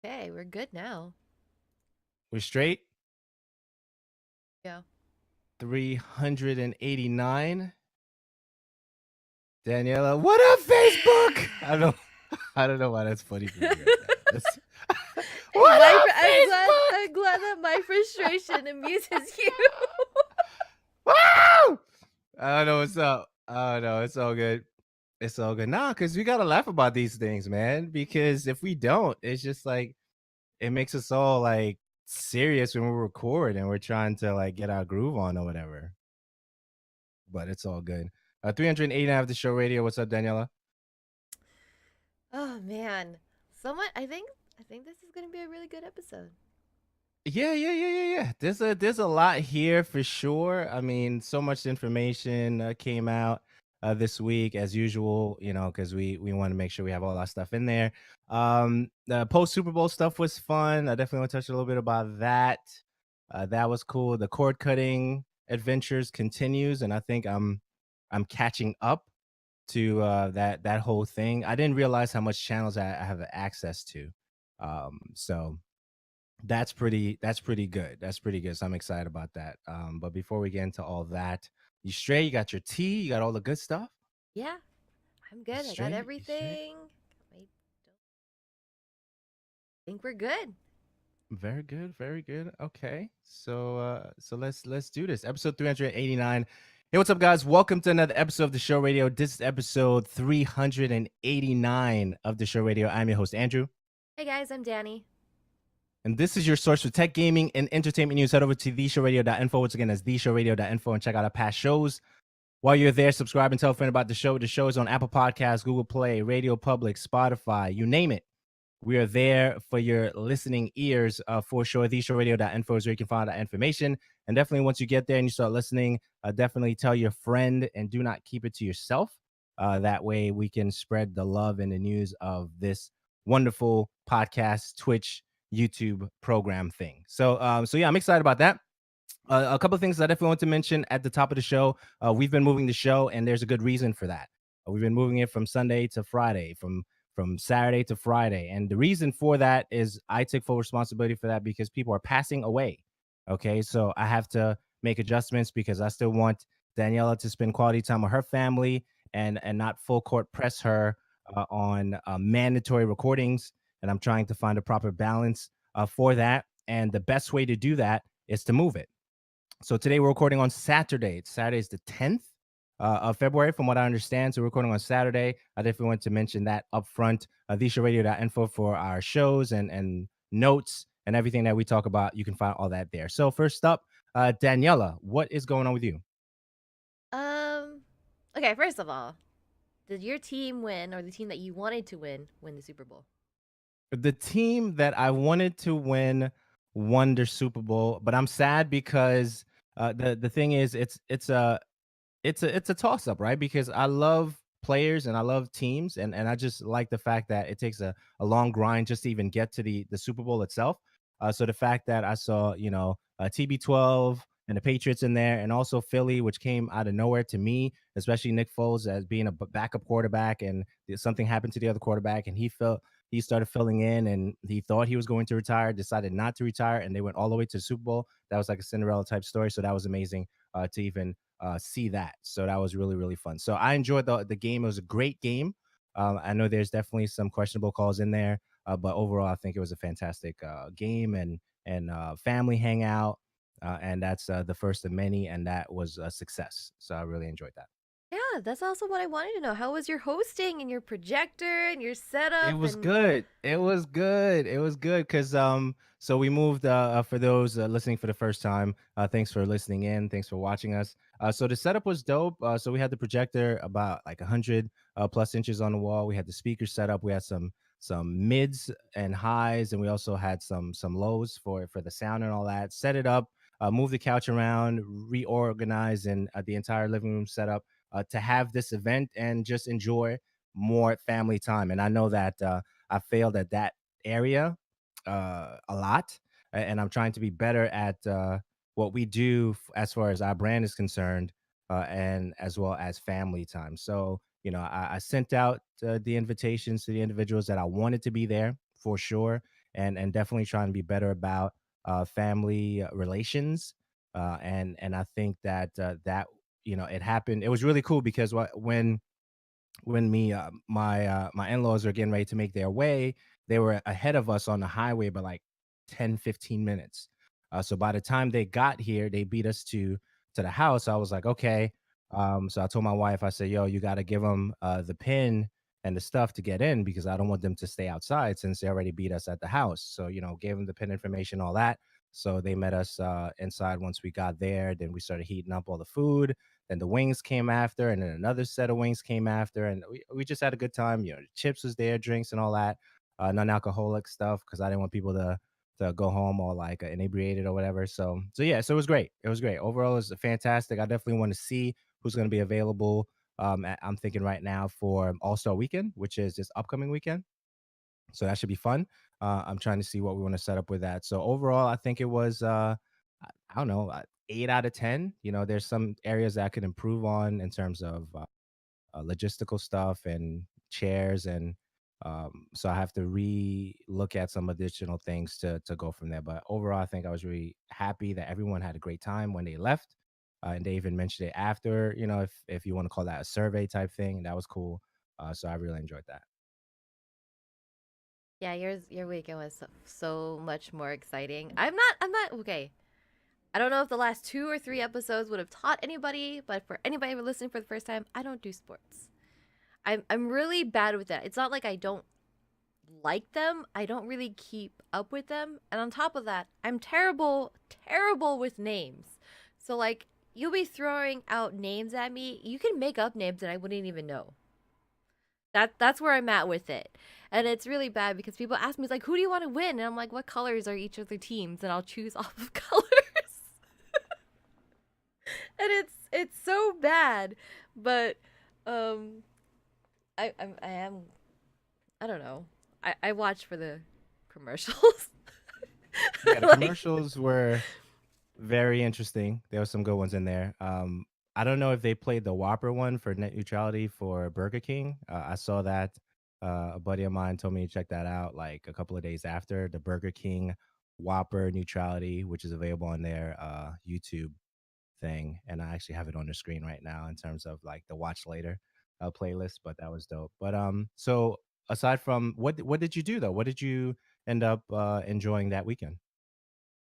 Okay, we're good now. We're straight. Yeah. 389. Daniela, what up, Facebook? I don't know. I don't know why that's funny for me right now. That's what up, I'm Facebook? glad that my frustration amuses you. Woo! I don't know what's up. I don't know. It's all good. It's all good. Nah, because we gotta laugh about these things, man. Because if we don't, it's just like it makes us all like serious when we record and we're trying to like get our groove on or whatever. But it's all good. 389 of the show radio. What's up, Daniela? Oh man. Someone I think this is gonna be a really good episode. Yeah. There's a lot here for sure. I mean, so much information came out this week as usual. Because we want to make sure we have all our stuff in there. The post Super Bowl stuff was fun. I definitely want to touch a little bit about that. That was cool. The cord cutting adventures continues, and I think I'm catching up to that whole thing. I didn't realize how much channels I have access to. So that's pretty good. That's pretty good. So I'm excited about that. But before we get into all that, you straight? You got your tea? You got all the good stuff? Yeah, I'm You good. I got straight? You straight? everything. I think we're good. Very good, very good. Okay. So let's do this. Episode 389. Hey, what's up, guys? Welcome to another episode of the show radio. This is episode 389 of the show radio. I'm your host, Andrew. Hey guys, I'm Danny. And this is your source for tech, gaming, and entertainment news. Head over to theshowradio.info. Once again, that's theshowradio.info and check out our past shows. While you're there, subscribe and tell a friend about the show. The show is on Apple Podcasts, Google Play, Radio Public, Spotify, you name it. We are there for your listening ears for sure. TheShowRadio.info is where you can find that information. And definitely once you get there and you start listening, definitely tell your friend and do not keep it to yourself. That way we can spread the love and the news of this wonderful podcast, Twitch, YouTube program thing. So yeah, I'm excited about that. A couple of things I definitely want to mention at the top of the show. We've been moving the show, and there's a good reason for that. We've been moving it from Sunday to Friday, from Saturday to Friday, and the reason for that is I take full responsibility for that because people are passing away. Okay, so I have to make adjustments because I still want Daniela to spend quality time with her family and not full court press her on mandatory recordings. And I'm trying to find a proper balance for that. And the best way to do that is to move it. So today we're recording on Saturday. Saturday is the 10th of February, from what I understand. So we're recording on Saturday. I definitely want to mention that up front. TheShowRadio.info for our shows and notes and everything that we talk about. You can find all that there. So first up, Daniela, what is going on with you? Um okay, first of all, did your team win or the team that you wanted to win the Super Bowl? The team that I wanted to won the Super Bowl, but I'm sad because the thing is, it's a toss up, right? Because I love players and I love teams, and I just like the fact that it takes a long grind just to even get to the Super Bowl itself. So the fact that I saw TB12 and the Patriots in there, and also Philly, which came out of nowhere to me, especially Nick Foles as being a backup quarterback, and something happened to the other quarterback, and he started filling in, and he thought he was going to retire, decided not to retire, and they went all the way to the Super Bowl. That was like a Cinderella type story, so that was amazing to even see that. So that was really, really fun. So I enjoyed the game. It was a great game. I know there's definitely some questionable calls in there, but overall, I think it was a fantastic game and family hangout. And that's the first of many, and that was a success. So I really enjoyed that. Yeah, that's also what I wanted to know. How was your hosting and your projector and your It setup was and good. It was good. It was good because so we moved for those listening for the first time. Thanks for listening in. Thanks for watching us. So the setup was dope. So we had the projector about like 100 plus inches on the wall. We had the speaker set up. We had some mids and highs, and we also had some lows for the sound and all that. Set it up. Move the couch around, reorganize, and the entire living room setup to have this event and just enjoy more family time. And I know that I failed at that area a lot, and I'm trying to be better at what we do as far as our brand is concerned, and as well as family time. So, I sent out the invitations to the individuals that I wanted to be there for sure. and definitely trying to be better about family relations. And I think that that it happened. It was really cool because when me my in-laws are getting ready to make their way, they were ahead of us on the highway by like 10-15 minutes. So by the time they got here, they beat us to the house. I was like, okay. So I told my wife, I said, yo, you got to give them the pin and the stuff to get in, because I don't want them to stay outside since they already beat us at the house. So gave them the pin information, all that. So they met us inside once we got there. Then we started heating up all the food. Then the wings came after, and then another set of wings came after, and we just had a good time. The chips was there, drinks and all that, non-alcoholic stuff, because I didn't want people to go home all like inebriated or whatever. So yeah, so it was great. It was great. Overall, it was fantastic. I definitely want to see who's going to be available. I'm thinking right now for All-Star Weekend, which is this upcoming weekend. So that should be fun. I'm trying to see what we want to set up with that. So overall, I think it was I don't know, 8 out of 10. There's some areas that I could improve on in terms of logistical stuff and chairs, and so I have to re-look at some additional things to go from there. But overall, I think I was really happy that everyone had a great time when they left, and they even mentioned it after. If you want to call that a survey type thing, that was cool. So I really enjoyed that. Yeah, your weekend was so much more exciting. I'm not okay. I don't know if the last 2 or 3 episodes would have taught anybody, but for anybody listening for the first time, I don't do sports. I'm really bad with that. It's not like I don't like them. I don't really keep up with them. And on top of that, I'm terrible with names. So like you'll be throwing out names at me. You can make up names that I wouldn't even know. That's where I'm at with it. And it's really bad because people ask me like, who do you want to win? And I'm like, what colors are each of the teams? And I'll choose off of colors. And it's so bad. But um I am, I don't know. I watch for the commercials. Yeah, the Like, commercials were very interesting. There were some good ones in there. I don't know if they played the Whopper one for net neutrality for Burger King. I saw that. A buddy of mine told me to check that out like a couple of days after the Burger King Whopper neutrality, which is available on their YouTube thing. And I actually have it on the screen right now in terms of like the watch later playlist. But that was dope. But so aside from what did you do though? What did you end up enjoying that weekend?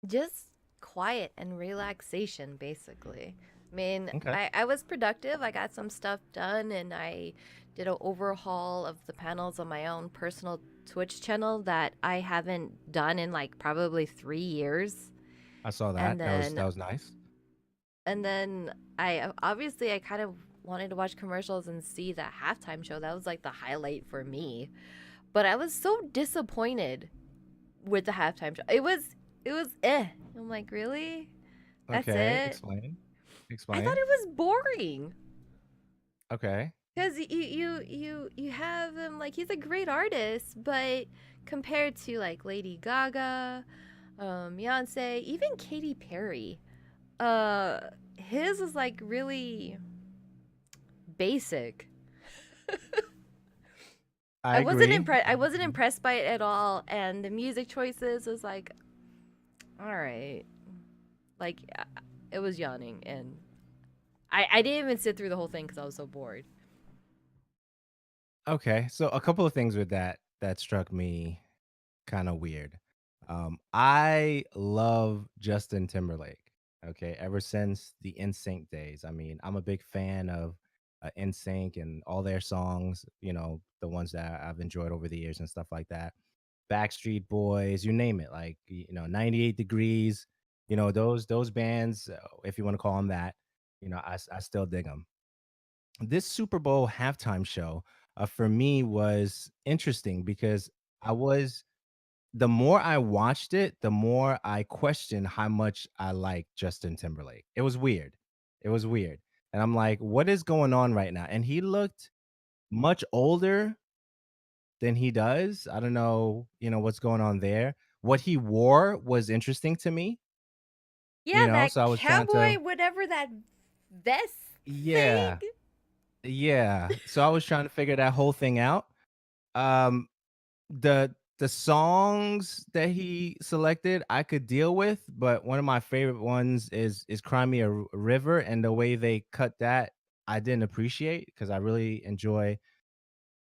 just quiet and relaxation, basically. I mean, Okay. I was productive. I got some stuff done and I did an overhaul of the panels on my own personal Twitch channel that I haven't done in like probably 3 years. I saw And that. That then was nice. and then I obviously I kind of wanted to watch commercials and see the halftime show. That was like the highlight for me. But I was so disappointed with the halftime show. It was I'm like, really? That's Okay, it? explain. I thought Explain. it was boring. Okay. Cause you have him like he's a great artist, but compared to like Lady Gaga, Beyonce, even Katy Perry, uh, his was like really basic. I agree. I wasn't impressed by it at all, and the music choices was like, all right, like it was yawning, and I didn't even sit through the whole thing because I was so bored. Okay. So a couple of things with that struck me kind of weird. I love Justin Timberlake. Okay, ever since the NSYNC days. I mean, I'm a big fan of NSYNC and all their songs. The ones that I've enjoyed over the years and stuff like that. Backstreet Boys, you name it. Like 98 Degrees. Those bands, if you want to call them that. I still dig them. This Super Bowl halftime show for me was interesting because I was the more I watched it, the more I questioned how much I like Justin Timberlake. It was weird. It was weird. And I'm like, what is going on right now? And he looked much older than he does. I don't know, what's going on there. What he wore was interesting to me, Yeah, that so I was trying cowboy, to, whatever that vest thing. yeah, yeah. So I was trying to figure that whole thing out. Um, the the songs that he selected I could deal with, but one of my favorite ones is Cry Me a River, and the way they cut that, I didn't appreciate because I really enjoy.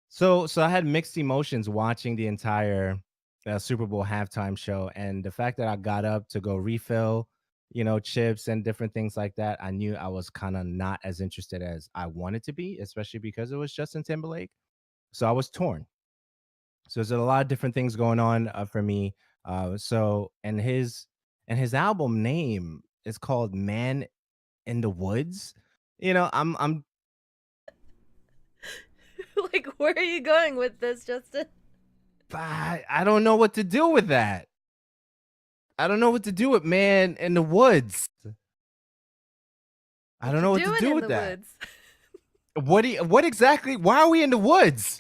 So I had mixed emotions watching the entire, Super Bowl halftime show, and the fact that I got up to go refill, chips and different things like that, I knew I was kinda not as interested as I wanted to be, especially because it was Justin Timberlake. So I was torn. So there's a lot of different things going on, for me. And his album name is called Man in the Woods. I'm Like, where are you going with this, Justin? I don't know what to do with that. I don't know what to do with Man in the Woods. I What don't you know what to doing do in with the that. woods? What exactly? Why are we in the woods?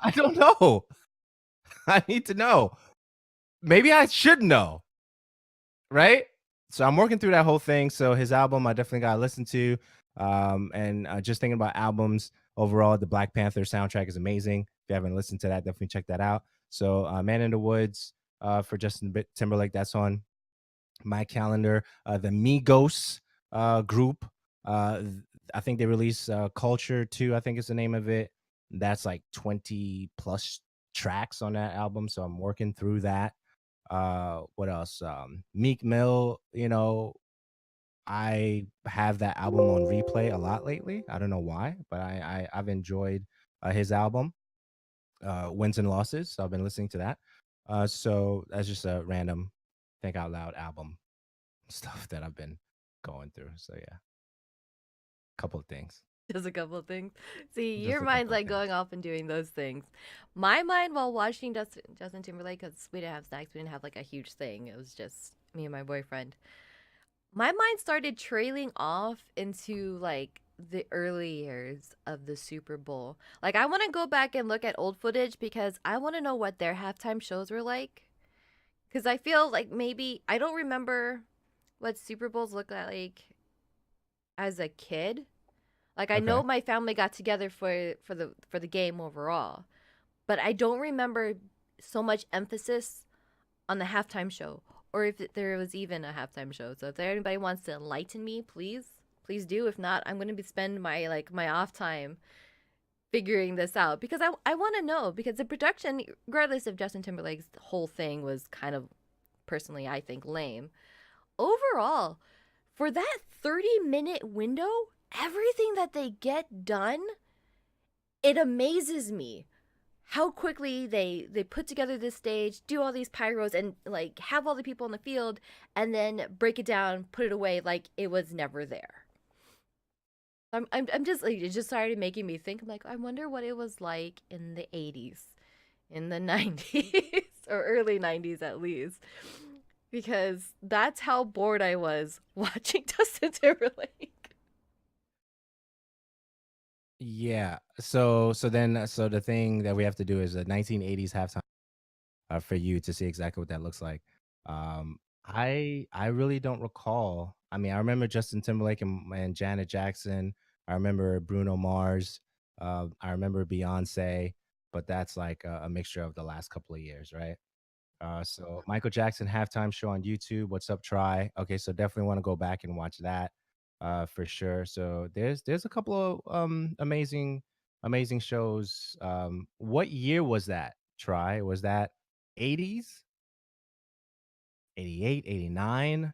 I don't know. I need to know. Maybe I should know, right? So I'm working through that whole thing. So his album, I definitely got to listen to. And just thinking about albums overall, the Black Panther soundtrack is amazing. If you haven't listened to that, definitely check that out. So Man in the Woods, for Justin Timberlake, that's on my calendar. The Migos, group, I think they released, Culture 2, I think is the name of it. That's like 20 plus tracks on that album. So I'm working through that. What else? Meek Mill, I have that album on replay a lot lately. I don't know why, but I've enjoyed, his album, Wins and Losses. So I've been listening to that. So that's just a random think out loud album stuff that I've been going through. So yeah, couple of things. Just a couple of things. See, Just your a mind's couple of like things. going off and doing those things. My mind while watching Justin Timberlake, because we didn't have snacks, we didn't have like a huge thing. It was just me and my boyfriend. My mind started trailing off into like the early years of the Super Bowl. Like, I want to go back and look at old footage because I want to know what their halftime shows were like. Because I feel like maybe I don't remember what Super Bowls look like as a kid. Like, I know Okay. my family got together for the game overall, but I don't remember so much emphasis on the halftime show, or if there was even a halftime show. So if anybody wants to enlighten me, please do. If not, I'm gonna be spend my off time figuring this out because I want to know because the production, regardless of Justin Timberlake's whole thing, was kind of personally I think lame. Overall, for that 30-minute window, everything that they get done, it amazes me how quickly they put together this stage, do all these pyros, and like have all the people in the field, and then break it down, put it away like it was never there. I'm just like it just started making me think. I'm like, I wonder what it was like in the 80s, in the 90s, or early 90s at least, because that's how bored I was watching Justin Timberlake. Yeah. So the thing that we have to do is a 1980s halftime, for you to see exactly what that looks like. I really don't recall. I mean, I remember Justin Timberlake and Janet Jackson. I remember Bruno Mars. I remember Beyonce, but that's like a mixture of the last couple of years, right? So Michael Jackson halftime show on YouTube. What's up, Try? Okay, so definitely want to go back and watch that, for sure. So there's a couple of amazing shows. What year was that? Try, was that 80s, 88, 89?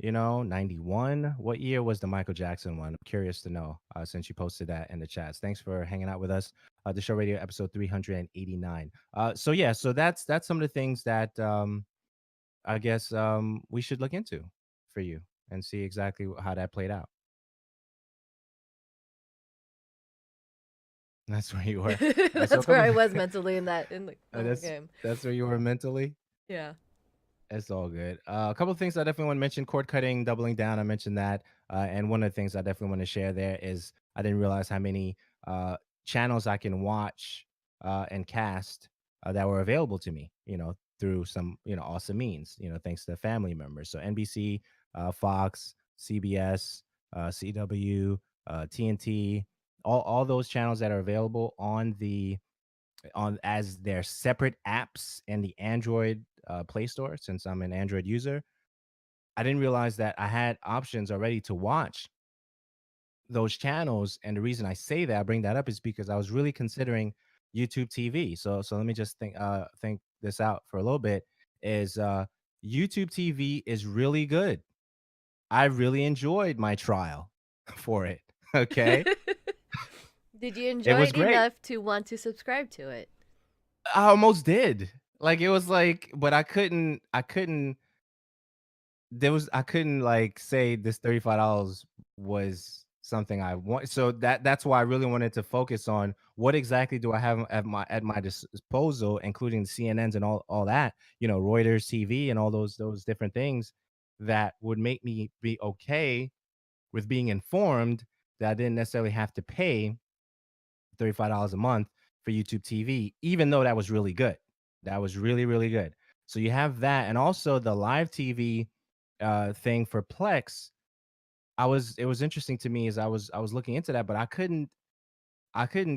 91. What year was the Michael Jackson one? I'm curious to know, since you posted that in the chats. Thanks for hanging out with us. The show radio episode 389. So yeah, so that's some of the things that, I guess, we should look into for you and see exactly how that played out. That's where you were. So a That's where couple I of was mentally in that in the that's game. that's where you were mentally. Yeah. It's all good. A couple of things I definitely want to mention: cord cutting, doubling down. I mentioned that, and one of the things I definitely want to share there is I didn't realize how many, channels I can watch, and cast, that were available to me. Through some awesome means. Thanks to family members. So NBC, Fox, CBS, CW, TNT, all those channels that are available on the on as their separate apps in the Android Play Store, since I'm an Android user. I didn't realize that I had options already to watch those channels. And the reason I say that, I bring that up, is because I was really considering YouTube TV. So let me just think this out for a little bit. Is YouTube TV is really good. I really enjoyed my trial for it. Okay. Did you It enjoy was it great. enough to want to subscribe to it? I almost did. Like, it was like, but I couldn't like say this $35 was something I want. So that's why I really wanted to focus on what exactly do I have at my disposal, including the CNNs and all that, Reuters TV and all those different things that would make me be okay with being informed, that I didn't necessarily have to pay $35 a month for YouTube TV, even though that was really good. That was really, really good. So you have that, and also the live TV thing for Plex. It was interesting to me as I was looking into that, but I couldn't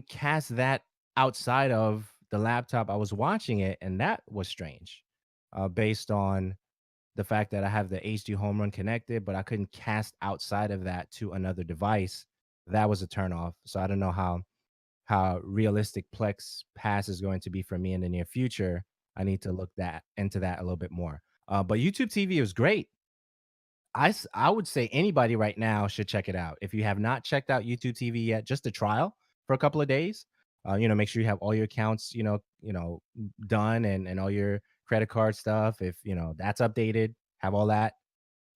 cast that outside of the laptop I was watching it, and that was strange, based on the fact that I have the HD home run connected, but I couldn't cast outside of that to another device. That was a turnoff. So I don't know how realistic Plex Pass is going to be for me in the near future. I need to look that into that a little bit more. But YouTube TV is great. I would say anybody right now should check it out. If you have not checked out YouTube TV yet, just a trial for a couple of days. Make sure you have all your accounts, done, and all your credit card stuff. If that's updated, have all that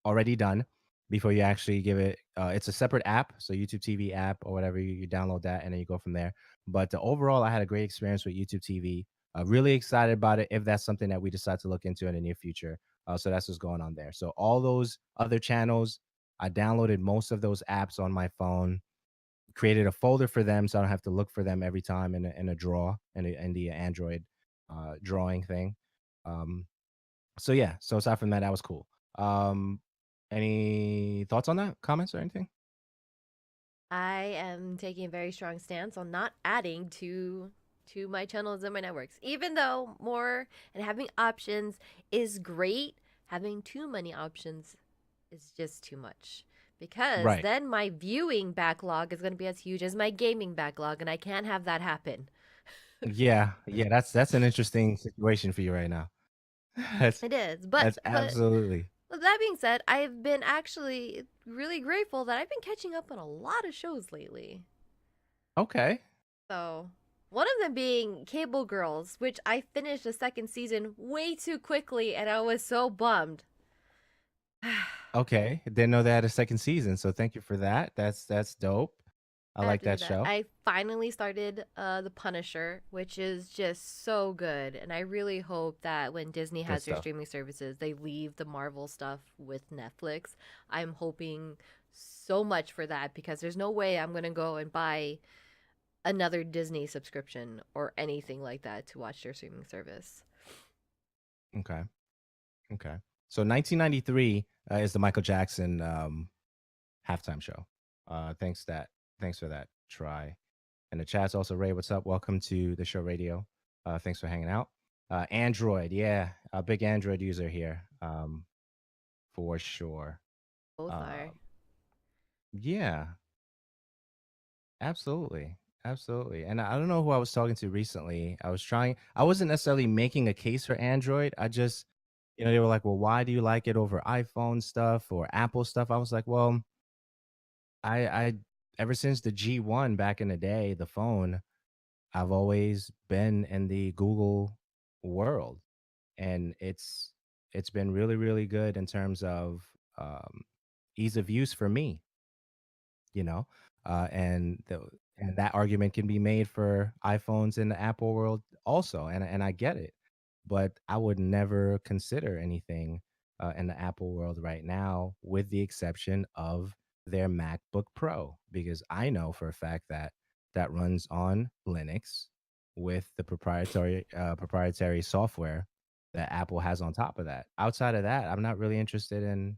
already done before you actually give it. It's a separate app, so YouTube TV app or whatever, you download that and then you go from there. But overall, I had a great experience with YouTube TV. Really excited about it if that's something that we decide to look into in the near future. So that's what's going on there. So all those other channels, I downloaded most of those apps on my phone, created a folder for them, so I don't have to look for them every time in a draw in the Android drawing thing. Um, so yeah, so aside from that, that was cool. Any thoughts on that? Comments or anything? I am taking a very strong stance on not adding to my channels and my networks. Even though more and having options is great, having too many options is just too much. Because Right. then my viewing backlog is going to be as huge as my gaming backlog, and I can't have that happen. Yeah, yeah, that's an interesting situation for you right now. That's It is. that's But absolutely with that being said, I've been actually really grateful that I've been catching up on a lot of shows lately. okay. So, one of them being Cable Girls, which I finished the second season way too quickly and I was so bummed. Okay. Didn't know they had a second season, so thank you for that. That's dope. I I have like to do that that. show. I finally started The Punisher, which is just so good. And I really hope that when Disney Good has their stuff. streaming services, they leave the Marvel stuff with Netflix. I'm hoping so much for that because there's no way I'm going to go and buy another Disney subscription or anything like that to watch their streaming service. Okay. Okay. So 1993 is the Michael Jackson halftime show. Thanks for that try. And the chat's also Ray. What's up? Welcome to the show radio. Thanks for hanging out. Android, yeah, a big Android user here, for sure. Both are. Um, yeah, absolutely, absolutely. And I don't know who I was talking to recently. I wasn't necessarily making a case for Android. I just, they were like, "Well, why do you like it over iPhone stuff or Apple stuff?" I was like, "Well, I ever since the G1 back in the day, the phone, I've always been in the Google world, and it's been really, really good in terms of um, ease of use for me, you know, and that argument can be made for iPhones in the Apple world also, and I get it, but I would never consider anything in the Apple world right now, with the exception of their MacBook Pro, because I know for a fact that that runs on Linux with the proprietary software that Apple has on top of that. Outside of that, I'm not really interested in.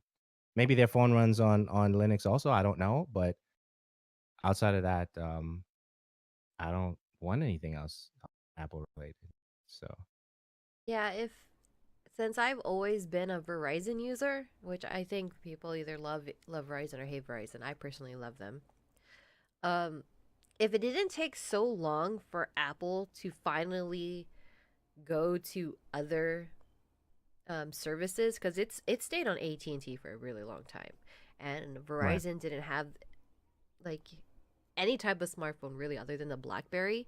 Maybe their phone runs on Linux also. I don't know, but outside of that, I don't want anything else. Apple related. So Yeah, if since I've always been a Verizon user, which I think people either love Verizon or hate Verizon. I personally love them. Um, if it didn't take so long for Apple to finally go to other services, because it stayed on AT&T for a really long time, and right. Verizon didn't have like any type of smartphone really other than the BlackBerry.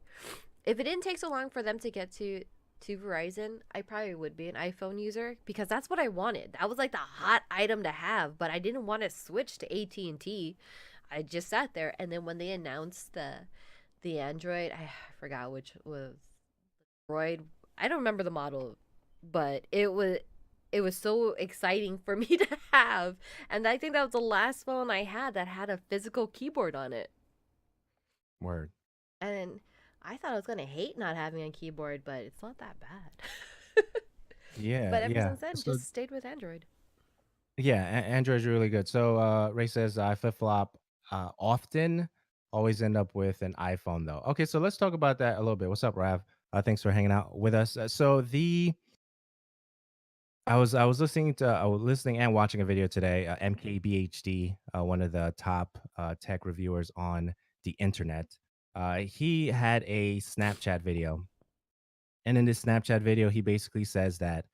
If it didn't take so long for them to get to Verizon, I probably would be an iPhone user because that's what I wanted. That was like the hot item to have, but I didn't want to switch to AT&T. I just sat there, and then when they announced the Android, I forgot which was Android. I don't remember the model, but it was so exciting for me to have, and I think that was the last phone I had that had a physical keyboard on it. Word. And I thought I was gonna hate not having a keyboard, but it's not that bad. Yeah, But ever yeah. since then, So just stayed with Android. yeah, Android's really good. So Ray says I flip flop often, always end up with an iPhone though. Okay, so let's talk about that a little bit. What's up, Rav? Thanks for hanging out with us. So the I was listening and watching a video today. MKBHD, one of the top tech reviewers on the internet. He had a Snapchat video, and in this Snapchat video, he basically says that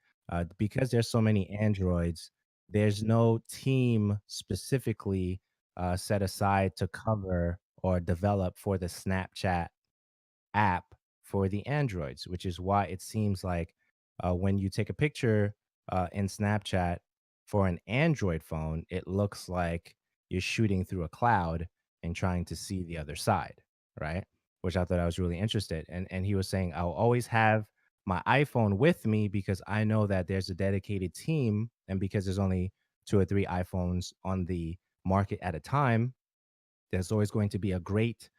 because there's so many Androids, there's no team specifically set aside to cover or develop for the Snapchat app for the Androids, which is why it seems like when you take a picture in Snapchat for an Android phone, it looks like you're shooting through a cloud and trying to see the other side, right? Which I thought I was really interested. And he was saying, I'll always have my iPhone with me because I know that there's a dedicated team, and because there's only two or three iPhones on the market at a time, there's always going to be a great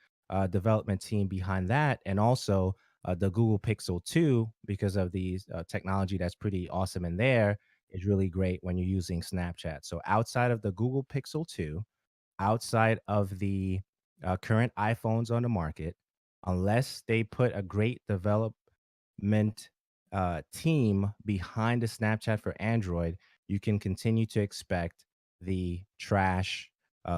development team behind that, and also the Google Pixel 2, because of the technology that's pretty awesome in there, is really great when you're using Snapchat. So outside of the Google Pixel 2, outside of the current iPhones on the market, unless they put a great development team behind the Snapchat for Android, you can continue to expect the trash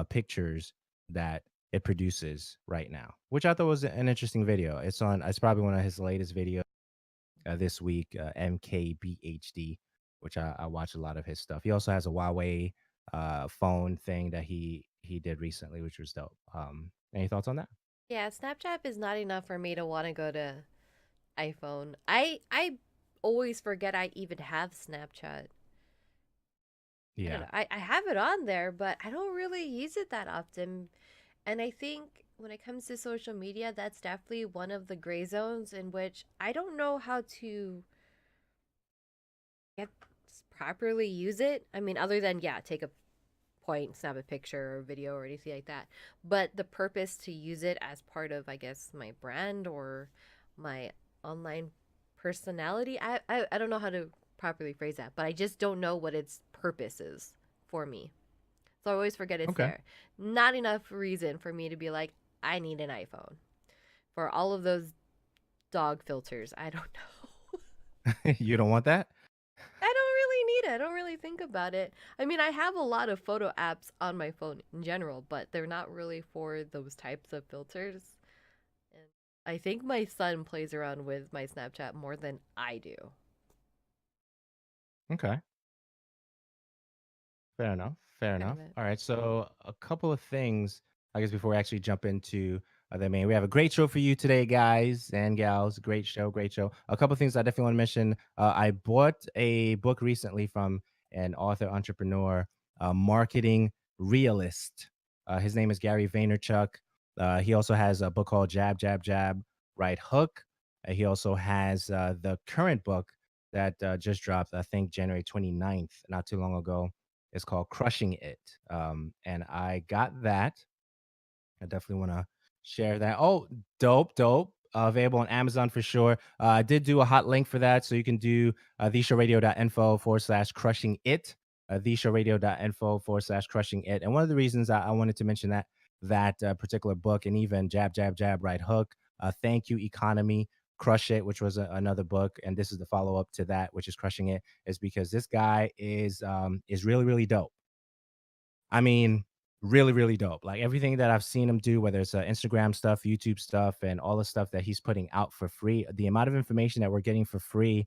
pictures that it produces right now, which I thought was an interesting video. It's probably one of his latest videos this week, MKBHD, which I watch a lot of his stuff. He also has a Huawei phone thing that he did recently, which was dope. Any thoughts on that? Yeah, Snapchat is not enough for me to want to go to iPhone. I always forget I even have Snapchat. I don't Yeah. know. I have it on there, but I don't really use it that often. And I think when it comes to social media, that's definitely one of the gray zones in which I don't know how to get properly use it. I mean, other than, yeah, take a point, snap a picture or video or anything like that. But the purpose to use it as part of, I guess, my brand or my online personality, I don't know how to properly phrase that, but I just don't know what its purpose is for me. So I always forget it's Okay. there. Not enough reason for me to be like, I need an iPhone for all of those dog filters. I don't know. You don't want that? I don't really need it. I don't really think about it. I mean, I have a lot of photo apps on my phone in general, but they're not really for those types of filters. And I think my son plays around with my Snapchat more than I do. Okay. Fair enough. Fair Kind of enough. it. All right. So a couple of things, I guess, before we actually jump into the main, we have a great show for you today, guys and gals. Great show. Great show. A couple of things I definitely want to mention. I bought a book recently from an author, entrepreneur, marketing realist. His name is Gary Vaynerchuk. He also has a book called Jab, Jab, Jab, Right Hook. He also has the current book that just dropped, I think, January 29th, not too long ago. It's called Crushing It. And I got that. I definitely want to share that. Oh, dope, dope. Available on Amazon for sure. I did do a hot link for that. So you can do theshowradio.info/ crushing it. Theshowradio.info/ crushing it. And one of the reasons I wanted to mention that particular book, and even Jab, Jab, Jab, Right Hook, Thank You Economy, Crush It, which was another book, and this is the follow up to that, which is Crushing It, is because this guy is really really dope. I mean, really, really dope. Like everything that I've seen him do, whether it's Instagram stuff, YouTube stuff, and all the stuff that he's putting out for free, the amount of information that we're getting for free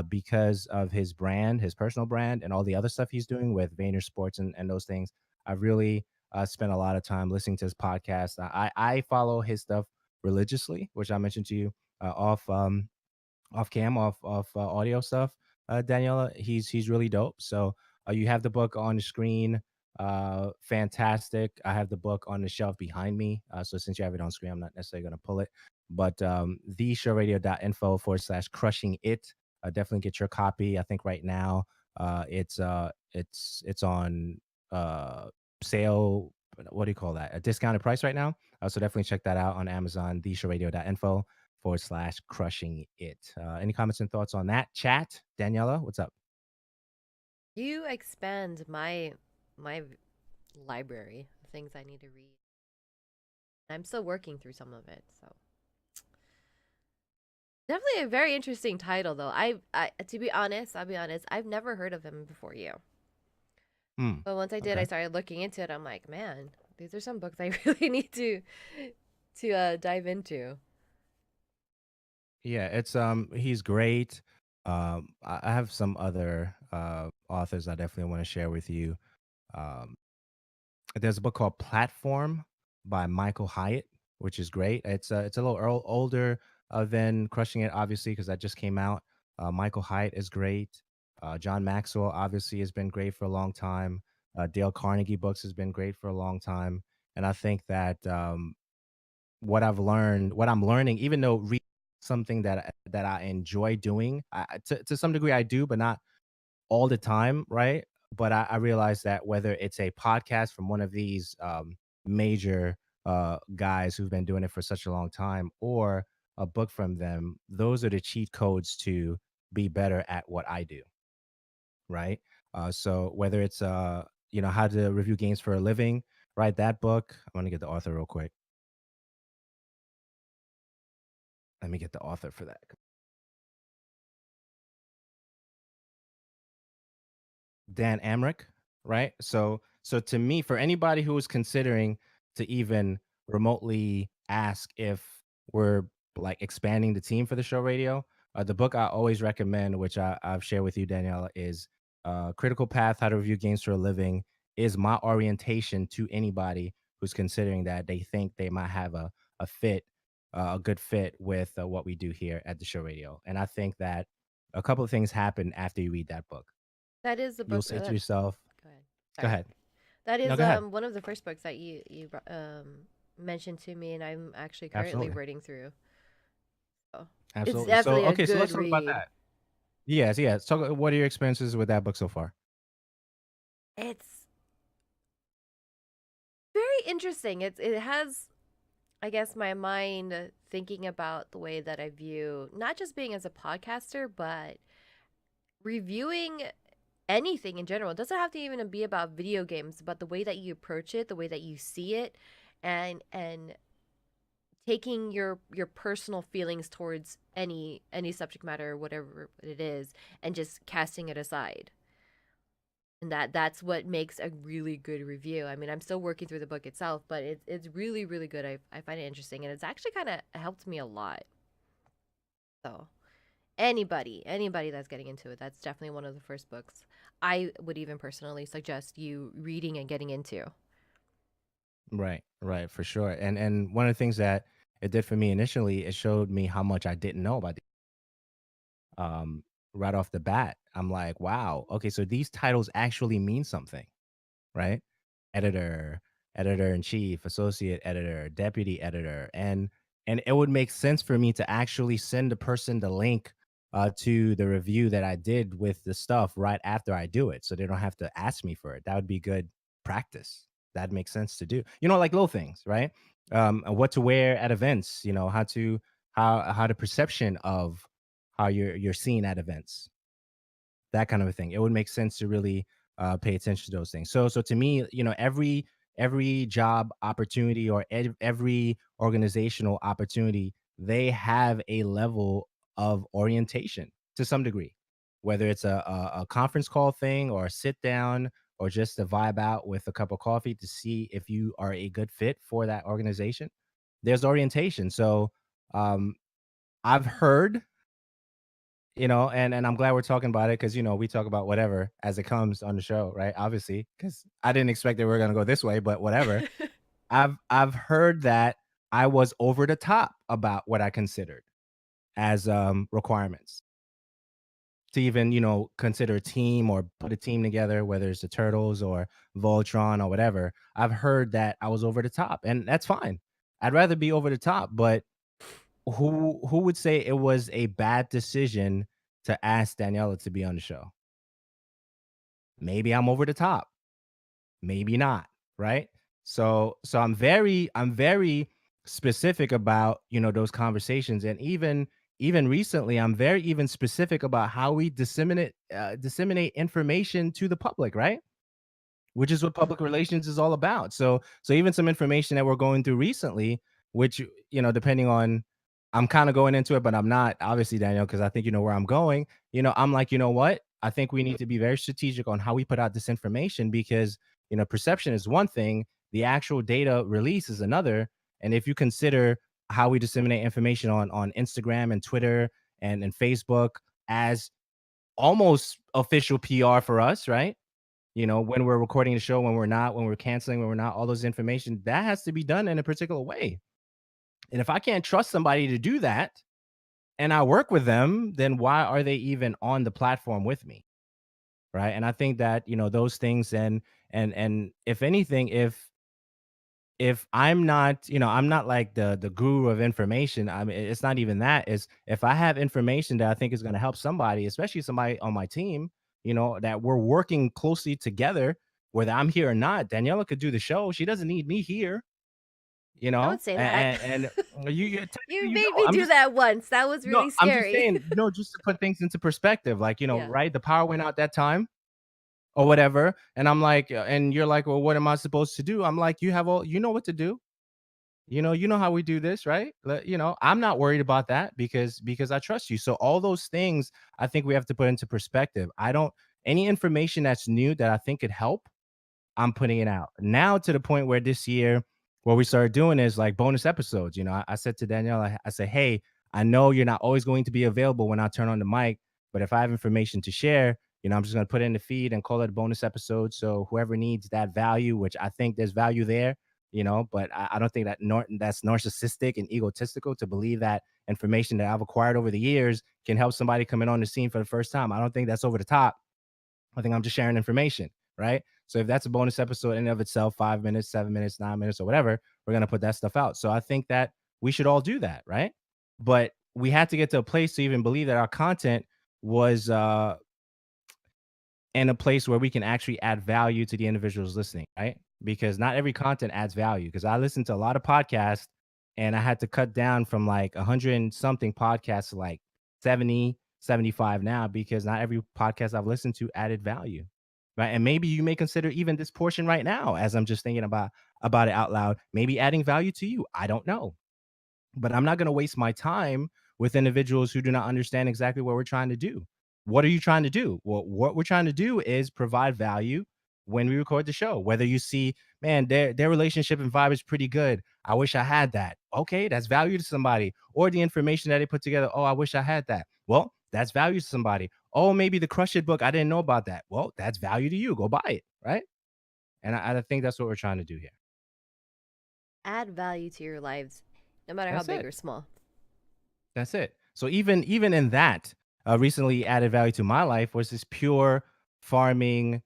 because of his brand, his personal brand, and all the other stuff he's doing with Vayner Sports and those things. I've really spent a lot of time listening to his podcast. I follow his stuff religiously, which I mentioned to you off cam, off audio stuff. Daniela, he's really dope. So you have the book on the screen. Fantastic. I have the book on the shelf behind me. So since you have it on screen, I'm not necessarily going to pull it. But theshowradio.info/, crushing it. Definitely get your copy. I think right now it's on sale. What do you call that? A discounted price right now. So definitely check that out on Amazon. Theshowradio.info/ crushing it. Any comments and thoughts on that chat? Daniela, what's up? You expand my library of things I need to read. I'm still working through some of it, so definitely a very interesting title though. I to be honest, I'll be honest, I've never heard of him before you. Hmm. But once I did, I Okay. started looking into it. I'm like, man, these are some books I really need to dive into. Yeah, it's he's great. I have some other authors I definitely want to share with you. Um there's a book called Platform by Michael Hyatt, which is great. It's a little older than Crushing It, obviously, because that just came out. Michael Hyatt is great. John Maxwell obviously has been great for a long time. Dale Carnegie books has been great for a long time, and I think that what I'm learning, even though something that I enjoy doing, to some degree I do, but not all the time, right? But I realize that whether it's a podcast from one of these major guys who've been doing it for such a long time, or a book from them, those are the cheat codes to be better at what I do, right? So whether it's how to review games for a living, right? That book. I want to get the author real quick. Let me get the author for that. Dan Amrich, right? So to me, for anybody who is considering to even remotely ask if we're like expanding the team for the show radio, the book I always recommend, which I've shared with you, Danielle, is Critical Path: How to Review Games for a Living. Is my orientation to anybody who's considering that they think they might have a fit, a good fit with what we do here at the show radio. And I think that a couple of things happen after you read that book. That is the You'll book say to that. yourself, Go ahead. "Go Sorry. ahead." That No, is go ahead. one of the first books that mentioned to me, and I'm actually currently Absolutely. reading through. So it's Absolutely. So, definitely a okay, so good let's talk about read. that. Yes, yes. Talk what are your experiences with that book so far? It's very interesting. It has, I guess, my mind thinking about the way that I view not just being as a podcaster, but reviewing anything in general. It doesn't have to even be about video games, but the way that you approach it, the way that you see it, and taking your personal feelings towards any subject matter, whatever it is, and just casting it aside. And that's what makes a really good review. I mean, I'm still working through the book itself, but it's really really good. I find it interesting, and it's actually kind of helped me a lot. So anybody that's getting into it, that's definitely one of the first books I would even personally suggest you reading and getting into. Right, right, for sure. And one of the things that it did for me initially, it showed me how much I didn't know about right off the bat. I'm like, wow, okay, so these titles actually mean something. Right? Editor, editor in chief, associate editor, deputy editor, and it would make sense for me to actually send a person the link to the review that I did with the stuff right after I do it, so they don't have to ask me for it. That would be good practice. That makes sense to do. Like little things, right? What to wear at events. How the perception of how you're seen at events, that kind of a thing. It would make sense to really pay attention to those things. So to me, every job opportunity or every organizational opportunity they have a level of orientation to some degree, whether it's a conference call thing or a sit down or just a vibe out with a cup of coffee to see if you are a good fit for that organization. There's orientation. So um, I've heard, and I'm glad we're talking about it because we talk about whatever as it comes on the show, right? Obviously, because I didn't expect that we are gonna go this way, but whatever. I've heard that I was over the top about what I considered as requirements to even consider a team or put a team together, whether it's the Turtles or Voltron or whatever. I've heard that I was over the top, and that's fine. I'd rather be over the top, but who would say it was a bad decision to ask Daniela to be on the show? Maybe I'm over the top, maybe not, right? So I'm very specific about, those conversations, and even recently I'm very even specific about how we disseminate information to the public, right? Which is what public relations is all about. So even some information that we're going through recently, which depending on, I'm kind of going into it, but I'm not obviously, Daniel, because I think you know where I'm going. I'm like, you know what? I think we need to be very strategic on how we put out this information because perception is one thing, the actual data release is another. And if you consider how we disseminate information on Instagram and Twitter and Facebook as almost official PR for us, right? When we're recording the show, when we're not, when we're canceling, when we're not, all those information that has to be done in a particular way. And if I can't trust somebody to do that and I work with them, then why are they even on the platform with me? Right. And I think that, those things, and if anything, if I'm not like the guru of information. I mean, it's not even that. Is if I have information that I think is going to help somebody, especially somebody on my team, that we're working closely together, whether I'm here or not, Daniela could do the show. She doesn't need me here, Don't say that. and you technically You you made don't. me I'm do just that once. That was no, really I'm just scary. saying, no, just to put things into perspective, like, Yeah. right? The power went out that time or whatever. And I'm like, and you're like, well, what am I supposed to do? I'm like, you know what to do. You know how we do this, right? I'm not worried about that because I trust you. So all those things I think we have to put into perspective. I don't Any information that's new that I think could help, I'm putting it out. Now to the point where this year, what we started doing is like bonus episodes. I said to Danielle, I said, hey, I know you're not always going to be available when I turn on the mic, but if I have information to share, I'm just going to put it in the feed and call it a bonus episode. So whoever needs that value, which I think there's value there, but I don't think that's narcissistic and egotistical to believe that information that I've acquired over the years can help somebody coming on the scene for the first time. I don't think that's over the top. I think I'm just sharing information, right? So if that's a bonus episode in and of itself, 5 minutes, 7 minutes, 9 minutes, or whatever, we're gonna put that stuff out. So I think that we should all do that, right? But we had to get to a place to even believe that our content was in a place where we can actually add value to the individuals listening, right? Because not every content adds value. Because I listen to a lot of podcasts and I had to cut down from like 100 and something podcasts to like 70, 75 now because not every podcast I've listened to added value. Right. And maybe you may consider even this portion right now, as I'm just thinking about it out loud, maybe adding value to you. I don't know, but I'm not going to waste my time with individuals who do not understand exactly what we're trying to do. What are you trying to do? Well, what we're trying to do is provide value when we record the show. Whether you see, man, their relationship and vibe is pretty good. I wish I had that. Okay, that's value to somebody. Or the information that they put together. Oh, I wish I had that. Well, that's value to somebody. Oh, maybe the Crush It book. I didn't know about that. Well, that's value to you. Go buy it, right? And I think that's what we're trying to do here. Add value to your lives, no matter how That's big it. or small. That's it. So even in that, recently added value to my life was this pure farming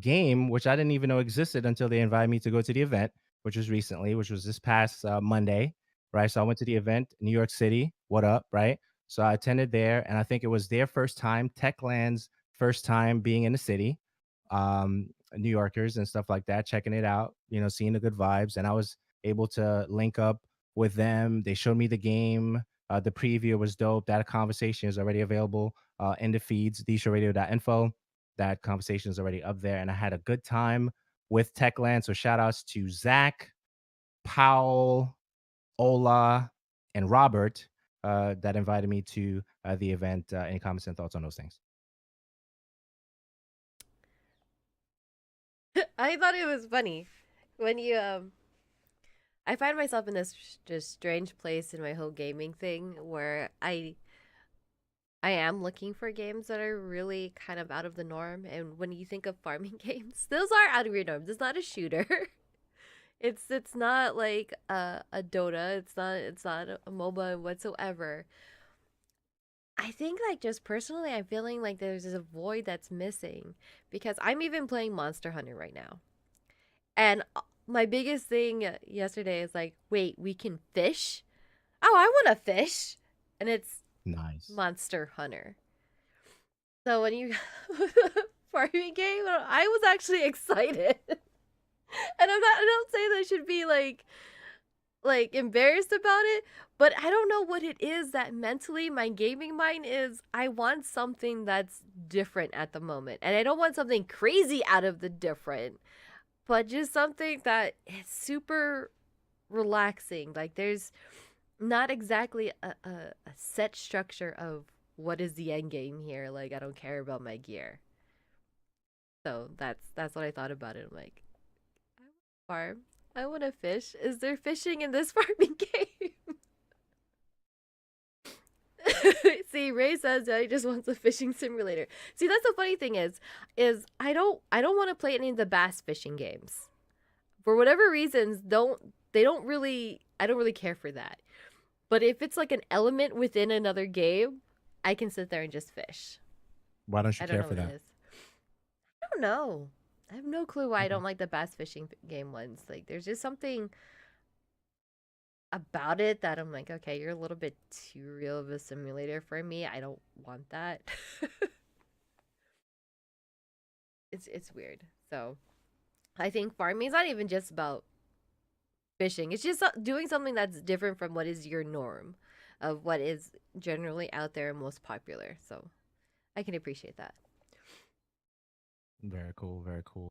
game, which I didn't even know existed until they invited me to go to the event, which was recently, which was this past Monday, right? So I went to the event, New York City. What up, right? So I attended there, and I think it was their first time, Techland's first time being in the city, New Yorkers and stuff like that, checking it out, seeing the good vibes, and I was able to link up with them. They showed me the game. The preview was dope. That conversation is already available in the feeds, theshowradio.info. That conversation is already up there. And I had a good time with Techland. So shout outs to Zach, Powell, Ola, and Robert that invited me to the event. Any comments and thoughts on those things? I thought it was funny when you. I find myself in this just strange place in my whole gaming thing where I am looking for games that are really kind of out of the norm. And when you think of farming games, those are out of your norms. It's not a shooter. It's not like a Dota. It's not a MOBA whatsoever. I think like just personally, I'm feeling like there's a void that's missing because I'm even playing Monster Hunter right now. And my biggest thing yesterday is like, wait, we can fish? Oh, I want to fish. And it's Nice. Monster Hunter. So when you farming game, I was actually excited. And I don't say that I should be like embarrassed about it, but I don't know what it is that mentally my gaming mind is. I want something that's different at the moment. And I don't want something crazy out of the different, but just something that is super relaxing. Like there's not exactly a set structure of what is the end game here. Like I don't care about my gear. So that's what I thought about it. I'm like, I want to farm. I want to fish. Is there fishing in this farming game? See, Ray says that he just wants a fishing simulator. See, that's the funny thing is I don't want to play any of the bass fishing games. For whatever reasons, I don't really care for that. But if it's like an element within another game, I can sit there and just fish. Why don't you I don't care know for what it that? is. I don't know. I have no clue why I Okay. don't like the bass fishing game ones. Like there's just something about it that I'm like, okay, you're a little bit too real of a simulator for me. I don't want that. It's weird. So I think farming is not even just about fishing. It's just doing something that's different from what is your norm of what is generally out there and most popular. So I can appreciate that. Very cool. Very cool.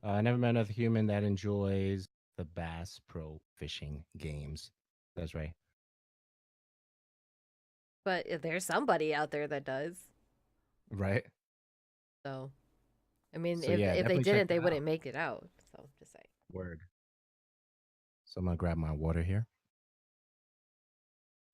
I never met another human that enjoys the Bass Pro fishing games. That's right. But if there's somebody out there that does. Right. So I mean, So if yeah, if they definitely check didn't, they that out. wouldn't make it out. So just saying. Word. So I'm gonna grab my water here.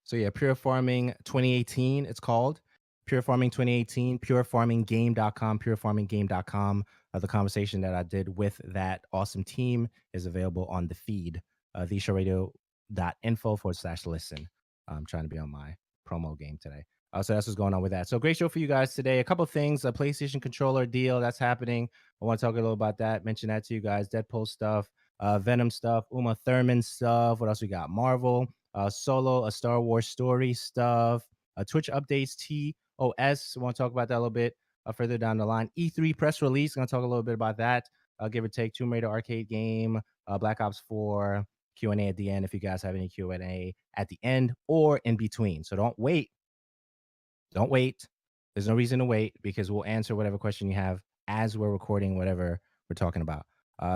So yeah, Pure Farming 2018, it's called. Pure Farming 2018, purefarminggame.com, purefarminggame.com. The conversation that I did with that awesome team is available on the feed, theshowradio.info/listen. I'm trying to be on my promo game today. So that's what's going on with that. So great show for you guys today. A couple of things, a PlayStation controller deal that's happening. I want to talk a little about that, mention that to you guys. Deadpool stuff, Venom stuff, Uma Thurman stuff. What else we got? Marvel, Solo, a Star Wars story stuff, Twitch updates, TOS. I want to talk about that a little bit further down the line. E3 press release. Going to talk a little bit about that. Give or take. Tomb Raider arcade game, Black Ops 4, Q&A at the end if you guys have any Q&A at the end or in between. So don't wait. Don't wait. There's no reason to wait because we'll answer whatever question you have as we're recording whatever we're talking about.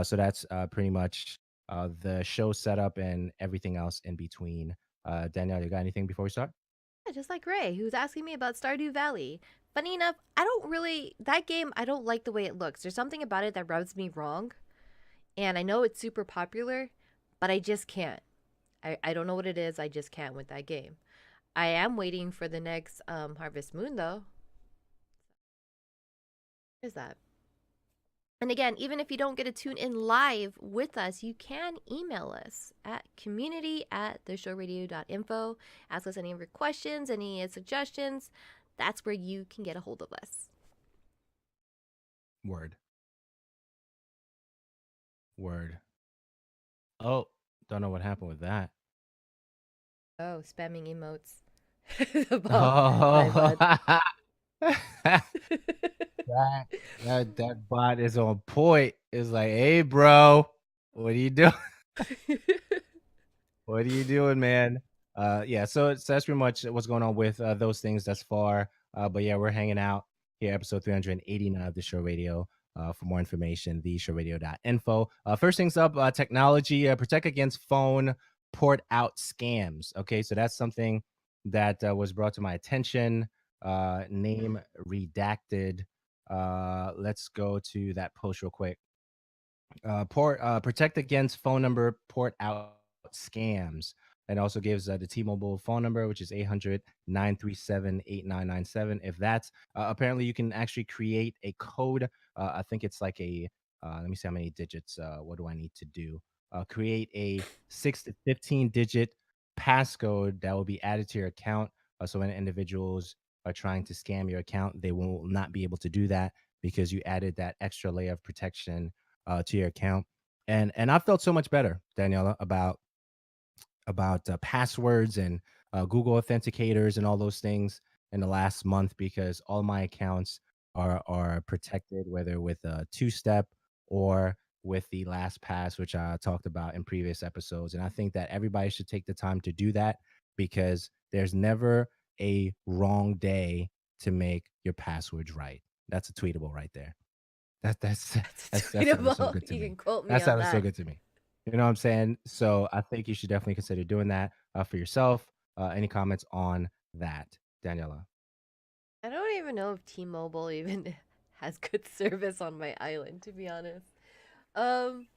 So that's pretty much the show setup and everything else in between. Danielle, you got anything before we start? Yeah, just like Ray, who's asking me about Stardew Valley. Funny enough, I don't really that game. I don't like the way it looks. There's something about it that rubs me wrong, and I know it's super popular, but I just can't. I don't know what it is. I just can't with that game. I am waiting for the next Harvest Moon though. What is that? And again, even if you don't get to tune in live with us, you can email us at community@theshowradio.info. Ask us any of your questions, any suggestions. That's where you can get a hold of us. Word. Word. Oh, don't know what happened with that. Oh, spamming emotes. Well, my Oh, bad. that, that bot is on point. It's like, hey, bro, what are you doing? What are you doing, man? Yeah, so that's pretty much what's going on with those things thus far. But yeah, we're hanging out here, episode 389 of the Show Radio. For more information, theshowradio.info. First things up, technology, protect against phone port out scams. Okay, so that's something that was brought to my attention. Name redacted. Let's go to that post real quick. Protect against phone number port out scams. It also gives the T-Mobile phone number, which is 800-937-8997. If that's apparently you can actually create a code. I think it's like a let me see how many digits. What do I need to do? Create a 6 to 15 digit passcode that will be added to your account. So when individuals are trying to scam your account, they will not be able to do that because you added that extra layer of protection to your account. And I felt so much better, Daniela, about passwords and Google authenticators and all those things in the last month because all my accounts are protected, whether with a two-step or with the LastPass, which I talked about in previous episodes. And I think that everybody should take the time to do that because there's never a wrong day to make your passwords right. That's a tweetable right there. That that's That's that sounded so tweetable. good to You can me. quote me That on sounded so that. good to me. You know what I'm saying? So I think you should definitely consider doing that for yourself. Any comments on that, Daniela? I don't even know if T-Mobile even has good service on my island, to be honest. Um,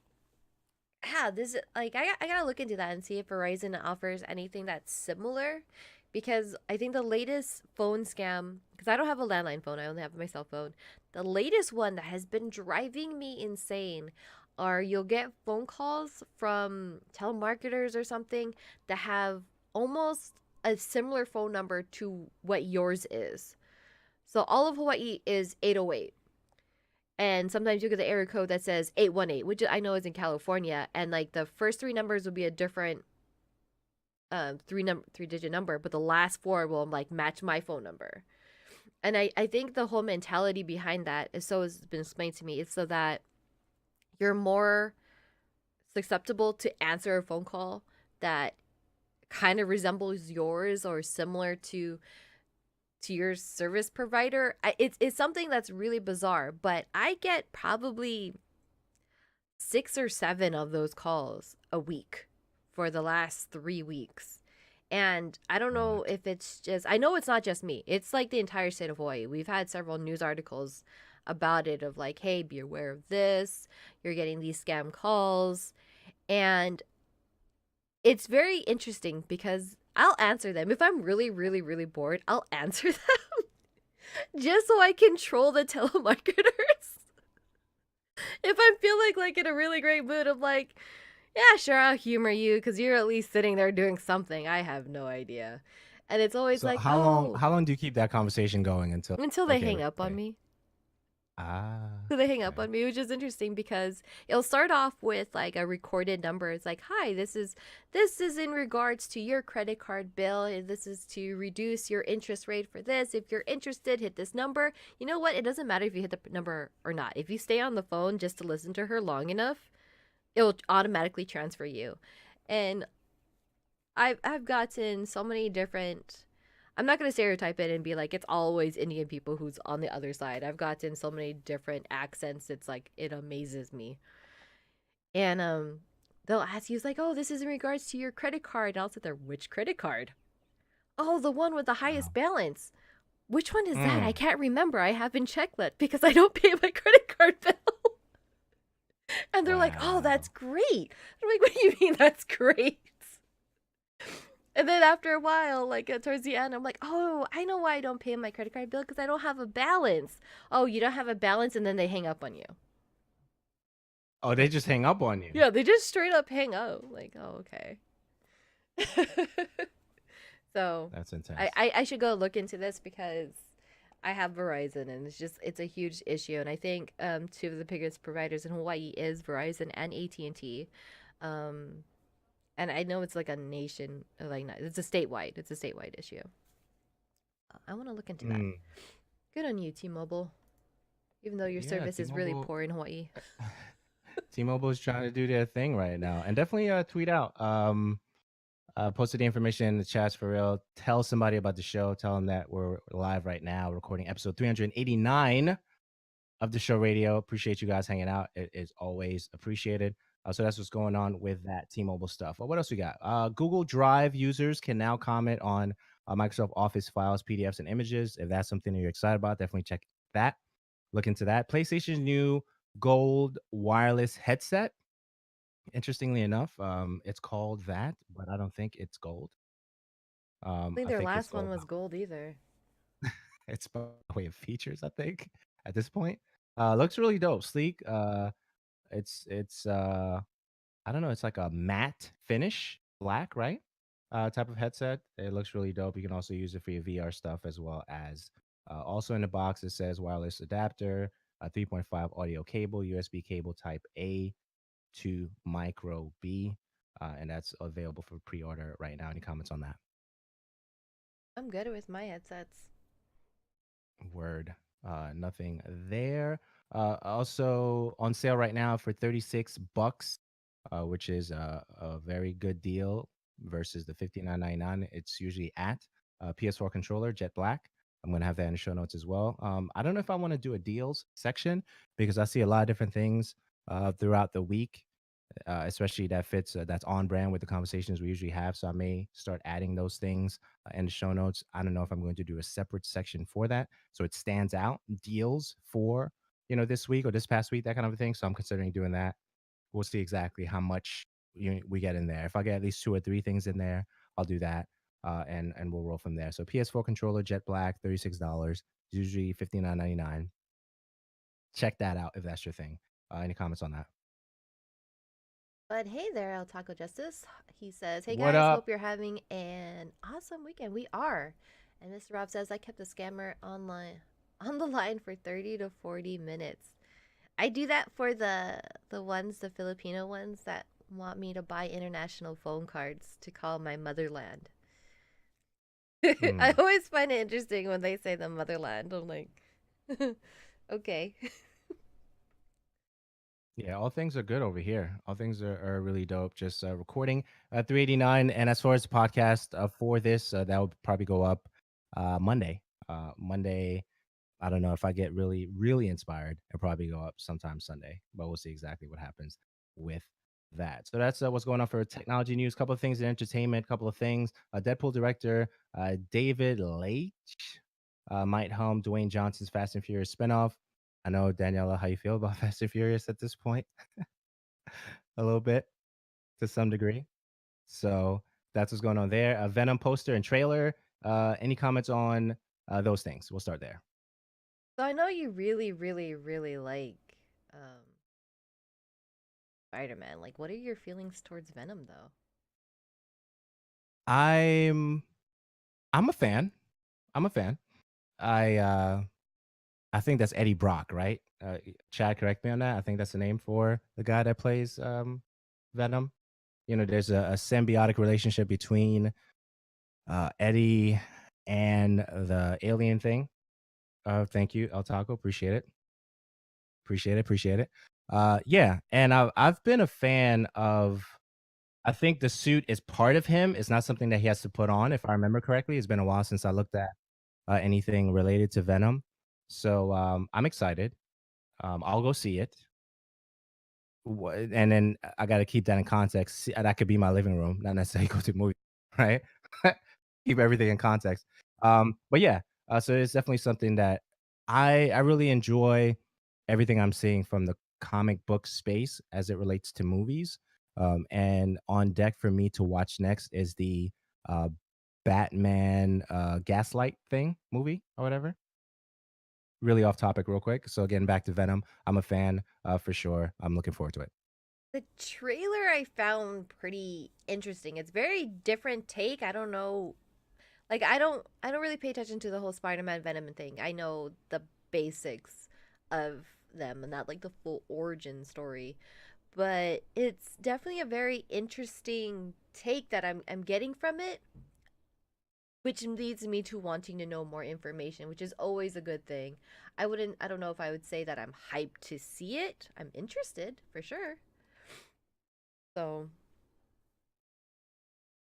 yeah, this is like I gotta look into that and see if Verizon offers anything that's similar, because I think the latest phone scam, because I don't have a landline phone, I only have my cell phone. The latest one that has been driving me insane are you'll get phone calls from telemarketers or something that have almost a similar phone number to what yours is. So all of Hawaii is 808. And sometimes you get the area code that says 818, which I know is in California, and like the first three numbers will be a different three digit number, but the last four will like match my phone number. And I think the whole mentality behind that is, so has been explained to me, it's so that you're more susceptible to answer a phone call that kind of resembles yours or similar to your service provider. It's something that's really bizarre, but I get probably 6 or 7 of those calls a week for the last 3 weeks. And I don't know What? if it's just, I know it's not just me. It's like the entire state of Hawaii. We've had several news articles about it of like, hey, be aware of this. You're getting these scam calls. And it's very interesting because I'll answer them. If I'm really, really, really bored, I'll answer them just so I can troll the telemarketers. If I feel like in a really great mood, I'm like, yeah, sure, I'll humor you because you're at least sitting there doing something. I have no idea. And it's always So like, how long oh, how long do you keep that conversation going until until they okay, hang up on okay. me. Ah, So they hang up okay. on me, which is interesting because it'll start off with like a recorded number. It's like, "Hi, this is in regards to your credit card bill. And this is to reduce your interest rate for this. If you're interested, hit this number." You know what? It doesn't matter if you hit the number or not. If you stay on the phone just to listen to her long enough, it'll automatically transfer you. And I've gotten so many different, I'm not going to stereotype it and be like it's always Indian people who's on the other side. I've gotten so many different accents. It's like it amazes me. And they'll ask you, it's like, "Oh, this is in regards to your credit card." And I'll sit there, "Which credit card?" "Oh, the one with the highest Wow. balance." "Which one is that? I Mm, can't remember. I haven't checked that because I don't pay my credit card bill." And they're like, "Oh, that's wow. great." I'm like, "What do you mean that's great?" And then after a while, like towards the end, I'm like, "Oh, I know why I don't pay my credit card bill, because I don't have a balance." "Oh, you don't have a balance," and then they hang up on you. Oh, they Like, just hang up on you. yeah, they just straight up hang up. Like, oh, okay. So, That's I, intense. I I should go look into this because I have Verizon, and it's a huge issue. And I think two of the biggest providers in Hawaii is Verizon and AT&T. Um, and I know it's like a nation, like it's a statewide issue. I want to look into that. Mm, Good on you, T-Mobile. Even though your yeah, service is really T-Mobile poor in Hawaii. T-Mobile is trying to do their thing right now. And definitely tweet out. Posted the information in the chats for real. Tell somebody about the show. Tell them that we're live right now, recording episode 389 of the show radio. Appreciate you guys hanging out. It is always appreciated. So that's what's going on with that T-Mobile stuff. What else we got? Google Drive users can now comment on Microsoft Office files, PDFs, and images. If that's something that you're excited about, definitely check that. Look into that. PlayStation's new gold wireless headset. Interestingly enough, it's called that, but I don't think it's gold. I think I their think it's last one gold. was gold either. It's by way of features, I think, at this point. Looks really dope, sleek. It's I don't know, it's like a matte finish, black, right? Type of headset. It looks really dope. You can also use it for your VR stuff as well as also in the box it says wireless adapter, a 3.5 audio cable, USB cable type A to micro B, and that's available for pre-order right now. Any comments on that? I'm good with my headsets. Word. Nothing there. Also on sale right now for $36, which is a very good deal versus the $59.99 it's usually at. PS4 controller, Jet Black. I'm gonna have that in the show notes as well. I don't know if I want to do a deals section because I see a lot of different things throughout the week, especially that fits that's on brand with the conversations we usually have. So I may start adding those things in the show notes. I don't know if I'm going to do a separate section for that, so it stands out deals for this week or this past week, that kind of a thing. So I'm considering doing that. We'll see exactly how much we get in there. If I get at least 2 or 3 things in there, I'll do that, and we'll roll from there. So PS4 controller, Jet Black, $36, usually $59.99. Check that out if that's your thing. Any comments on that? But hey there, El Taco Justice. He says, "Hey What guys, up? hope you're having an awesome weekend." We are. And Mr. Rob says, "I kept the scammer online on the line for 30 to 40 minutes." I do that for the Filipino ones that want me to buy international phone cards to call my motherland. I Hmm. always find it interesting when they say the motherland. I'm like, okay. Yeah, all things are good over here. All things are really dope. Just recording 389. And as far as the podcast for this, that will probably go up Monday. Monday, I don't know if I get really, really inspired. It'll probably go up sometime Sunday, but we'll see exactly what happens with that. So that's what's going on for technology news. Couple of things in entertainment, couple of things. Deadpool director David Leitch might helm Dwayne Johnson's Fast and Furious spinoff. I know, Daniela, how you feel about Fast and Furious at this point, a little bit to some degree. So that's what's going on there. A Venom poster and trailer. Any comments on those things? We'll start there. So I know you really, really, really like Spider-Man. Like, what are your feelings towards Venom, though? I'm I'm a fan. I'm a fan. I think that's Eddie Brock, right? Chad, correct me on that. I think that's the name for the guy that plays Venom. There's a symbiotic relationship between Eddie and the alien thing. Thank you, El Taco. Appreciate it. Appreciate it. Appreciate it. Yeah, and I've been a fan of. I think the suit is part of him. It's not something that he has to put on, if I remember correctly. It's been a while since I looked at anything related to Venom, so I'm excited. I'll go see it. And then I got to keep that in context. That could be my living room, not necessarily go to the movie, right? Keep everything in context. But yeah, so it's definitely something that I really enjoy everything I'm seeing from the comic book space as it relates to movies. And on deck for me to watch next is the uh, Batman Gaslight thing movie or whatever. Really off topic, real quick. So getting back to Venom, I'm a fan for sure. I'm looking forward to it. The trailer I found pretty interesting. It's very different take. I don't know. Like I don't really pay attention to the whole Spider-Man Venom thing. I know the basics of them and not like the full origin story. But it's definitely a very interesting take that I'm getting from it, which leads me to wanting to know more information, which is always a good thing. I don't know if I would say that I'm hyped to see it. I'm interested for sure. So,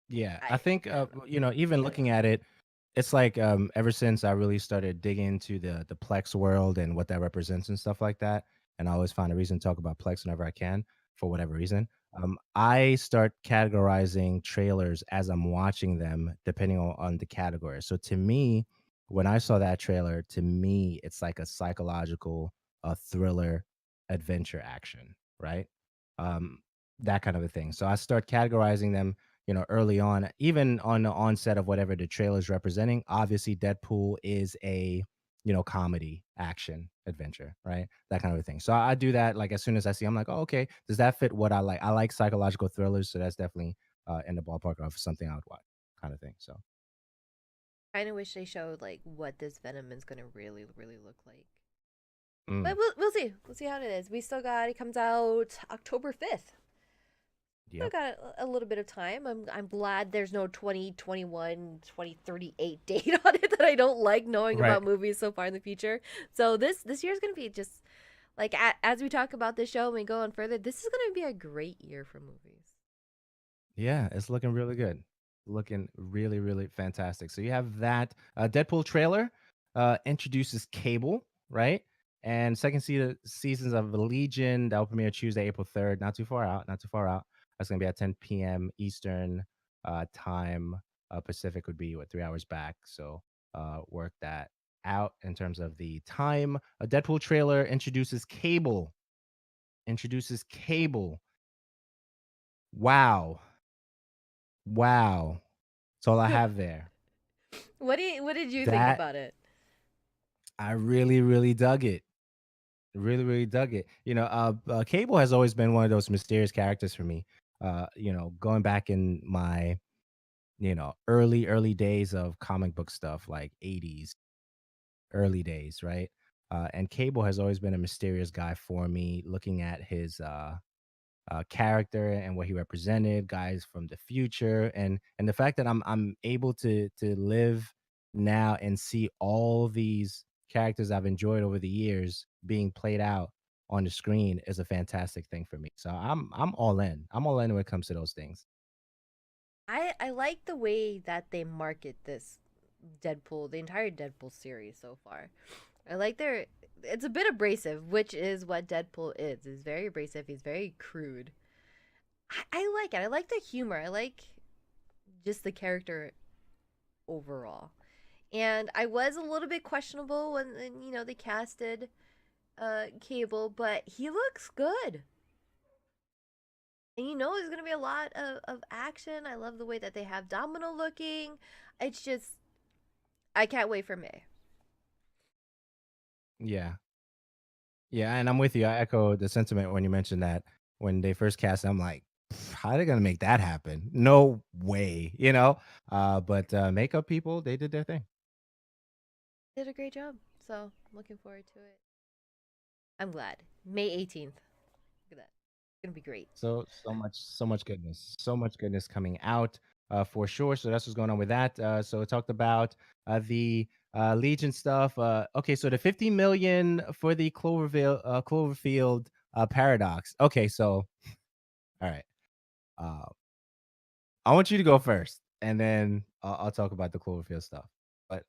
Yeah, I I think I don't know. even looking at it, it's like ever since I really started digging into the Plex world and what that represents and stuff like that, and I always find a reason to talk about Plex whenever I can. for whatever reason. I start categorizing trailers as I'm watching them, depending on the category. So to me, when I saw that trailer, to me, it's like a psychological, thriller, adventure action, right? Um, that kind of a thing. So I start categorizing them, early on, even on the onset of whatever the trailer is representing. Obviously, Deadpool is a comedy, action, adventure, right? That kind of a thing. So I do that like as soon as I see, I'm like, oh, okay, does that fit what I like? I like psychological thrillers, so that's definitely in the ballpark of something I would watch, kind of thing. So Kind of wish they showed like what this Venom is gonna really, really look like. mm, But we'll see. We'll see how it is. We still got it comes out October 5th. Still yep, got a little bit of time. I'm glad there's no 2021 2038 date on it that I don't like knowing right. about movies so far in the future. So this year is gonna be just like as we talk about this show and we go on further. This is gonna be a great year for movies. Yeah, it's looking really good. Looking really, really fantastic. So you have that Deadpool trailer introduces Cable, right? And seasons of Legion that will premiere Tuesday, April 3rd. Not too far out. Not too far out. That's gonna be at 10 p.m. Eastern time. Pacific would be 3 hours back. So work that out in terms of the time. A Deadpool trailer introduces Cable. Introduces Cable. Wow. Wow. That's all I have there. What did you think That about it? I really, really dug it. Really, really dug it. Cable has always been one of those mysterious characters for me. Going back in my, early, early days of comic book stuff, like 80s, early days, right? And Cable has always been a mysterious guy for me, looking at his character and what he represented, guys from the future, and the fact that I'm able to live now and see all these characters I've enjoyed over the years being played out on the screen is a fantastic thing for me. So I'm all in. I'm all in when it comes to those things. I like the way that they market this Deadpool, the entire Deadpool series so far. I like their it's a bit abrasive, which is what Deadpool is. He's very abrasive, he's very crude. I like it. I like the humor. I like just the character overall. And I was a little bit questionable when they casted Cable, but he looks good. And there's gonna be a lot of action. I love the way that they have Domino looking. It's just I can't wait for May. Yeah. Yeah, and I'm with you. I echo the sentiment when you mentioned that when they first cast it, I'm like, how are they gonna make that happen? No way. But makeup people, they did their thing. Did a great job. So looking forward to it. I'm glad. May 18th. Look at that. It's gonna be great. So much goodness coming out for sure. So that's what's going on with that. So it talked about the Legion stuff. Okay, so the 50 million for the Cloverfield paradox. Okay, so all right. Uh, I want you to go first, and then I'll talk about the Cloverfield stuff. But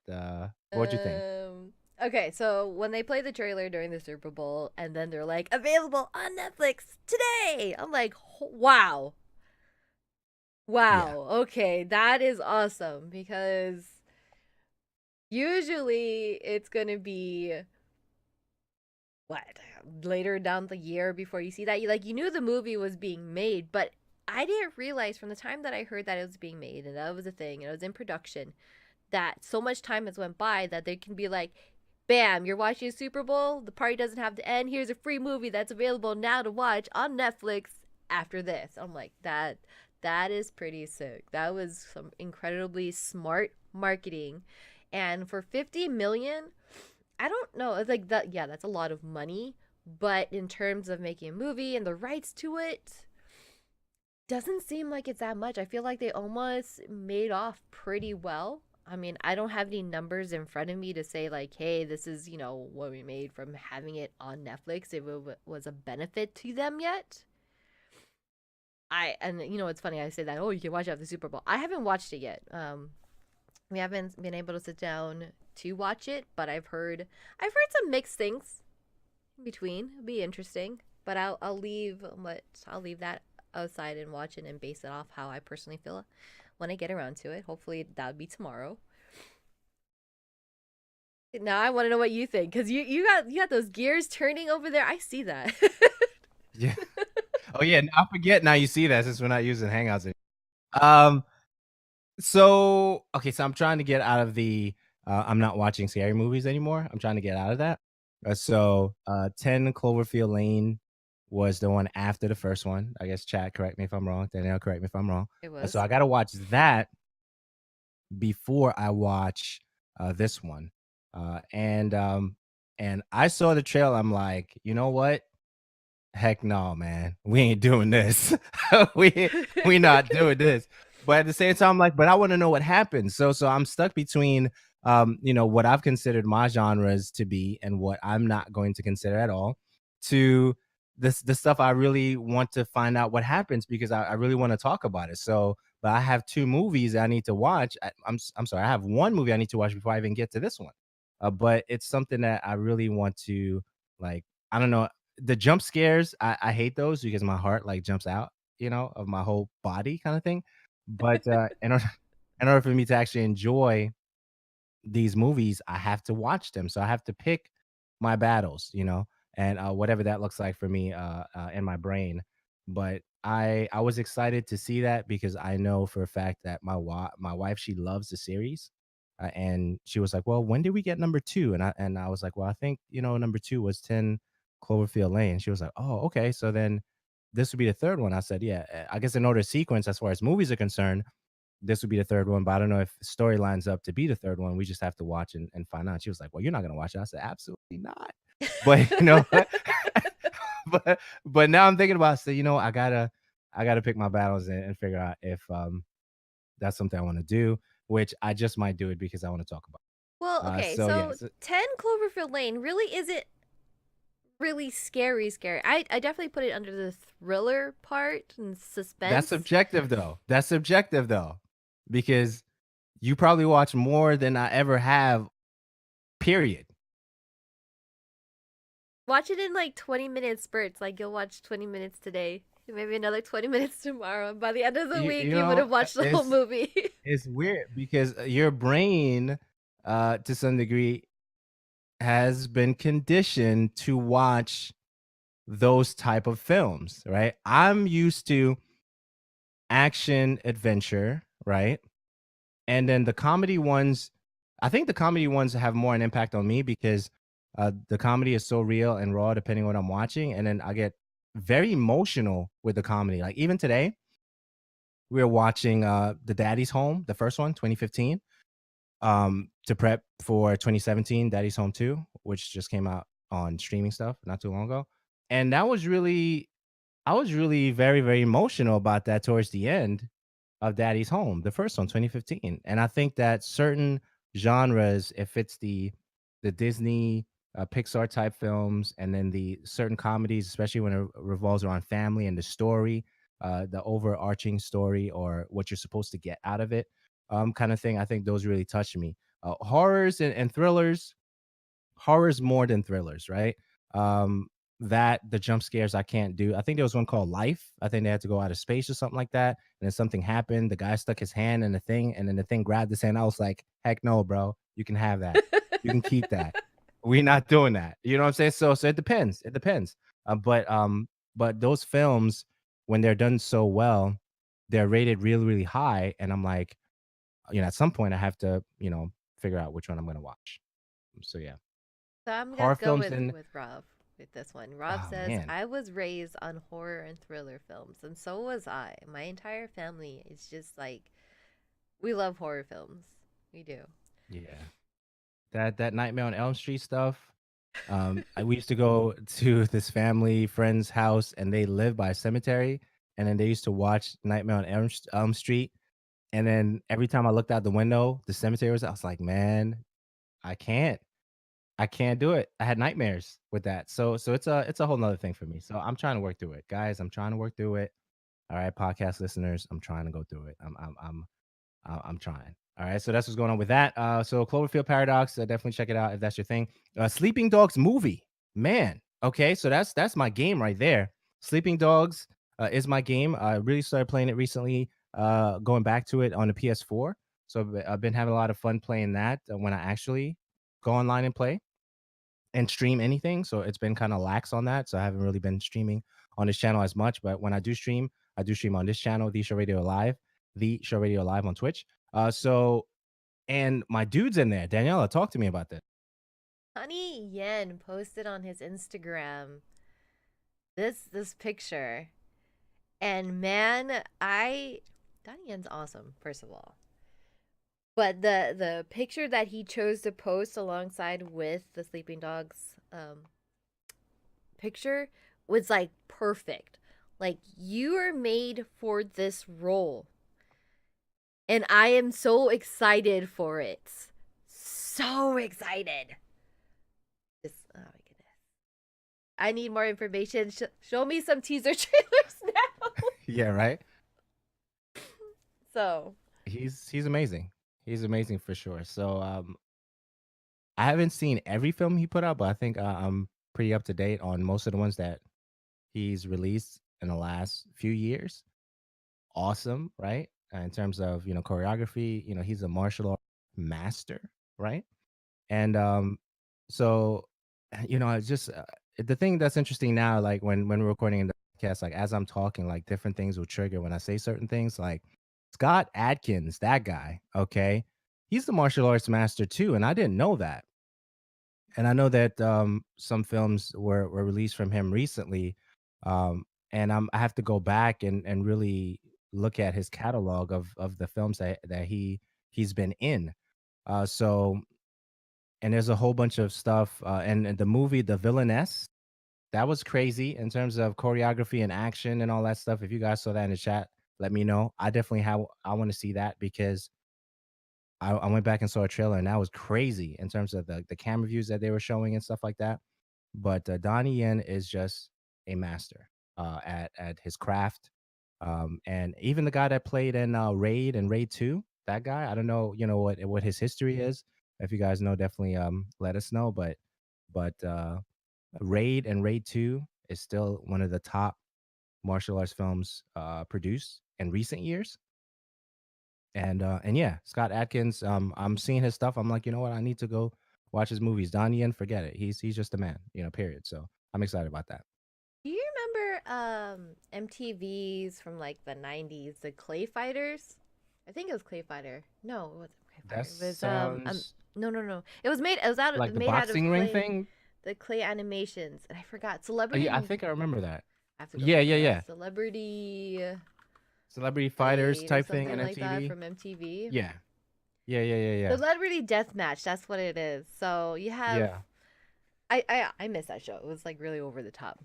what'd you think? Okay, so when they play the trailer during the Super Bowl and then they're like available on Netflix today. I'm like, wow. Yeah, Wow. Okay, that is awesome because usually it's going to be what later down the year before you see that you knew the movie was being made, but I didn't realize from the time that I heard that it was being made and that was a thing and it was in production that so much time has went by that they can be like, bam, you're watching a Super Bowl, the party doesn't have to end, here's a free movie that's available now to watch on Netflix after this. I'm like, that is pretty sick. That was some incredibly smart marketing. And for 50 million, I don't know, it's like that, yeah, that's a lot of money, but in terms of making a movie and the rights to it, doesn't seem like it's that much. I feel like they almost made off pretty well. I mean, I don't have any numbers in front of me to say like, hey, this is, what we made from having it on Netflix. If it was a benefit to them yet. It's funny I say that, oh, you can watch it after the Super Bowl. I haven't watched it yet. We haven't been able to sit down to watch it, but I've heard some mixed things in between. It'll be interesting. but I'll leave that aside and watch it and base it off how I personally feel when I get around to it. Hopefully that would be tomorrow. Now I want to know what you think because you got those gears turning over there. I see that. Yeah. Oh yeah. I forget now. You see that since we're not using Hangouts anymore. Um. So okay. So I'm trying to get out of the. I'm not watching scary movies anymore. I'm trying to get out of that. 10 Cloverfield Lane was the one after the first one. I guess Chad, correct me if I'm wrong. Danielle, correct me if I'm wrong. It So was. I got to watch that before I watch this one. And I saw the trailer. I'm like, you know what? Heck no, man. We ain't doing this. we not doing this. But at the same time, I'm like, but I want to know what happens. So I'm stuck between what I've considered my genres to be and what I'm not going to consider at all, to the stuff I really want to find out what happens because I really want to talk about it. So but I have two movies I need to watch. I'm sorry, I have one movie I need to watch before I even get to this one. But it's something that I really want to like. I don't know, the jump scares, I hate those because my heart like jumps out, of my whole body kind of thing. But in order for me to actually enjoy these movies, I have to watch them. So I have to pick my battles, and whatever that looks like for me in my brain. But I was excited to see that because I know for a fact that my wife, she loves the series. And she was like, "Well, when did we get number two?" And I was like, "Well, I think number two was 10 Cloverfield Lane." She was like, "Oh, okay. So then this would be the third one." I said, "Yeah, I guess in order of sequence as far as movies are concerned, this would be the third one, but I don't know if story lines up to be the third one. We just have to watch and find out." She was like, "Well, you're not gonna watch it." I said, "Absolutely not." But but now I'm thinking about it, so I gotta pick my battles and figure out if that's something I want to do, which I just might do it because I want to talk about. Well, okay, So so yes, 10 Cloverfield Lane really isn't really scary. I definitely put it under the thriller part and that's suspense. subjective though. That's subjective though, because you probably watch more than I ever have. Period. Watch it in like 20-minute spurts. Like you'll watch 20 minutes today, maybe another 20 minutes tomorrow. And by the end of the You, week, you you would know, have watched the whole it's movie. it's weird because your brain, to some degree, has been conditioned to watch those type of films, right? I'm used to action adventure, right? And then the comedy ones, I think the comedy ones have more an impact on me because the comedy is so real and raw depending on what I'm watching. And then I get very emotional with the comedy. Like even today, we were watching The Daddy's Home, the first one, 2015, to prep for 2017, Daddy's Home 2, which just came out on streaming stuff not too long ago. And I was really very, very emotional about that towards the end of Daddy's Home, the first one, 2015. And I think that certain genres, if it's the Disney, Pixar type films, and then the certain comedies, especially when it revolves around family and the story, the overarching story or what you're supposed to get out of it, kind of thing. I think those really touch me. Horrors and thrillers, horrors more than thrillers, right? Um, that the jump scares I can't do. I think there was one called Life. I think they had to go out of space or something like that. And then something happened. The guy stuck his hand in the thing, and then the thing grabbed his hand. I was like, heck no, bro. You can have that. You can keep that. We're not doing that. You know what I'm saying? So it depends. It depends. But those films, when they're done so well, they're rated really, really high. And I'm like, at some point I have to, figure out which one I'm gonna watch. So yeah. So I'm gonna Horror go films with and Rob with this one. Rob oh says, man. "I was raised on horror and thriller films, and so was I. My entire family is just like we love horror films. We do." Yeah. That Nightmare on Elm Street stuff. We used to go to this family friend's house and they lived by a cemetery, and then they used to watch Nightmare on Elm Street. And then every time I looked out the window, the cemetery was, I was like, man, I can't. I can't do it. I had nightmares with that. So it's a whole nother thing for me. So I'm trying to work through it. Guys, I'm trying to work through it. All right, podcast listeners, I'm trying to go through it. I'm trying. All right, so that's what's going on with that. So Cloverfield Paradox, definitely check it out if that's your thing. Sleeping Dogs movie, man. Okay, so that's my game right there. Sleeping Dogs is my game. I really started playing it recently, going back to it on the PS4. So I've been having a lot of fun playing that when I actually go online and play and stream anything. So it's been kind of lax on that. So I haven't really been streaming on this channel as much. But when I do stream on this channel, The Show Radio Live, The Show Radio Live on Twitch. And my dude's in there. Daniela, talk to me about this. Honey Yen posted on his Instagram this picture. And man, Donnie Yen's awesome, first of all. But the picture that he chose to post alongside with the Sleeping Dogs picture was like perfect. Like, you are made for this role. And I am so excited for it. So excited. Just, oh my goodness. I need more information. Show me some teaser trailers now. Yeah, right. So He's amazing. He's amazing for sure. So I haven't seen every film he put out, but I think I'm pretty up to date on most of the ones that he's released in the last few years. Awesome, right? In terms of choreography, he's a martial art master, right? And so it's just the thing that's interesting now, like when we're recording in the podcast, like as I'm talking, like different things will trigger when I say certain things. Like Scott Adkins, that guy, okay, he's the martial arts master too, and I didn't know that. And I know that some films were released from him recently, and I have to go back and really look at his catalog of the films that he's been in. So and there's a whole bunch of stuff, and the movie The Villainess, that was crazy in terms of choreography and action and all that stuff. If you guys saw that in the chat, let me know. I want to see that because I went back and saw a trailer and that was crazy in terms of the camera views that they were showing and stuff like that. But Donnie Yen is just a master at his craft. And even the guy that played in Raid and Raid 2, that guy, I don't know, what his history is. If you guys know, definitely let us know. But Raid and Raid 2 is still one of the top martial arts films produced in recent years. And yeah, Scott Adkins, I'm seeing his stuff. I'm like, you know what? I need to go watch his movies. Donnie Yen, forget it. He's just a man, period. So I'm excited about that. do you remember MTV's from like the 90s, the Clay Fighters? I think it was Clay Fighter. No, it wasn't Clay That Fighter. It was sounds no. It was like the made out of boxing ring clay, thing. the clay animations. And I forgot. Yeah, I think I remember that. I have to go Yeah, look yeah, it up. yeah. Celebrity Fighters Blade or type thing something on like that MTV. from MTV. Yeah, yeah, yeah, yeah, yeah, Celebrity Deathmatch, that's what it is. So you have yeah. I miss that show. It was like really over the top.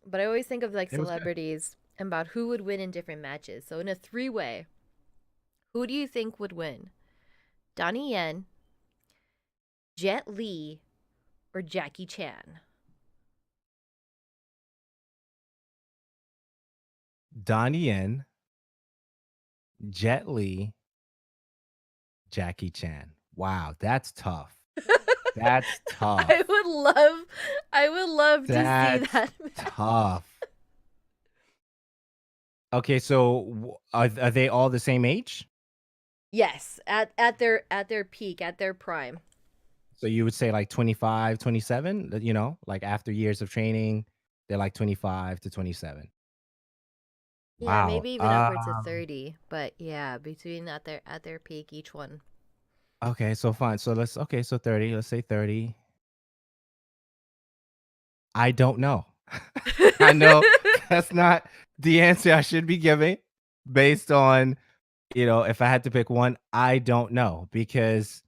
But I always think of like It was good. celebrities and about who would win in different matches. So in a three-way, who do you think would win? Donnie Yen, Jet Li, or Jackie Chan? Donnie Yen, Jet Li, Jackie Chan. Wow, that's tough. That's tough. I would love to see That's that. tough. Okay, so are they all the same age? Yes, at their peak, at their prime. So you would say like 25, 27, like after years of training, they're like 25 to 27. Yeah, Wow. maybe even upwards of 30, but yeah, between at their peak each one. Okay, so fine. So 30, let's say 30. I don't know. I know that's not the answer I should be giving based on, if I had to pick one, I don't know because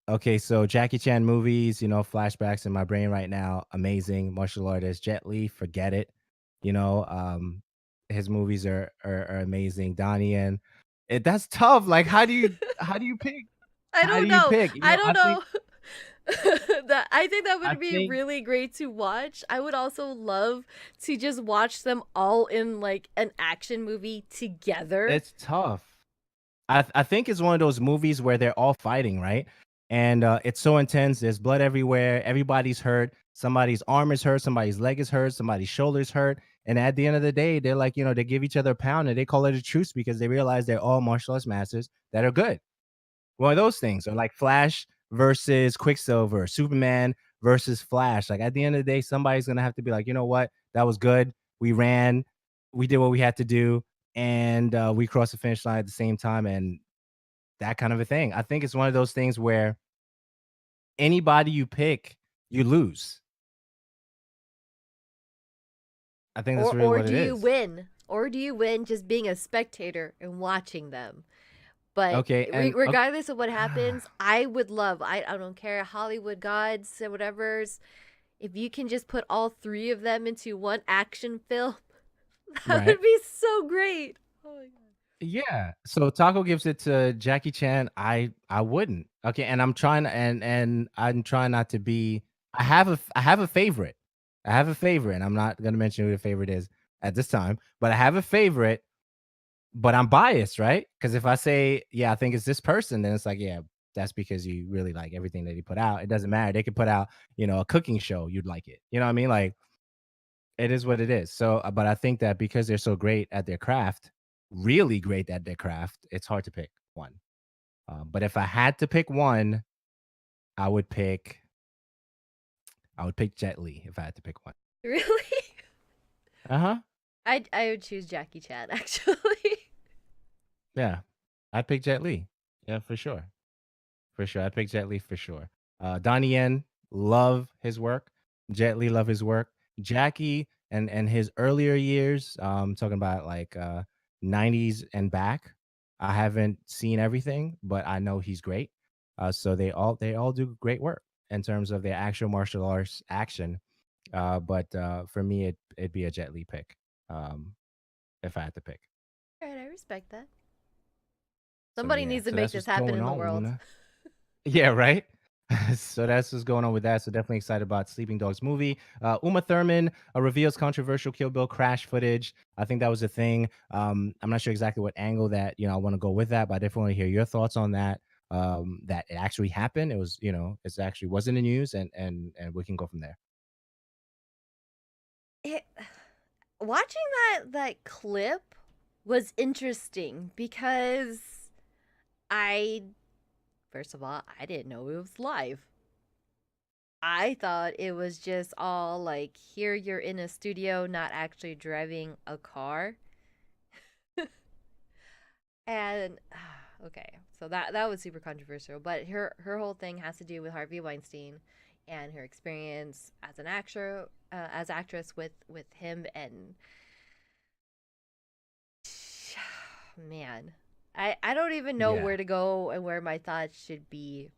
okay, so Jackie Chan movies, flashbacks in my brain right now, amazing martial artist. Jet Li, forget it. You know, um, his movies are amazing. Donnie Yen, that's tough. Like, how do you pick? I How do don't you know. pick? I don't I think know. That I think that I would be think really great to watch. I would also love to just watch them all in like an action movie together. it's tough. I think it's one of those movies where they're all fighting, right? And it's so intense. There's blood everywhere. Everybody's hurt. somebody's arm is hurt, somebody's leg is hurt, somebody's shoulders hurt, and at the end of the day, they're like, they give each other a pound and they call it a truce because they realize they're all martial arts masters that are good. One of those things, or like Flash versus Quicksilver, Superman versus Flash. Like at the end of the day, somebody's gonna have to be like, you know what, that was good. We ran, we did what we had to do, and we crossed the finish line at the same time, and that kind of a thing. I think it's one of those things where anybody you pick, you lose. I think that's really Or what it do you is. win? Or do you win just being a spectator and watching them? But Okay, and regardless of what happens, I would love. I don't care Hollywood gods or whatever's. If you can just put all three of them into one action film, that right. would be so great. Oh my god. Yeah. So Taco gives it to Jackie Chan. I wouldn't. Okay, and I'm trying not to be. I have a favorite. I have a favorite, and I'm not gonna mention who the favorite is at this time, but I have a favorite, but I'm biased, right? Because if I say, yeah, I think it's this person, then it's like, yeah, that's because you really like everything that he put out. It doesn't matter. They could put out, a cooking show, you'd like it. You know what I mean? Like it is what it is. So, but I think that because they're so great at their craft, really great at their craft, it's hard to pick one. But if I had to pick one, I would pick I would pick Jet Li if I had to pick one. Really? Uh-huh. I would choose Jackie Chan actually. Yeah. I'd pick Jet Li. Yeah, for sure. For sure. I'd pick Jet Li for sure. Donnie Yen, love his work. Jet Li, love his work. Jackie and his earlier years, talking about like 90s and back. I haven't seen everything, but I know he's great. So they all do great work in terms of their actual martial arts action. But for me, it'd be a Jet Li pick, um, if I had to pick. All right, I respect that. So Somebody yeah, needs to so make that's this what's happen going in the on, world. Una. Yeah, right. So that's what's going on with that. So definitely excited about Sleeping Dogs movie. Uma Thurman reveals controversial Kill Bill crash footage. I think that was a thing. I'm not sure exactly what angle that I want to go with that, but I definitely want to hear your thoughts on that. That it actually happened. It was it's actually was in the news, and we can go from there. It, watching that clip was interesting because I first of all, I didn't know it was live. I thought it was just all like here you're in a studio not actually driving a car. And okay, so that was super controversial, but her whole thing has to do with Harvey Weinstein and her experience as an actor as actress with him and man, I don't even know Yeah. where to go and where my thoughts should be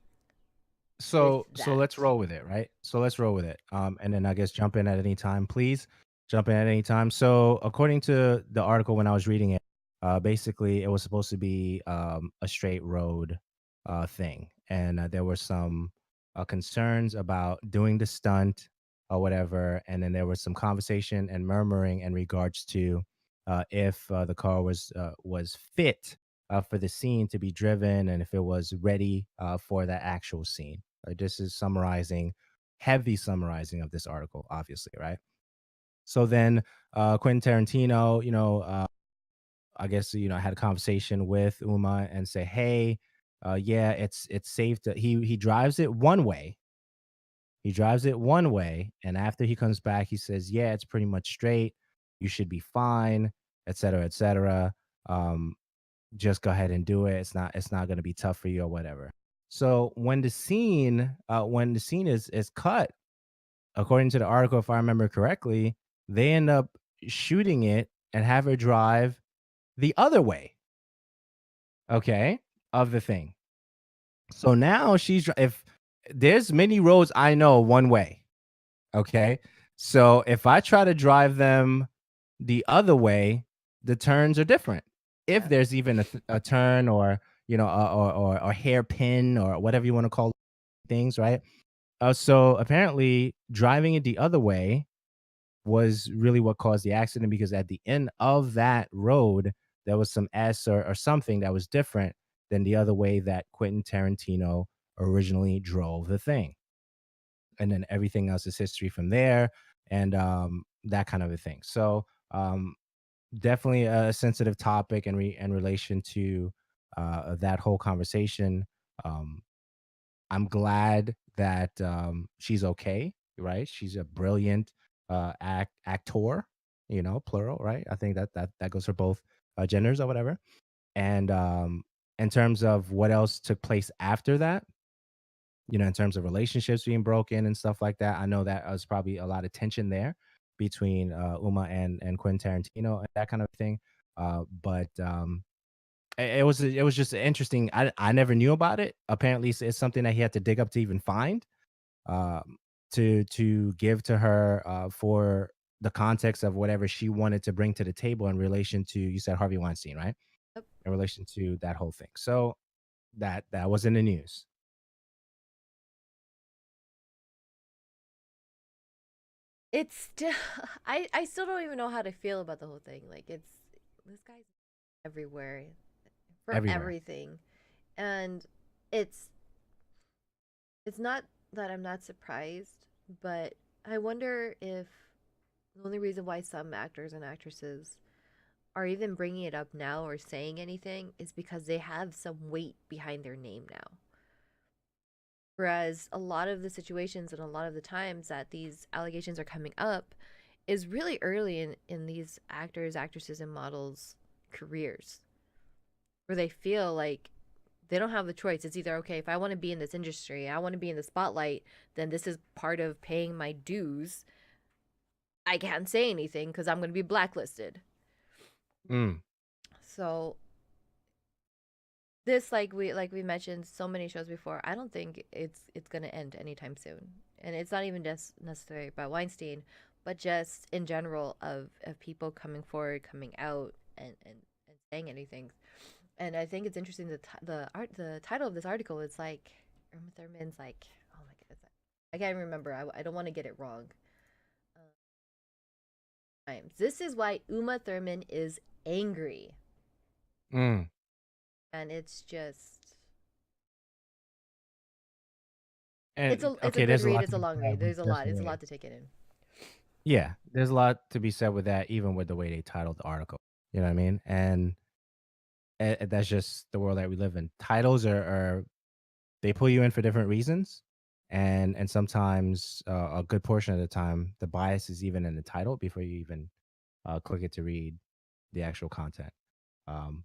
with So that. let's roll with it, right? So let's roll with it. And then I guess jump in at any time, please. Jump in at any time. So according to the article when I was reading it, basically it was supposed to be a straight road thing, and there were some concerns about doing the stunt or whatever, and then there was some conversation and murmuring in regards to if the car was fit for the scene to be driven and if it was ready for that actual scene. This is summarizing, heavy summarizing of this article, obviously, right? So then Quentin Tarantino, I guess had a conversation with Uma and say, hey, yeah, it's safe to. He drives it one way. He drives it one way, and after he comes back, he says, yeah, it's pretty much straight. You should be fine, et cetera, et cetera. Um, just go ahead and do it. It's not going to be tough for you or whatever. So when the scene is cut, according to the article, if I remember correctly, they end up shooting it and have her drive the other way, okay, of the thing. So now if there's many roads I know one way, okay? So if I try to drive them the other way, the turns are different. If Yeah. there's even a turn or, or hairpin or whatever you want to call things, right? So apparently driving it the other way was really what caused the accident because at the end of that road, there was some S or something that was different than the other way that Quentin Tarantino originally drove the thing. and then everything else is history from there, and that kind of a thing. So definitely a sensitive topic in relation to that whole conversation. Um, I'm glad that she's okay, right? She's a brilliant actor, plural, right? I think that goes for both genders or whatever. And in terms of what else took place after that, in terms of relationships being broken and stuff like that, I know that was probably a lot of tension there between Uma and Quentin Tarantino and that kind of thing. But it was just interesting. I never knew about it. Apparently, it's something that he had to dig up to even find, um, to give to her for the context of whatever she wanted to bring to the table in relation to, you said, Harvey Weinstein, right? Yep. In relation to that whole thing. So that was in the news. It's still I still don't even know how to feel about the whole thing. Like this guy's everywhere for Everywhere. everything. And it's it's not that I'm not surprised, but I wonder if the only reason why some actors and actresses are even bringing it up now or saying anything is because they have some weight behind their name now. Whereas a lot of the situations and a lot of the times that these allegations are coming up is really early in these actors, actresses, and models' careers, where they feel like they don't have the choice. It's either, okay, if I want to be in this industry, I want to be in the spotlight, then this is part of paying my dues. I can't say anything because I'm going to be blacklisted. Mm. So this, like we mentioned so many shows before, I don't think it's going to end anytime soon. And it's not even just necessarily about Weinstein, but just in general of people coming forward, coming out, and saying anything. And I think it's interesting that the title of this article is like Irma Thurman's like, oh my goodness, I can't remember. I don't want to get it wrong. Times. This is why Uma Thurman is angry, Mm. and it's just And it's a okay, good there's a read. lot It's to a be long read. said with There's a lot. It's a definitely. lot to take it in. Yeah, there's a lot to be said with that, even with the way they titled the article. You know what I mean? And that's just the world that we live in. Titles are they pull you in for different reasons, and sometimes a good portion of the time, the bias is even in the title before you even click it to read the actual content.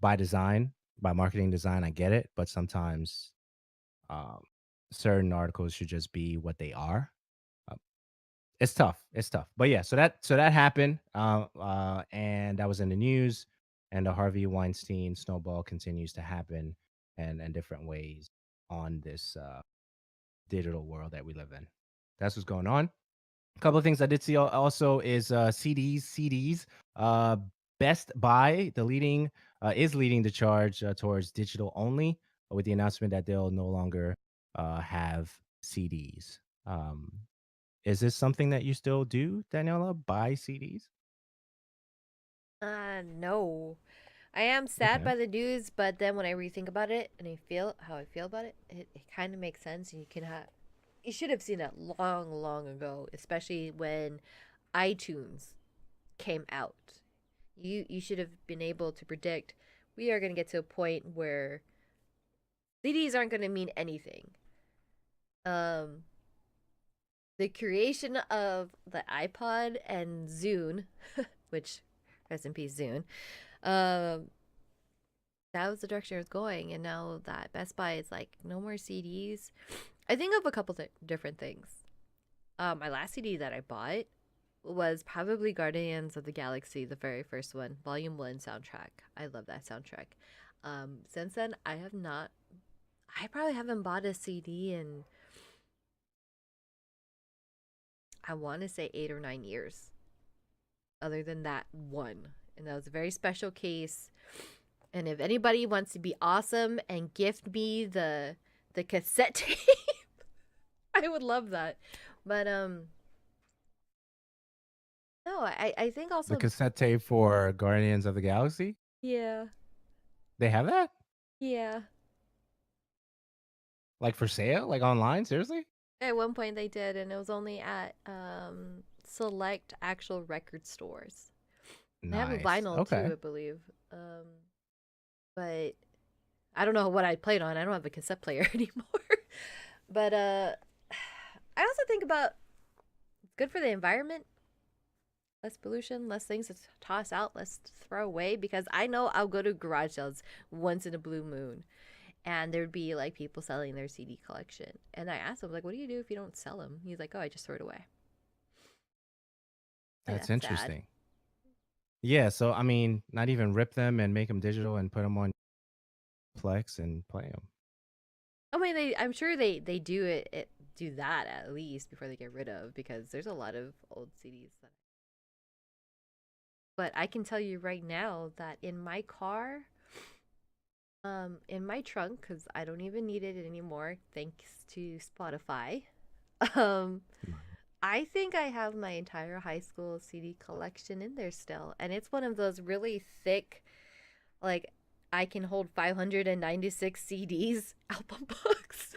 By design, by marketing design, I get it, but sometimes um, certain articles should just be what they are. Uh, it's tough. It's tough. But yeah, so that happened, and that was in the news. And the Harvey Weinstein snowball continues to happen, and different ways on this digital world that we live in. That's what's going on. A couple of things I did see also is CDs. CDs. Uh, Best Buy, the leading, is leading the charge towards digital only, with the announcement that they'll no longer have CDs. Um, is this something that you still do, Daniela? Buy CDs? No. I am sad Okay. by the news, but then when I rethink about it and I feel how I feel about it, it kind of makes sense. And you should have seen that long, long ago, especially when iTunes came out. You should have been able to predict we are going to get to a point where CDs aren't going to mean anything. Um, the creation of the iPod and Zune, which rest in peace Zune, um, that was the direction it was going. And now that Best Buy is like no more CDs, I think of a couple different things. My last CD that I bought was probably Guardians of the Galaxy, the very first one, Volume 1 soundtrack. I love that soundtrack. Since then, I probably haven't bought a CD in, I want to say 8 or 9 years, other than that one. And that was a very special case. And if anybody wants to be awesome and gift me the cassette tape, I would love that. But no, I think The also, cassette tape for Guardians of the Galaxy? yeah, They have that? yeah. Like for sale? Like online? Seriously? At one point they did, and it was only at select actual record stores. They have a Nice. vinyl too, Okay. I believe. Um, but I don't know what I played on. I don't have a cassette player anymore. But I also think about it's good for the environment. Less pollution, less things to toss out, less to throw away. Because I know I'll go to garage sales once in a blue moon, and there'd be like people selling their CD collection. And I asked him like, "What do you do if you don't sell them?" He's like, "Oh, I just throw it away." Like That's that's sad. interesting. Yeah, so I mean, not even rip them and make them digital and put them on Plex and play them. I mean, I'm sure they do do that at least before they get rid of because there's a lot of old CDs. But I can tell you right now that in my car, in my trunk, because I don't even need it anymore, thanks to Spotify. Um, I think I have my entire high school CD collection in there still, and it's one of those really thick, like I can hold 596 CDs album books.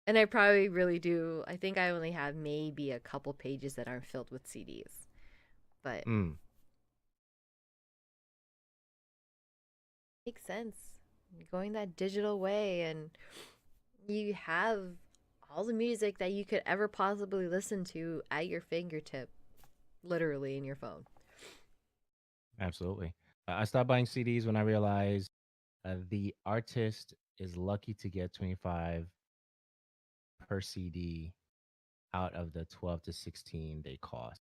And I probably really do. I think I only have maybe a couple pages that aren't filled with CDs. But Mm. makes sense. Going that digital way and you have all the music that you could ever possibly listen to at your fingertip, literally in your phone. Absolutely. I stopped buying CDs when I realized the artist is lucky to get 25 per CD out of the 12 to 16 they cost.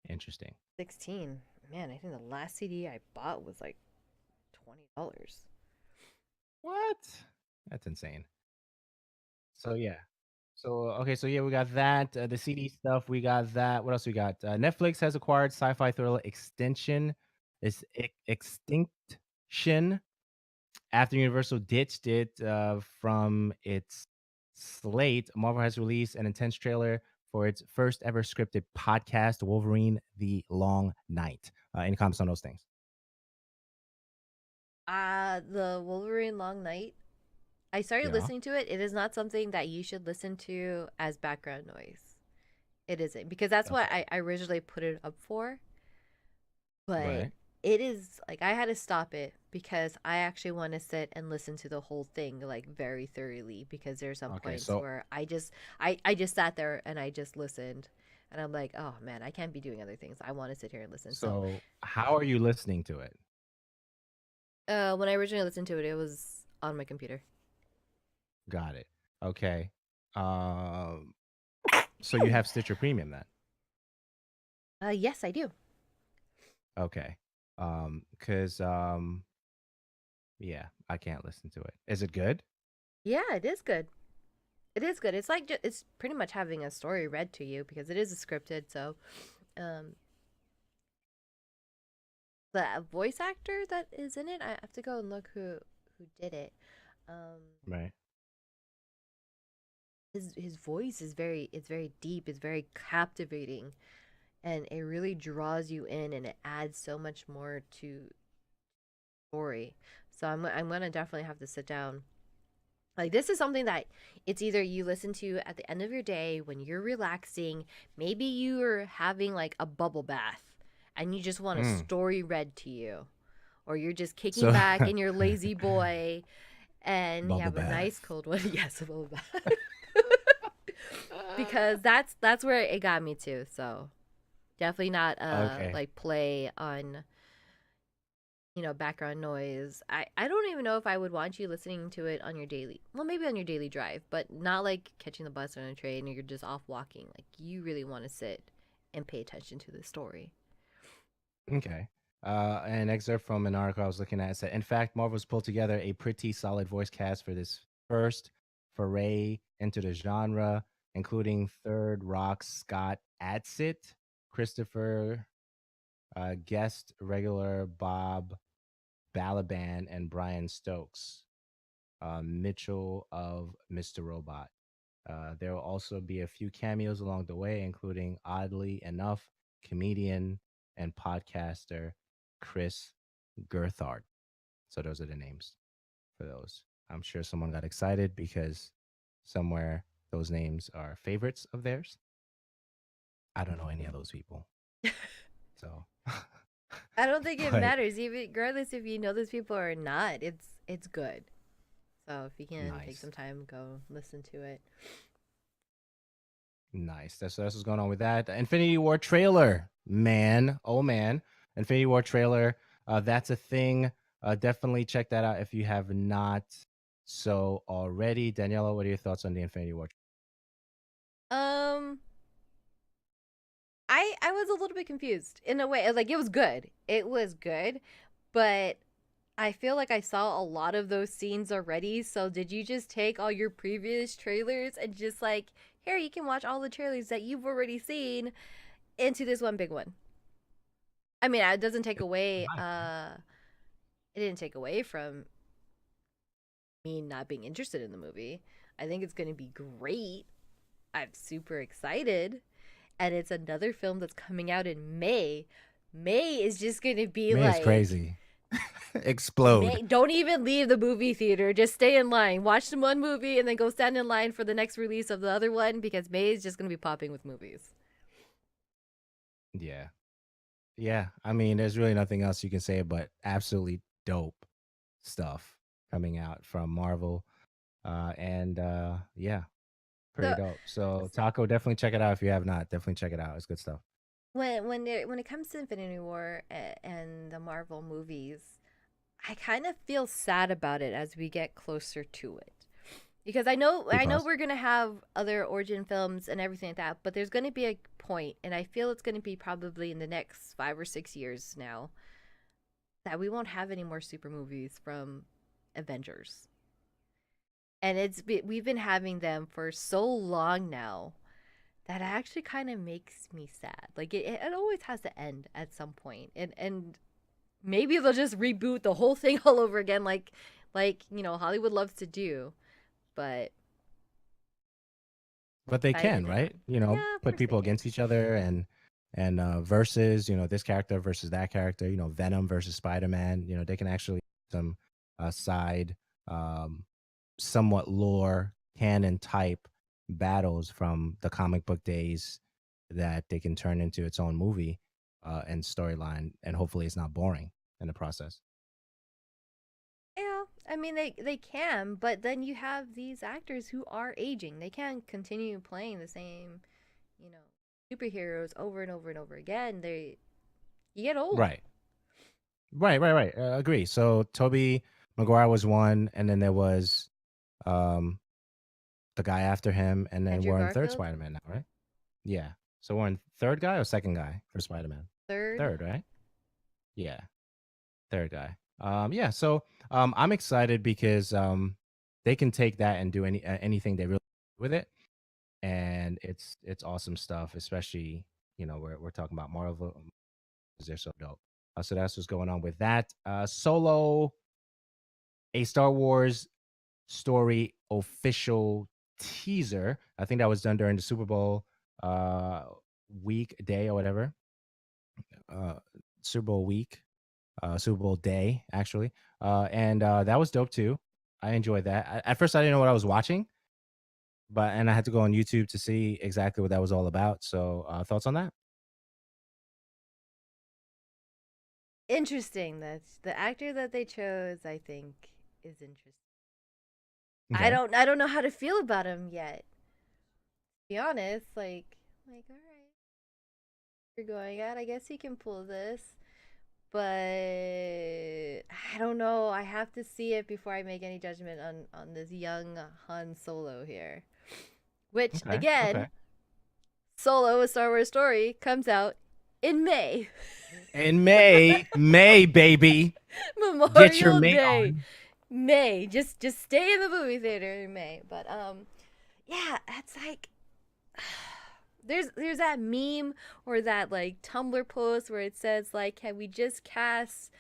Interesting. 16. Man, I think the last CD I bought was like $20. What? That's insane. So yeah. So okay, so yeah, we got that. The CD stuff, we got that. What else we got? Netflix has acquired sci-fi thriller Extinction. It's Extinction after Universal ditched it from its slate. Marvel has released an intense trailer for its first ever scripted podcast, Wolverine: The Long Night. Any comments on those things? The Wolverine Long Night. I started Yeah. listening to it. It is not something that you should listen to as background noise. It isn't because that's what Okay. I originally put it up for. But Right. it is like I had to stop it because I actually want to sit and listen to the whole thing like very thoroughly because there's some Okay. points So where I just sat there and I just listened and I'm like, "Oh man, I can't be doing other things. I want to sit here and listen." So, so how are you listening to it? when I originally listened to it, it was on my computer. Got it. Okay. Um. So you have Stitcher Premium then? Yes, I do. Okay. Cause yeah, I can't listen to it. Is it good? Yeah, it is good. It is good. It's like it's pretty much having a story read to you because it is scripted. So, um, the voice actor that is in it, I have to go and look who did it. Um, Right. his voice is very deep. It's very captivating, and it really draws you in, and it adds so much more to story. So I'm gonna definitely have to sit down. Like this is something that it's either you listen to at the end of your day when you're relaxing, maybe you're having like a bubble bath and you just want a Mm. story read to you, or you're just kicking So back in your lazy boy and you bubble have a nice bath. cold one. Yes, a bubble bath. Because that's where it got me to. So definitely not Okay. like play on background noise. I don't even know if I would want you listening to it on your daily, well, maybe on your daily drive, but not like catching the bus or on a train or you're just off walking. Like you really want to sit and pay attention to the story. Okay. An excerpt from an article I was looking at said, in fact, Marvel's pulled together a pretty solid voice cast for this first foray into the genre, including Third Rock's Scott Adsit, Christopher guest regular Bob Balaban, and Brian Stokes, Mitchell of Mr. Robot. There will also be a few cameos along the way, including, oddly enough, comedian and podcaster Chris Gerthard. So those are the names for those. I'm sure someone got excited because somewhere those names are favorites of theirs. I don't know any of those people. So, I don't think it but matters, even regardless if you know those people or not. It's good. So if you can take nice. some time, go listen to it. Nice. That's what's going on with that. The Infinity War trailer, man. Oh man, Infinity War trailer. That's a thing. Definitely check that out if you have not so already. Daniela, what are your thoughts on the Infinity War? Um, I was a little bit confused in a way. Like it was good. It was good, but I feel like I saw a lot of those scenes already. So did you just take all your previous trailers and just like, here you can watch all the trailers that you've already seen into this one big one? I mean, it doesn't take away it didn't take away from me not being interested in the movie. I think it's going to be great. I'm super excited. And it's another film that's coming out in May. May is just going to be Man, it's like, crazy. Explode. May, don't even leave the movie theater. Just stay in line. Watch the one movie and then go stand in line for the next release of the other one because May is just going to be popping with movies. Yeah. Yeah. I mean, there's really nothing else you can say but absolutely dope stuff coming out from Marvel. And yeah, pretty So dope. So Taco, definitely check it out if you have not. Definitely check it out. It's good stuff. when it comes to Infinity War and the Marvel movies, I kind of feel sad about it as we get closer to it. Because I know Because we're gonna have other origin films and everything like that, but there's gonna be a point, and I feel it's gonna be probably in the next 5 or 6 years now that we won't have any more super movies from Avengers, and we've been having them for so long now that actually kind of makes me sad. Like it always has to end at some point, and maybe they'll just reboot the whole thing all over again, like Hollywood loves to do, but they I can, right? didn't. You know, Yeah, of put course they people can. against each other and versus, this character versus that character, Venom versus Spider-Man, they can actually some side um somewhat lore canon type battles from the comic book days that they can turn into its own movie and storyline, and hopefully it's not boring in the process. Yeah, I mean they can, but then you have these actors who are aging. They can't continue playing the same, you know, superheroes over and over and over again. They You get old. Right. Right. Agree. So Toby Maguire was one, and then there was um the guy after him, and then Andrew we're on third Garfield, Spider-Man now, right? Yeah. So we're on third guy or second guy for Spider-Man? third. Third, right? Yeah, third guy. Yeah. So I'm excited because they can take that and do anything they really with it, and it's awesome stuff. Especially we're talking about Marvel because they're so dope. So that's what's going on with that. Solo, a Star Wars story official teaser. I think that was done during the Super Bowl uh week day or whatever. Uh Super Bowl week, Super Bowl day actually. And that was dope too. I enjoyed that. At first I didn't know what I was watching, and I had to go on YouTube to see exactly what that was all about. So, thoughts on that? Interesting. That's the actor that they chose. I think is interesting. Okay. I don't know how to feel about him yet. To be honest, all right, you're going at. I guess he can pull this. But I don't know. I have to see it before I make any judgment on this young Han Solo here. Which Okay. Okay. again, Solo: A Star Wars Story comes out in May, In May, baby, get your Memorial May Day. on. May. Just stay in the movie theater in May. But yeah, it's like there's that meme or that like Tumblr post where it says like, can we just cast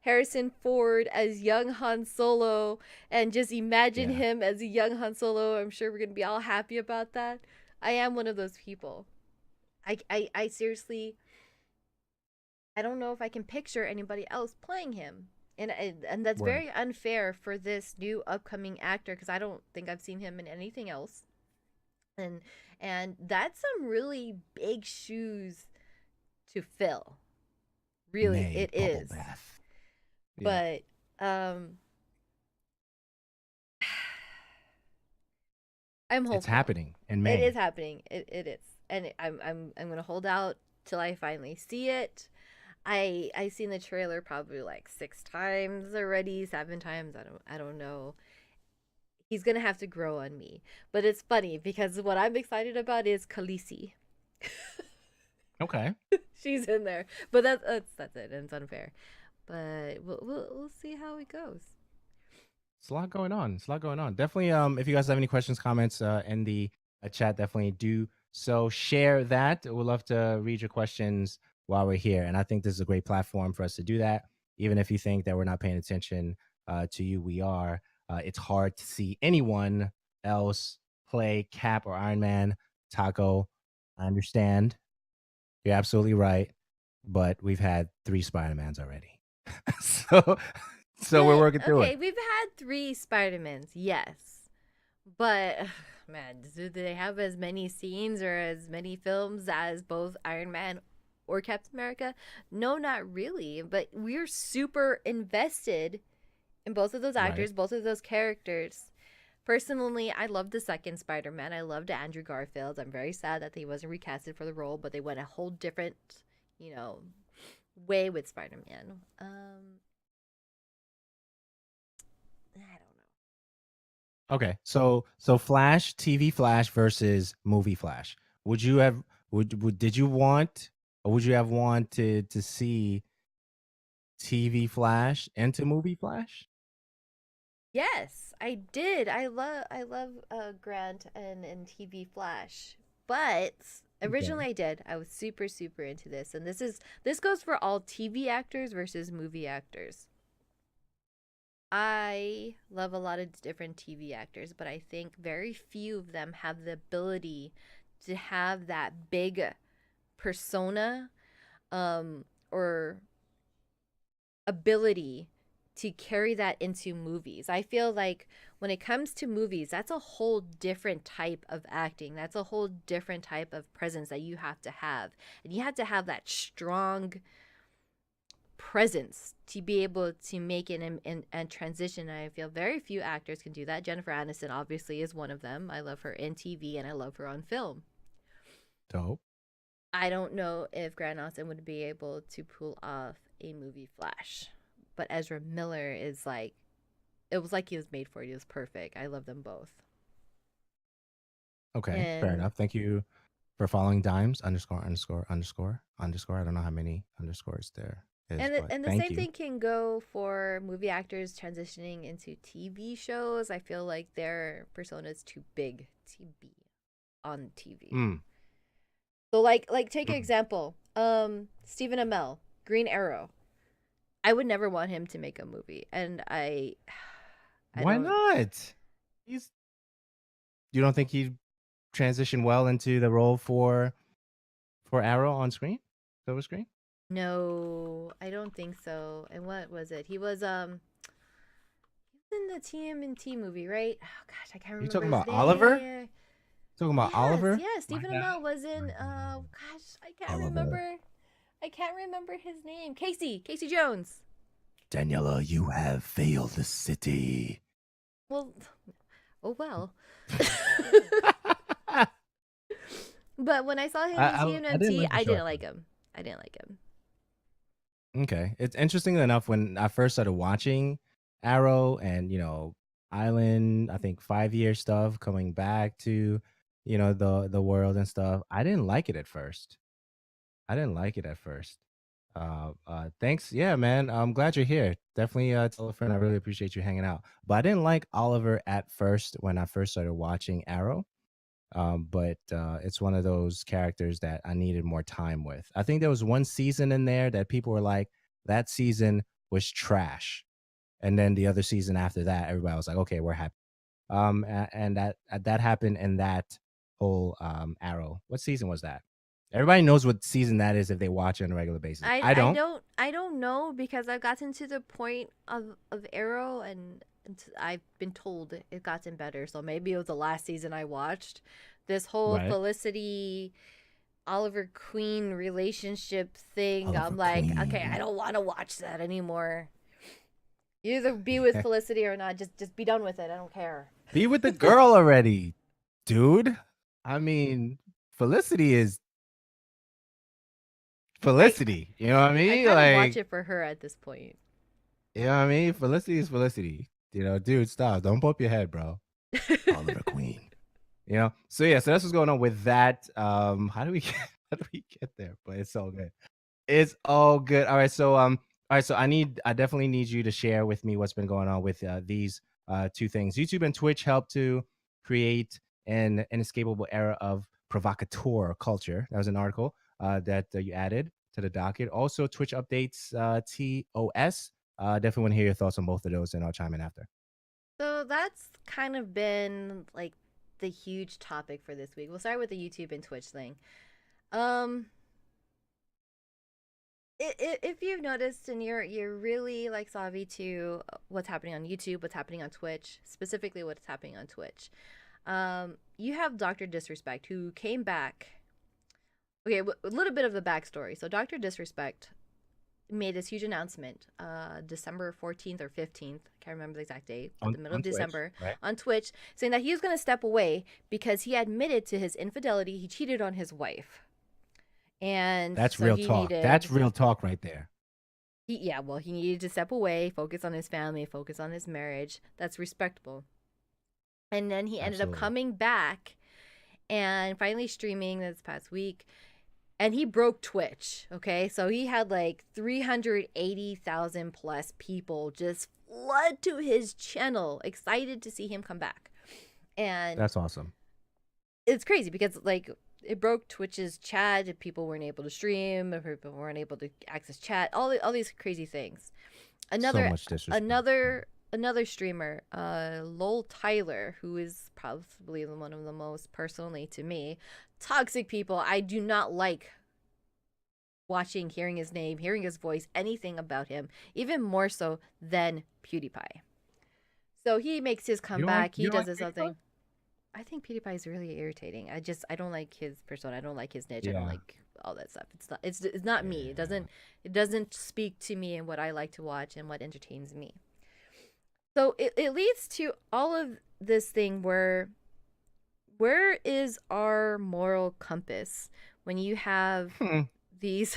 Harrison Ford as young Han Solo and just imagine Yeah. him as a young Han Solo? I'm sure we're gonna be all happy about that. I am one of those people. I seriously, I don't know if I can picture anybody else playing him. And that's Word. very unfair for this new upcoming actor because I don't think I've seen him in anything else. And that's some really big shoes to fill. Really, Nay, it bubble is. bath. Yeah. But I'm It's hopeful. happening in It is May. happening. It is. And I'm gonna hold out till I finally see it. I seen the trailer probably like 6 times already, 7 times. I don't know. He's gonna have to grow on me. But it's funny because what I'm excited about is Khaleesi. Okay. She's in there, but that's it, and it's unfair. But we'll see how it goes. It's a lot going on. It's a lot going on. Definitely. If you guys have any questions, comments in the chat, definitely do so. Share that. We'd love to read your questions while we're here, and I think this is a great platform for us to do that. Even if you think that we're not paying attention to you, we are. It's hard to see anyone else play Cap or Iron Man. Taco, I understand. You're absolutely right, but we've had 3 Spider-Mans already, so we're But working through it. okay, we've had 3 Spider-Mans, yes. But man, do they have as many scenes or as many films as both Iron Man or Captain America? No, not really. But we're super invested in both of those Right. actors, both of those characters. Personally, I loved the second Spider-Man. I loved Andrew Garfield. I'm very sad that he wasn't recasted for the role, but they went a whole different, you know, way with Spider-Man. I don't know. Okay. So Flash, TV Flash versus movie Flash. Would you have did you want, or would you have wanted to see TV Flash into movie Flash? Yes, I did. I love Grant and TV Flash. But Okay. originally I did. I was super into this. And this goes for all TV actors versus movie actors. I love a lot of different TV actors, but I think very few of them have the ability to have that big persona or ability to carry that into movies. I feel like when it comes to movies, that's a whole different type of acting. That's a whole different type of presence that you have to have. And you have to have that strong presence to be able to make it and transition. And I feel very few actors can do that. Jennifer Aniston obviously is one of them. I love her in TV and I love her on film. Dope. I don't know if Grant Austin would be able to pull off a movie Flash. But Ezra Miller is like, it was like he was made for it. He was perfect. I love them both. Okay. Fair And enough. Thank you for following Dimes underscore underscore underscore underscore. I don't know how many underscores there is, but and the thank same you. thing can go for movie actors transitioning into TV shows. I feel like their persona is too big to be on TV. Mm, So like take an mm. example. Stephen Amell, Green Arrow. I would never want him to make a movie. And I Why don't not? He's You don't think he transitioned well into the role for Arrow on screen, silver screen? know. I don't think so. And what was it? He was in the TMNT movie, right? Oh gosh, I can't You remember talking his about Oliver? name. Talking about Yes, Oliver? yes. My Stephen God. Amell was in. Gosh, I can't Oliver. remember. I can't remember his name. Casey Jones. Daniela, you have failed the city. Well, oh well. But when I saw him in I didn't TMNT, like the I show didn't at like first. him. I didn't like him. Okay. It's interesting enough, when I first started watching Arrow and, Island, I think 5 year stuff, coming back to, the world and stuff, I didn't like it at first. I didn't like it at first. Thanks. Yeah, man. I'm glad you're here. Definitely tell a friend. I really appreciate you hanging out. But I didn't like Oliver at first when I first started watching Arrow. But it's one of those characters that I needed more time with. I think there was one season in there that people were like, that season was trash. And then the other season after that, everybody was like, okay, we're happy. And that happened in that whole Arrow. What season was that? Everybody knows what season that is if they watch it on a regular basis. I don't. I don't know because I've gotten to the point of Arrow and I've been told it gotten better. So maybe it was the last season I watched. This whole Right. Felicity Oliver Queen relationship thing. Oliver I'm like, okay, I Queen. don't want to watch that anymore. You either be with Felicity or not. Just be done with it. I don't care. Be with the girl already, dude. I mean, Felicity is Felicity. You know what I I mean? kind of watch Like, it for her at this point. you know what I mean? Felicity is Felicity. You know, dude, stop. Don't bump your head, bro. Oliver Queen. You know? So yeah, so that's what's going on with that. How do we get there? But it's all good. It's all good. All right, so I definitely need you to share with me what's been going on with these two things. YouTube and Twitch help to create an inescapable era of provocateur culture. That was an article that you added to the docket. Also, Twitch updates TOS. Definitely want to hear your thoughts on both of those, and I'll chime in after. So that's kind of been like the huge topic for this week. We'll start with the YouTube and Twitch thing. Um, if you've noticed and you're really like savvy to what's happening on YouTube, what's happening on Twitch, specifically what's happening on Twitch, you have Dr. Disrespect who came back. Okay, a little bit of the backstory. So Dr. Disrespect made this huge announcement December 14th or 15th. I can't remember the exact date, but the middle of Twitch, December right? on Twitch, saying that he was going to step away because he admitted to his infidelity. He cheated on his wife. And That's so real he talk. needed. That's real talk right there. He needed to step away, focus on his family, focus on his marriage. That's respectable. And then he ended up Absolutely. coming back and finally streaming this past week. And he broke Twitch, okay? So he had like 380,000 plus people just flood to his channel, excited to see him come back. And That's awesome. it's crazy because like it broke Twitch's chat. People weren't able to stream. People weren't able to access chat. All these crazy things. So much disrespect. Another streamer, Lol Tyler, who is probably one of the most personally to me toxic people. I do not like watching, hearing his name, hearing his voice, anything about him, even more so than PewDiePie. So he makes his comeback. He does his other thing. I think PewDiePie is really irritating. I don't like his persona. I don't like his niche. I don't like all that stuff. It's not me. It doesn't speak to me and what I like to watch and what entertains me. So it leads to all of this thing where is our moral compass when you have these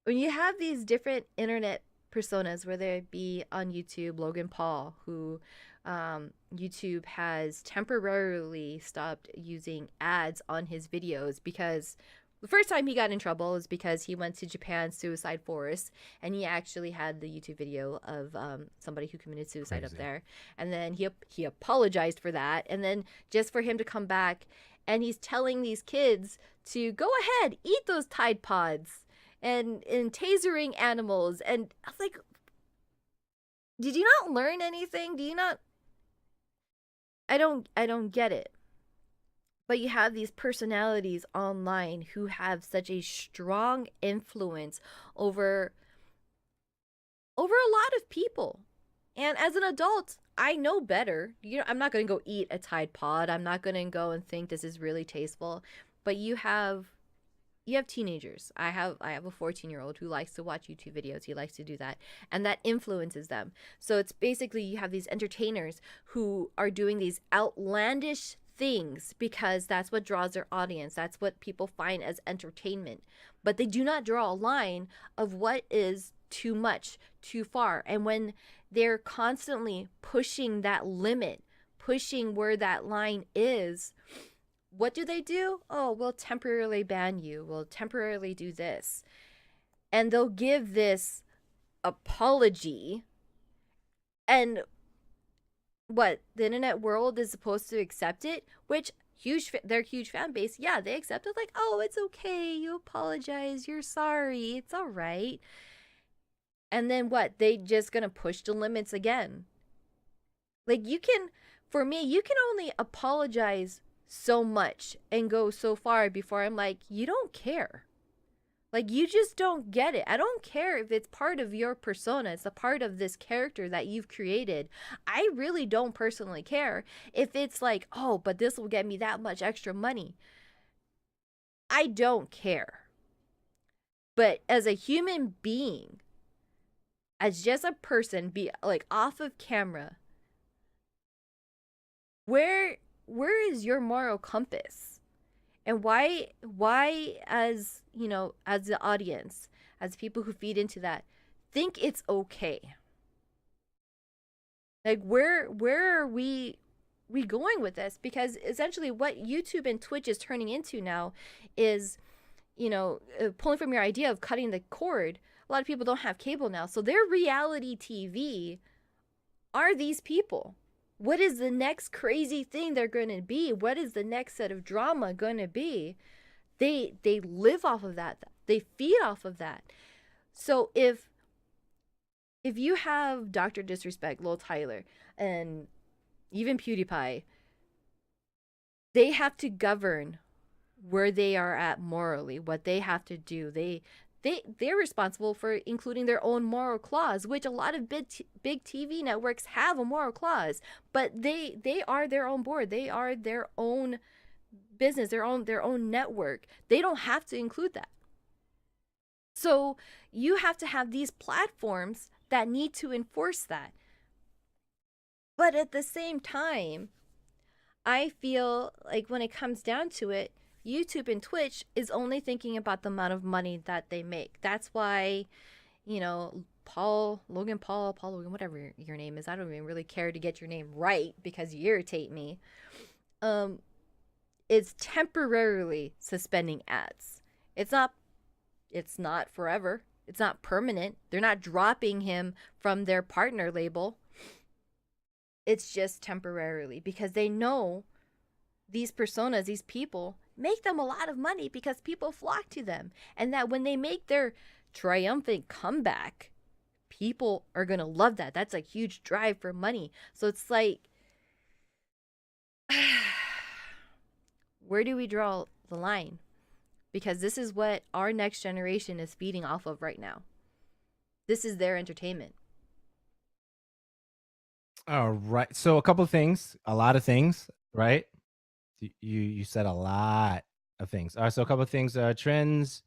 when you have these different internet personas, whether it be on YouTube, Logan Paul, who YouTube has temporarily stopped using ads on his videos because the first time he got in trouble is because he went to Japan's suicide forest and he actually had the YouTube video of somebody who committed suicide up there. And then he apologized for that. And then just for him to come back and he's telling these kids to go ahead, eat those Tide Pods and tasering animals. And I was like, did you not learn anything? Do you not? I don't get it. But you have these personalities online who have such a strong influence over a lot of people. And as an adult, I know better. I'm not going to go eat a Tide Pod. I'm not going to go and think this is really tasteful. But you have teenagers. I have a 14-year-old who likes to watch YouTube videos. He likes to do that, and that influences them. So it's basically you have these entertainers who are doing these outlandish things because that's what draws their audience. That's what people find as entertainment. But they do not draw a line of what is too much, too far. And when they're constantly pushing that limit, pushing where that line is, what do? Oh, we'll temporarily ban you. We'll temporarily do this. And they'll give this apology. And what? The internet world is supposed to accept it, which their huge fan base, yeah, they accept it like, oh, it's okay. You apologize. You're sorry. It's all right. And then what? They just gonna push the limits again. Like for me, you can only apologize so much and go so far before I'm like, you don't care. Like, you just don't get it. I don't care if it's part of your persona, it's a part of this character that you've created. I really don't personally care if it's like, oh, but this will get me that much extra money. I don't care. But as a human being, as just a person, be like off of camera, where is your moral compass? And why as, you know, as the audience, as people who feed into that, think it's okay? Like, where are we going with this? Because essentially what YouTube and Twitch is turning into now is, you know, pulling from your idea of cutting the cord. A lot of people don't have cable now, so their reality TV are these people. What is the next crazy thing they're going to be? What is the next set of drama going to be? They live off of that. They feed off of that. So if you have Dr. Disrespect, Lil Tyler, and even PewDiePie, they have to govern where they are at morally, what they have to do. They're responsible for including their own moral clause, which a lot of big TV networks have a moral clause, but they are their own board. They are their own business, their own network. They don't have to include that. So you have to have these platforms that need to enforce that. But at the same time, I feel like when it comes down to it, YouTube and Twitch is only thinking about the amount of money that they make. That's why, you know, Paul Logan, whatever your name is, I don't even really care to get your name right because you irritate me. Is temporarily suspending ads. It's not forever. It's not permanent. They're not dropping him from their partner label. It's just temporarily because they know these personas, these people, make them a lot of money because people flock to them. And that when they make their triumphant comeback, people are going to love that. That's a huge drive for money. So it's like, where do we draw the line? Because this is what our next generation is feeding off of right now. This is their entertainment. All right. So a couple of things, a lot of things, right? You said a lot of things. All right. So a couple of things. Trends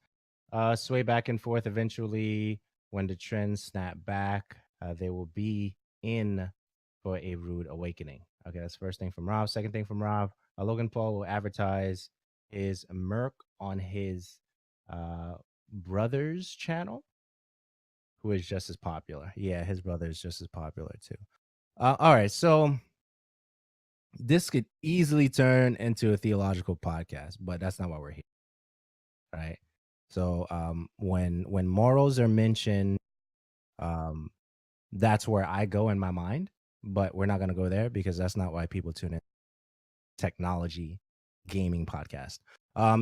sway back and forth. Eventually, when the trends snap back, they will be in for a rude awakening. Okay, that's first thing from Rob. Second thing from Rob, Logan Paul will advertise his Merc on his brother's channel, who is just as popular. Yeah, his brother is just as popular too. All right, so this could easily turn into a theological podcast, but that's not why we're here, right? So when morals are mentioned, that's where I go in my mind, but we're not going to go there because that's not why people tune in. Technology gaming podcast.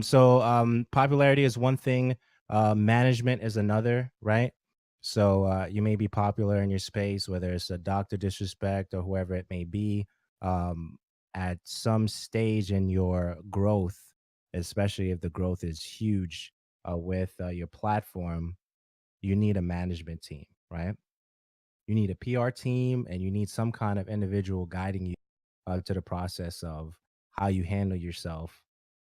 So popularity is one thing, management is another, right? So you may be popular in your space, whether it's a Dr. Disrespect or whoever it may be. At some stage in your growth, especially if the growth is huge with your platform, you need a management team, right? You need a PR team and you need some kind of individual guiding you to the process of how you handle yourself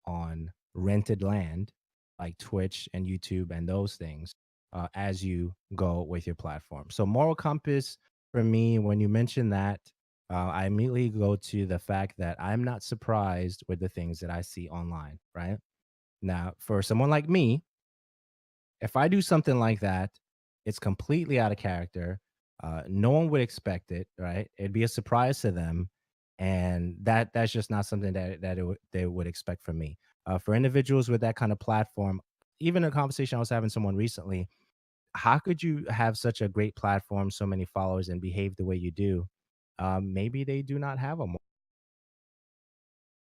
on rented land like Twitch and YouTube and those things as you go with your platform. So, moral compass for me, when you mention that, I immediately go to the fact that I'm not surprised with the things that I see online, right? Now, for someone like me, if I do something like that, it's completely out of character. No one would expect it, right? It'd be a surprise to them, and that's just not something they would expect from me. For individuals with that kind of platform, even a conversation I was having with someone recently, how could you have such a great platform, so many followers, and behave the way you do? Maybe they do not have a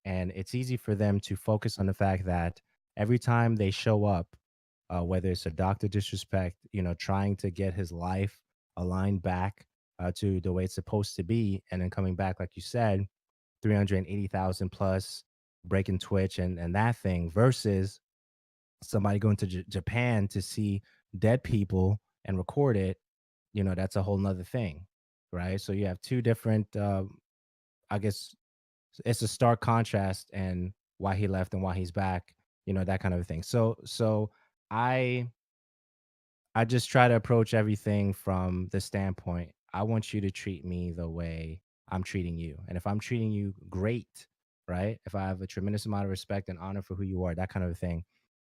and it's easy for them to focus on the fact that every time they show up, whether it's a Dr. Disrespect, you know, trying to get his life aligned back to the way it's supposed to be, and then coming back, like you said, 380,000 plus. breaking Twitch and that thing versus somebody going to Japan to see dead people and record it, that's a whole nother thing, right? So you have two different, I guess it's a stark contrast and why he left and why he's back, that kind of thing. So I I just try to approach everything from the standpoint, I want you to treat me the way I'm treating you. And if I'm treating you great, right? If I have a tremendous amount of respect and honor for who you are, that kind of thing,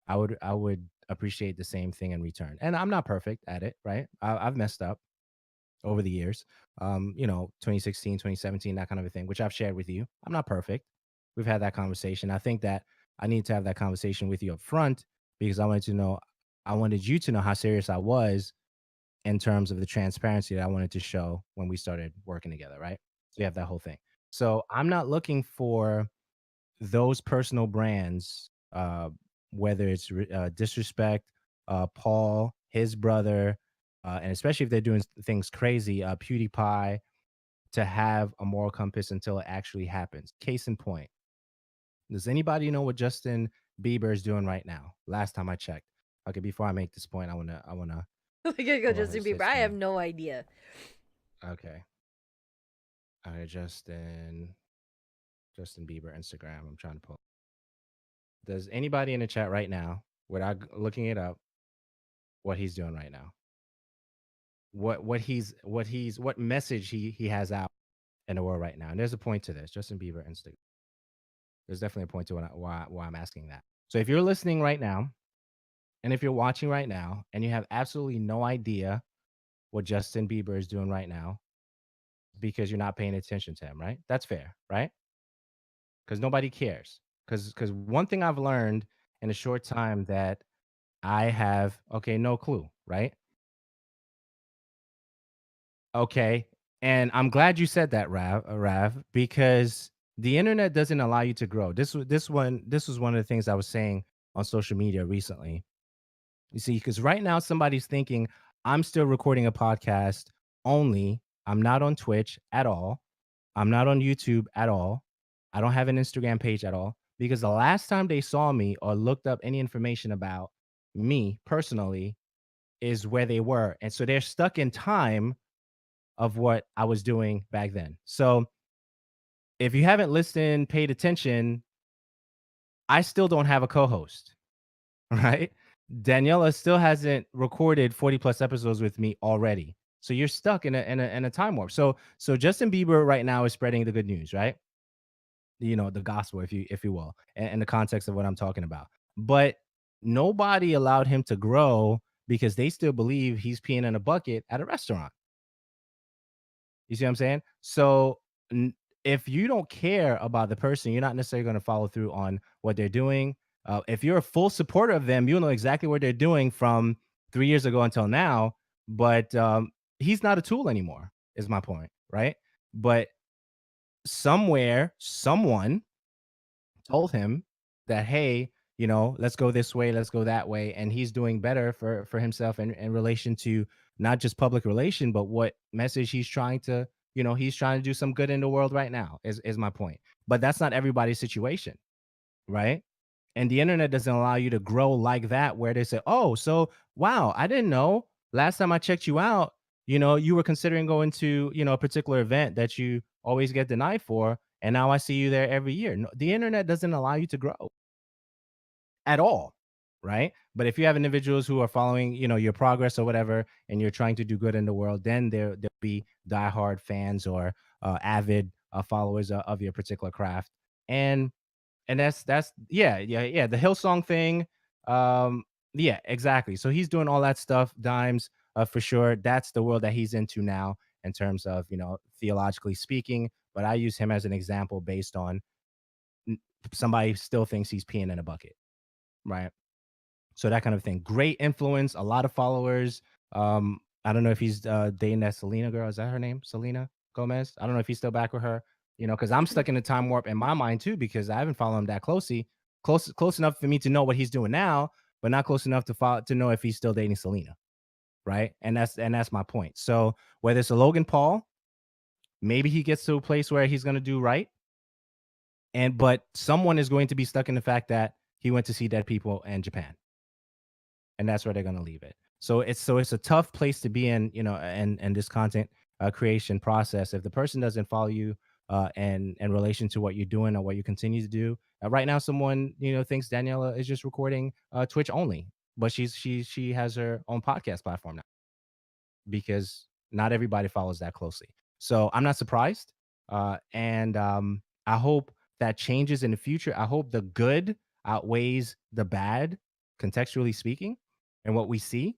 I would appreciate the same thing in return. And I'm not perfect at it, right? I've messed up over the years. 2016, 2017, that kind of a thing, which I've shared with you. I'm not perfect. We've had that conversation. I think that I need to have that conversation with you up front because I wanted you to know how serious I was in terms of the transparency that I wanted to show when we started working together, right? So we have that whole thing. So I'm not looking for those personal brands, whether it's disrespect, Paul, his brother, and especially if they're doing things crazy, PewDiePie, to have a moral compass until it actually happens. Case in point, does anybody know what Justin Bieber is doing right now? Last time I checked. Okay, before I make this point, I wanna We gotta go pull up Justin his Bieber. I have thing. no idea. Okay, all right, Justin Bieber Instagram. I'm trying to pull. Does anybody in the chat right now, without looking it up, what he's doing right now? What message he has out in the world right now? And there's a point to this. Justin Bieber Instagram. There's definitely a point to why I'm asking that. So if you're listening right now, and if you're watching right now, and you have absolutely no idea what Justin Bieber is doing right now because you're not paying attention to him, right? That's fair, right? Because nobody cares. Because one thing I've learned in a short time that I have, okay, no clue, right? Okay. And I'm glad you said that, Rav, because the internet doesn't allow you to grow. This was one of the things I was saying on social media recently. You see, because right now somebody's thinking I'm still recording a podcast only. I'm not on Twitch at all. I'm not on YouTube at all. I don't have an Instagram page at all. Because the last time they saw me or looked up any information about me personally is where they were. And so they're stuck in time of what I was doing back then. So if you haven't listened, paid attention, I still don't have a co-host, right? Daniela still hasn't recorded 40 plus episodes with me already. So you're stuck in a time warp. So Justin Bieber right now is spreading the good news, right? The gospel, if you will, in the context of what I'm talking about. But nobody allowed him to grow because they still believe he's peeing in a bucket at a restaurant. You see what I'm saying? So n- if you don't care about the person, you're not necessarily going to follow through on what they're doing. If you're a full supporter of them, you'll know exactly what they're doing from 3 years ago until now. But he's not a tool anymore, is my point, right? But somewhere, someone told him that, hey, let's go this way, let's go that way, and he's doing better for himself in relation to not just public relation, but what message he's trying to do some good in the world right now is my point. But that's not everybody's situation, right? And the internet doesn't allow you to grow like that, where they say, oh, so wow, I didn't know last time I checked you out, you were considering going to a particular event that you always get denied for, and now I see you there every year. No, the internet doesn't allow you to grow at all, right? But if you have individuals who are following your progress or whatever, and you're trying to do good in the world, then there'll be diehard fans or avid followers of your particular craft. And that's yeah, the Hillsong thing. Yeah, exactly. So he's doing all that stuff, Dimes, for sure. That's the world that he's into now in terms of theologically speaking. But I use him as an example based on somebody still thinks he's peeing in a bucket, right? So that kind of thing. Great influence, a lot of followers. I don't know if he's dating that Selena girl. Is that her name? Selena Gomez? I don't know if he's still back with her. Because I'm stuck in a time warp in my mind too, because I haven't followed him that close enough for me to know what he's doing now, but not close enough to know if he's still dating Selena, right? And that's my point. So whether it's a Logan Paul, maybe he gets to a place where he's gonna do right, but someone is going to be stuck in the fact that he went to see dead people in Japan, and that's where they're going to leave it. So it's a tough place to be in, and this content creation process. If the person doesn't follow you and in relation to what you're doing or what you continue to do, right now, someone thinks Daniela is just recording Twitch only, but she has her own podcast platform now because not everybody follows that closely. So I'm not surprised, and I hope that changes in the future. I hope the good outweighs the bad, contextually speaking, and what we see.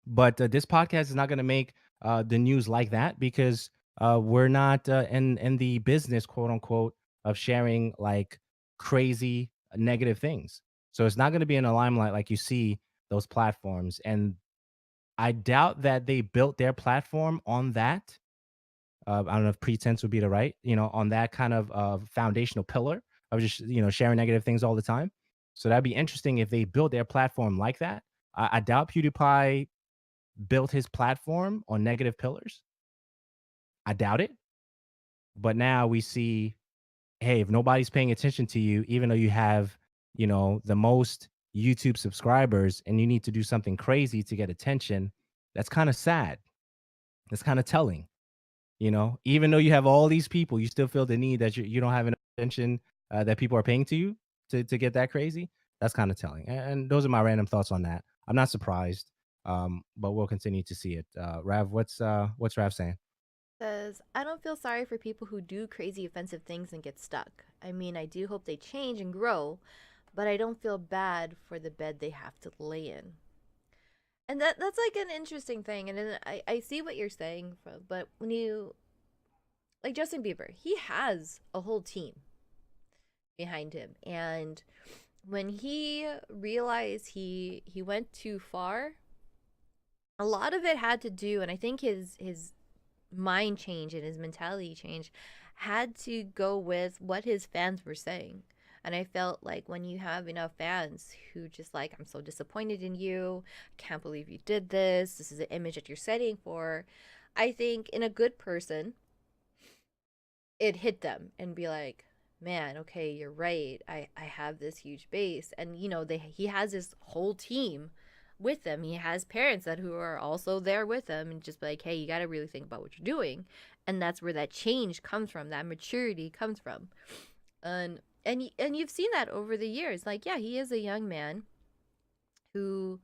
But this podcast is not going to make the news like that because we're not in the business, quote unquote, of sharing like crazy negative things. So it's not going to be in the limelight like you see those platforms. And I doubt that they built their platform on that. I don't know if pretense would be the right, on that kind of foundational pillar of just, sharing negative things all the time. So that'd be interesting if they built their platform like that. I doubt PewDiePie built his platform on negative pillars. I doubt it. But now we see, hey, if nobody's paying attention to you, even though you have, the most YouTube subscribers and you need to do something crazy to get attention, that's kind of sad. That's kind of telling. Even though you have all these people, you still feel the need that you don't have enough attention that people are paying to you to get that crazy. That's kind of telling. And those are my random thoughts on that. I'm not surprised, but we'll continue to see it. Rav, what's Rav saying? Says, I don't feel sorry for people who do crazy offensive things and get stuck. I mean, I do hope they change and grow, but I don't feel bad for the bed they have to lay in. And that's like an interesting thing. And then I see what you're saying, but when you, like Justin Bieber, he has a whole team behind him. And when he realized he went too far, a lot of it had to do, and I think his mind change and his mentality change had to go with what his fans were saying. And I felt like when you have enough fans who just like, I'm so disappointed in you, I can't believe you did this, this is an image that you're setting for, I think in a good person, it hit them and be like, man, okay, you're right. I have this huge base. And he has this whole team with them. He has parents that who are also there with him and just be like, hey, you got to really think about what you're doing. And that's where that change comes from, that maturity comes from. And you've seen that over the years. Like, yeah, he is a young man who,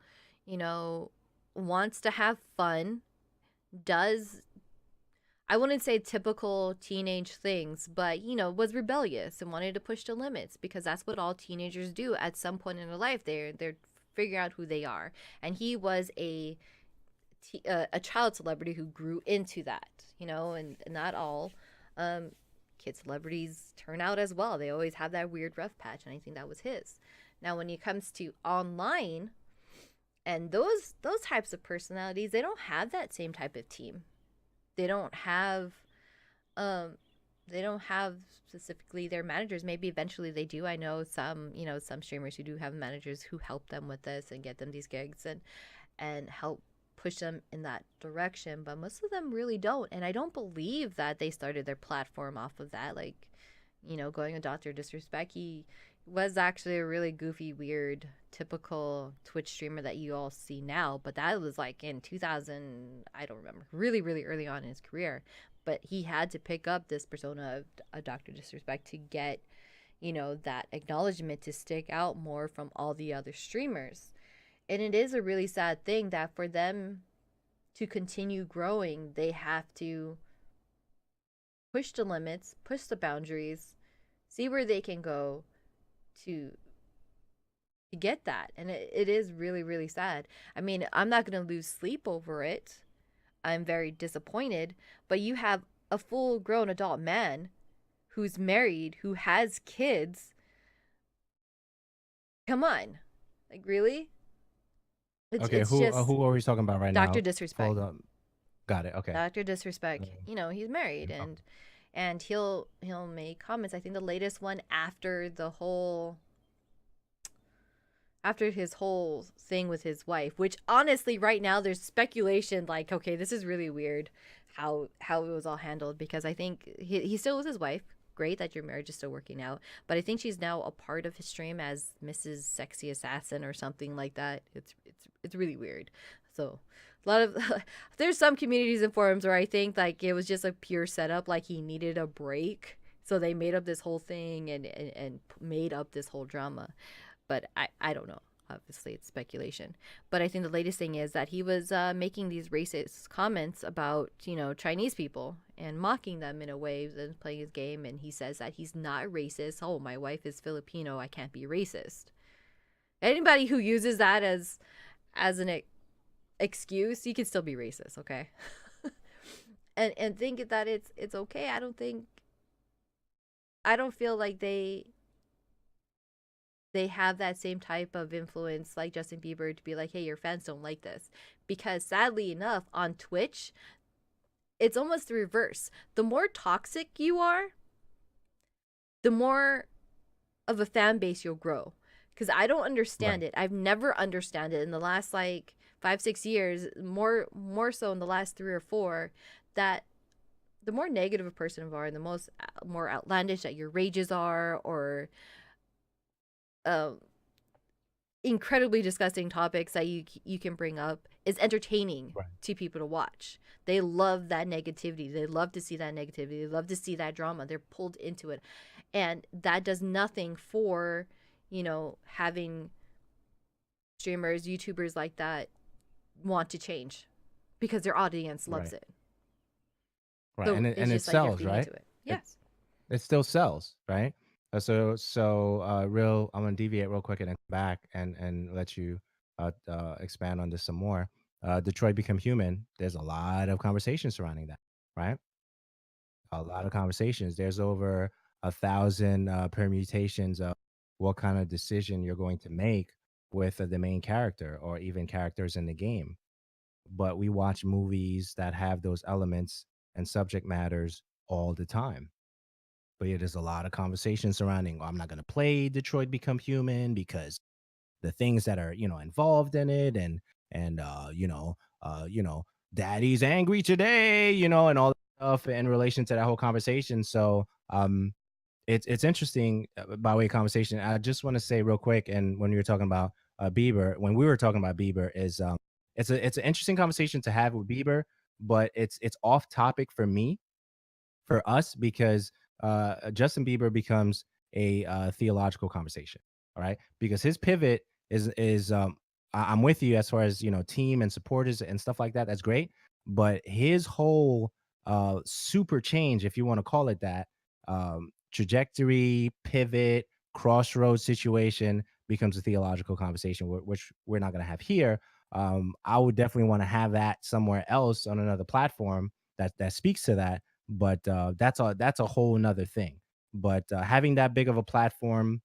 you know, wants to have fun, does, I wouldn't say typical teenage things, but was rebellious and wanted to push the limits because that's what all teenagers do at some point in their life. They're figuring out who they are, and he was a child celebrity who grew into that, and not all kid celebrities turn out as well. They always have that weird rough patch, and I think that was his. Now, when it comes to online and those types of personalities, they don't have that same type of team. They don't have um they don't have specifically their managers. Maybe eventually they do. I know some streamers who do have managers who help them with this and get them these gigs and help push them in that direction, but most of them really don't. And I don't believe that they started their platform off of that. Like, going with Dr. Disrespect, he was actually a really goofy, weird, typical Twitch streamer that you all see now. But that was like in 2000, I don't remember, really, really early on in his career. But he had to pick up this persona of a Dr. Disrespect to get, that acknowledgement to stick out more from all the other streamers. And it is a really sad thing that for them to continue growing, they have to push the limits, push the boundaries, see where they can go to get that. And it is really, really sad. I mean, I'm not going to lose sleep over it. I'm very disappointed. But you have a full grown adult man who's married, who has kids. Come on. Like, really? Okay, It's just who are we talking about right Dr. now? Disrespect. Hold on. Got it. Okay. Dr. Disrespect. He's married Oh, and he'll make comments. I think the latest one after his whole thing with his wife, which honestly right now there's speculation like, okay, this is really weird how it was all handled, because I think he still was his wife. great that your marriage is still working out. But I think she's now a part of his stream as Mrs. Sexy Assassin or something like that. It's really weird. So a lot of there's some communities and forums where I think like it was just a pure setup, like he needed a break. So they made up this whole thing and made up this whole drama. But I don't know. Obviously, it's speculation. But I think the latest thing is that he was making these racist comments about, Chinese people and mocking them in a way and playing his game. And he says that he's not racist. Oh, my wife is Filipino. I can't be racist. Anybody who uses that as an excuse, you can still be racist, okay? and think that it's okay. I don't feel like they have that same type of influence like Justin Bieber to be like, hey, your fans don't like this. Because sadly enough, on Twitch, it's almost the reverse. The more toxic you are, the more of a fan base you'll grow. Because I don't understand it. I've never understand it in the last like 5-6 years, more so in the last 3 or 4, that the more negative a person you are, the more outlandish that your rages are, or incredibly disgusting topics that you can bring up, is entertaining to people to watch. They love that negativity. They love to see that negativity. They love to see that drama. They're pulled into it. And that does nothing for, having streamers, YouTubers like that want to change because their audience loves it. Right. So and it sells, right? Yes. It still sells, right? So real. I'm gonna deviate real quick and then come back and let you expand on this some more. Detroit Become Human. There's a lot of conversation surrounding that, right? A lot of conversations. There's over 1,000 permutations of what kind of decision you're going to make with the main character or even characters in the game. But we watch movies that have those elements and subject matters all the time. But yeah, there's a lot of conversation surrounding, I'm not going to play Detroit Become Human because the things that are, involved in it, and daddy's angry today, and all that stuff in relation to that whole conversation. So it's interesting, by way of conversation. I just want to say real quick, and when you were talking about Bieber, when we were talking about Bieber, is it's an interesting conversation to have with Bieber, but it's off topic for me, for us, because Justin Bieber becomes a theological conversation. All right, because his pivot is I'm with you as far as team and supporters and stuff like that. That's great, but his whole super change, if you want to call it that, trajectory, pivot, crossroads situation becomes a theological conversation, which we're not going to have here. I would definitely want to have that somewhere else on another platform that speaks to that, but that's a whole nother thing. But having that big of a platform,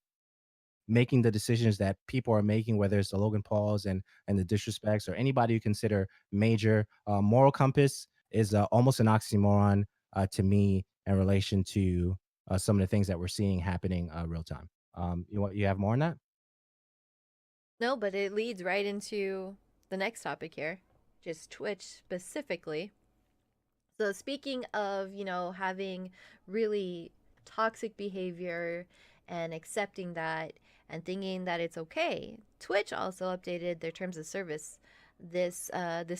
making the decisions that people are making, whether it's the Logan Pauls and the disrespects or anybody you consider major, moral compass is almost an oxymoron to me in relation to some of the things that we're seeing happening real time. You have more on that? No, but it leads right into the next topic here, just Twitch specifically. So speaking of, having really toxic behavior and accepting that and thinking that it's okay, Twitch also updated their terms of service this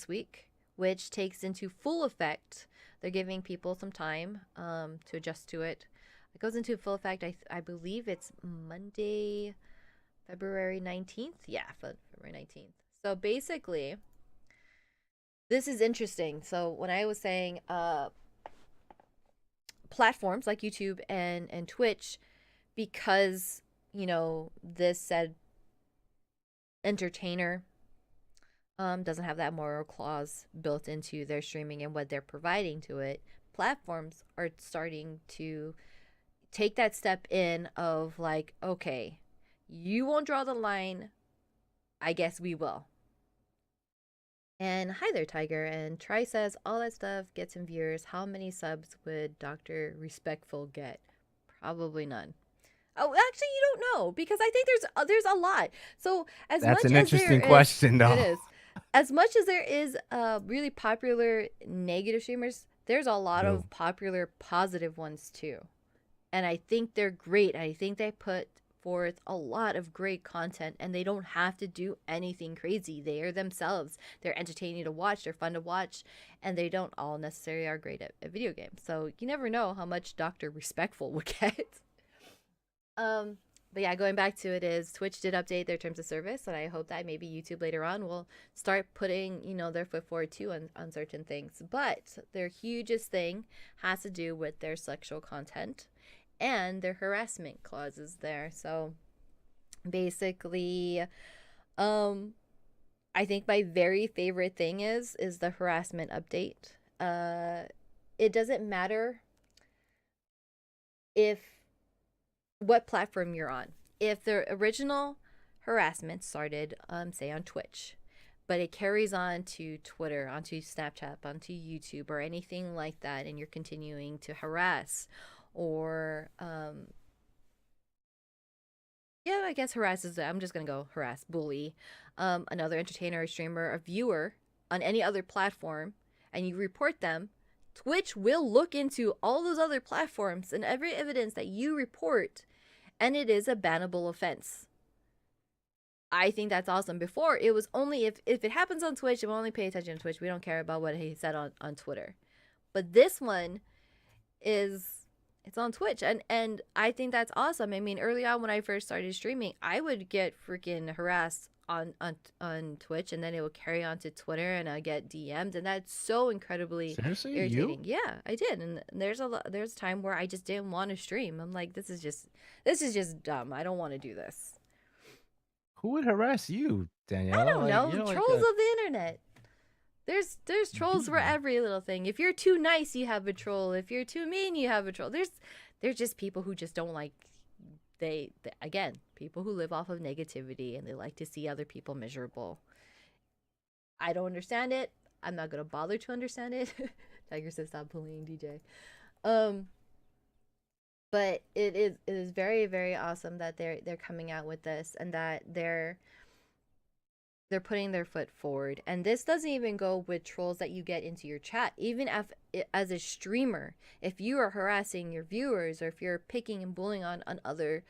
week, which takes into full effect. They're giving people some time to adjust to it. It goes into full effect, I believe it's Monday, February 19th. Yeah, February 19th. So basically, this is interesting. So when I was saying platforms like YouTube and Twitch, because, this said entertainer doesn't have that moral clause built into their streaming and what they're providing to it, platforms are starting to take that step in of like, okay, you won't draw the line, I guess we will. And hi there, Tiger. And Try says all that stuff gets him viewers. How many subs would Dr. Respectful get? Probably none. Oh, actually, you don't know, because I think there's a lot. So That's an interesting question, though. It is. As much as there is really popular negative streamers, there's a lot of popular positive ones too. And I think they're great. I think they put forth a lot of great content, and they don't have to do anything crazy. They are themselves. They're entertaining to watch, they're fun to watch, and they don't all necessarily are great at video games. So you never know how much Dr. Respectful would get. um but yeah, going back to it, is Twitch did update their terms of service, and I hope that maybe YouTube later on will start putting, their foot forward too on certain things. But their hugest thing has to do with their sexual content and their harassment clauses there. So basically, I think my very favorite thing is the harassment update. It doesn't matter if what platform you're on. If the original harassment started, say on Twitch, but it carries on to Twitter, onto Snapchat, onto YouTube, or anything like that, and you're continuing to harass, or yeah, I guess harass is, I'm just gonna go harass, bully, another entertainer, a streamer, a viewer on any other platform, and you report them, Twitch will look into all those other platforms and every evidence that you report, and it is a bannable offense. I think that's awesome. Before, it was only if it happens on Twitch, we'll only pay attention to Twitch. We don't care about what he said on Twitter. But this one it's on Twitch, and I think that's awesome. I mean, early on when I first started streaming, I would get freaking harassed on Twitch, and then it would carry on to Twitter, and I get DM'd, and that's so incredibly Seriously, irritating. you? Yeah, I did, and there's a time where I just didn't want to stream. I'm like, this is just dumb. I don't want to do this. Who would harass you, Danielle? I don't know. You're Trolls of the internet. There's trolls for every little thing. If you're too nice, you have a troll. If you're too mean, you have a troll. There's just people who just don't like, they again, people who live off of negativity, and they like to see other people miserable. I don't understand it. I'm not gonna bother to understand it. Tiger says stop bullying DJ. But it is very, very awesome that they're coming out with this, and that they're putting their foot forward. And this doesn't even go with trolls that you get into your chat. Even as a streamer, if you are harassing your viewers, or if you're picking and bullying on other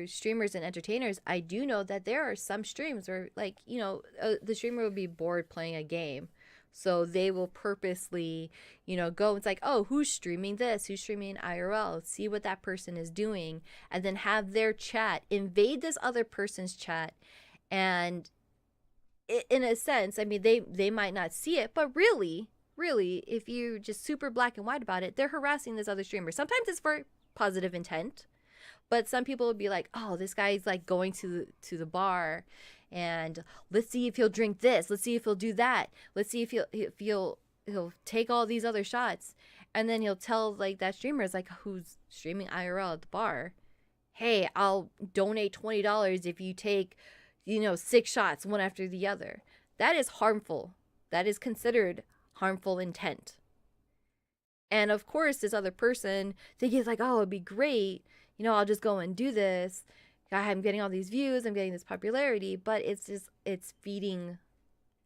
streamers and entertainers, I do know that there are some streams where, like, the streamer will be bored playing a game, so they will purposely, go, it's like, oh, who's streaming this? Who's streaming IRL? See what that person is doing, and then have their chat invade this other person's chat. And in a sense, I mean, they might not see it, but really, if you're just super black and white about it, they're harassing this other streamer. Sometimes it's for positive intent, but some people would be like, oh, this guy's like going to the bar, and let's see if he'll drink this, let's see if he'll do that, let's see if he'll take all these other shots, and then he'll tell, like, that streamer is like, who's streaming IRL at the bar, hey, I'll donate $20 if you take 6 shots one after the other. That is harmful. That is considered harmful intent. And of course, this other person thinking, like, oh, it'd be great, I'll just go and do this, I'm getting all these views, I'm getting this popularity, but it's feeding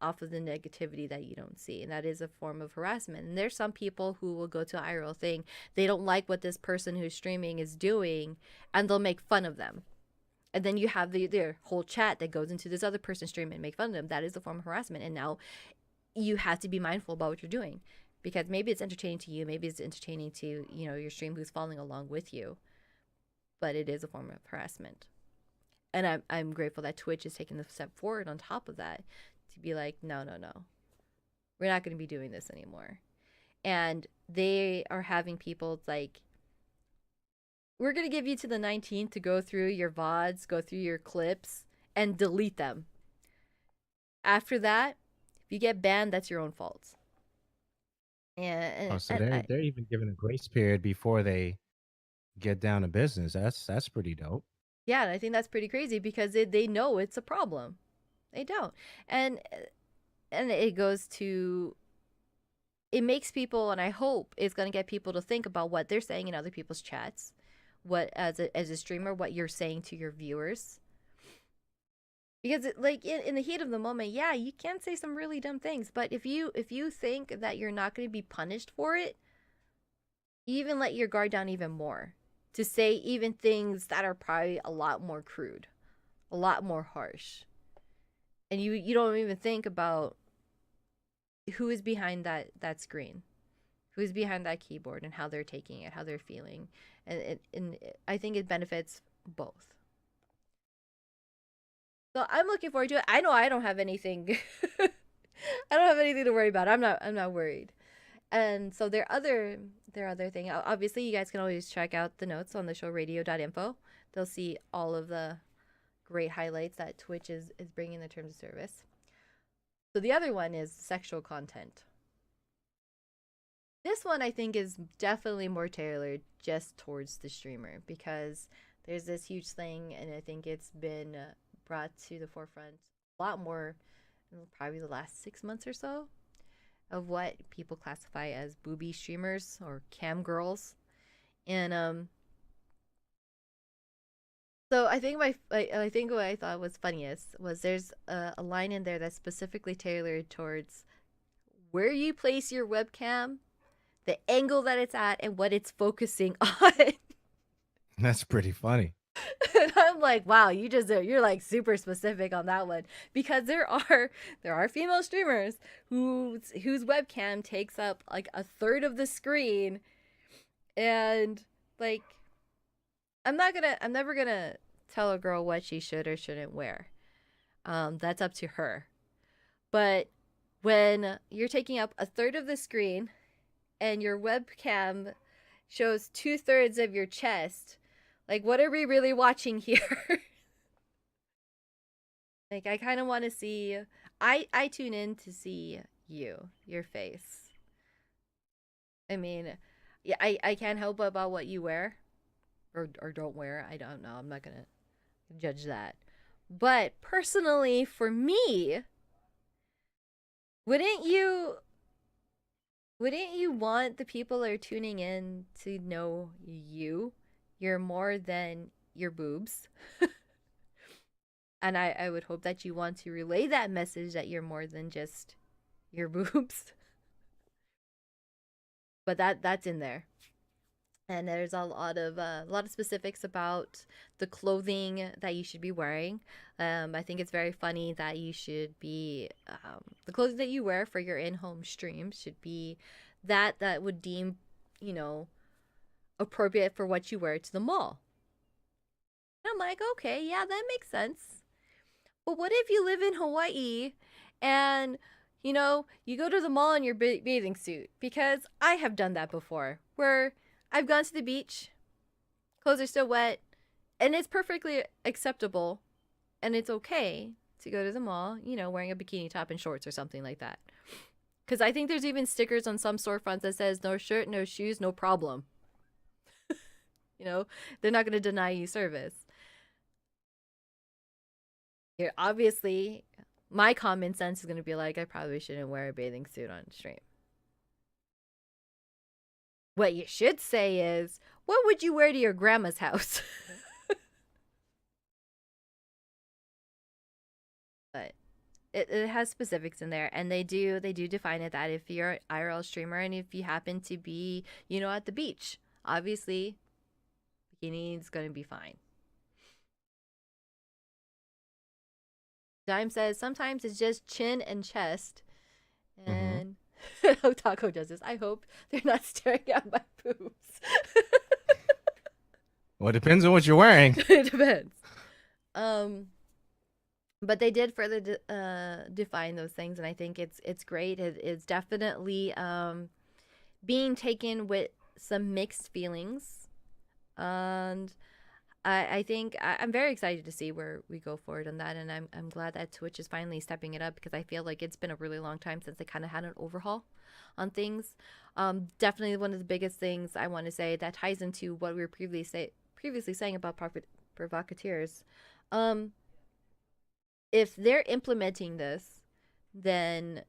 off of the negativity that you don't see, and that is a form of harassment. And there's some people who will go to an IRL thing, they don't like what this person who's streaming is doing, and they'll make fun of them. And then you have their whole chat that goes into this other person's stream and make fun of them. That is a form of harassment. And now you have to be mindful about what you're doing, because maybe it's entertaining to you, maybe it's entertaining to your stream who's following along with you, but it is a form of harassment. And I'm grateful that Twitch is taking the step forward on top of that to be like, no, we're not going to be doing this anymore. And they are having people like, we're going to give you to the 19th to go through your VODs, go through your clips, and delete them. After that, if you get banned, that's your own fault. So they're even given a grace period before they get down to business. That's pretty dope. Yeah, and I think that's pretty crazy, because they know it's a problem. They don't. And it goes to, it makes people, and I hope it's going to get people to think about what they're saying in other people's chats, what as a streamer, what you're saying to your viewers. Because like in the heat of the moment, yeah, you can say some really dumb things, but if you think that you're not going to be punished for it, you even let your guard down even more. to say even things that are probably a lot more crude, a lot more harsh. And you don't even think about who is behind that screen, who's behind that keyboard, and how they're taking it, how they're feeling. And I think it benefits both. So I'm looking forward to it. I know I don't have anything I don't have anything to worry about. I'm not worried. And so their other thing. Obviously, you guys can always check out the notes on the showradio.info. They'll see all of the great highlights that Twitch is bringing in the terms of service. So the other one is sexual content. This one I think is definitely more tailored just towards the streamer, because there's this huge thing, and I think it's been brought to the forefront a lot more in probably the last 6 months or so, of what people classify as booby streamers or cam girls. And so I think I think what I thought was funniest was there's a line in there that's specifically tailored towards where you place your webcam, the angle that it's at, and what it's focusing on. That's pretty funny. And I'm like, wow, you're like super specific on that one, because there are female streamers whose webcam takes up like a third of the screen, and like I'm never gonna tell a girl what she should or shouldn't wear. That's up to her. But when you're taking up a third of the screen and your webcam shows 2/3 of your chest, like, what are we really watching here? Like, I kind of want to see. I tune in to see your face. I mean, yeah, I can't help about what you wear or don't wear. I don't know. I'm not gonna judge that. But personally, for me, wouldn't you want the people that are tuning in to know you're more than your boobs? And I would hope that you want to relay that message that you're more than just your boobs. But that's in there. And there's a lot of specifics about the clothing that you should be wearing. I think it's very funny that you should be the clothing that you wear for your in-home stream should be that would deem, appropriate for what you wear to the mall. And I'm like, okay, yeah, that makes sense. But what if you live in Hawaii and you go to the mall in your bathing suit? Because I have done that before, where I've gone to the beach, clothes are still wet, and it's perfectly acceptable, and it's okay to go to the mall, wearing a bikini top and shorts or something like that. Because I think there's even stickers on some storefronts that says, no shirt, no shoes, no problem. They're not going to deny you service. Here, obviously, my common sense is going to be like, I probably shouldn't wear a bathing suit on stream. What you should say is, what would you wear to your grandma's house? But it has specifics in there, and they do define it that if you're an IRL streamer and if you happen to be, at the beach, obviously, bikini is going to be fine. Dime says sometimes it's just chin and chest, and Taco does this. I hope they're not staring at my boobs. Well, it depends on what you're wearing. It depends. But they did further define those things, and I think it's great. It's definitely being taken with some mixed feelings, and I think I'm very excited to see where we go forward on that, and I'm glad that Twitch is finally stepping it up, because I feel like it's been a really long time since they kind of had an overhaul on things. Definitely one of the biggest things I want to say that ties into what we were previously saying about provocateurs. If they're implementing this, then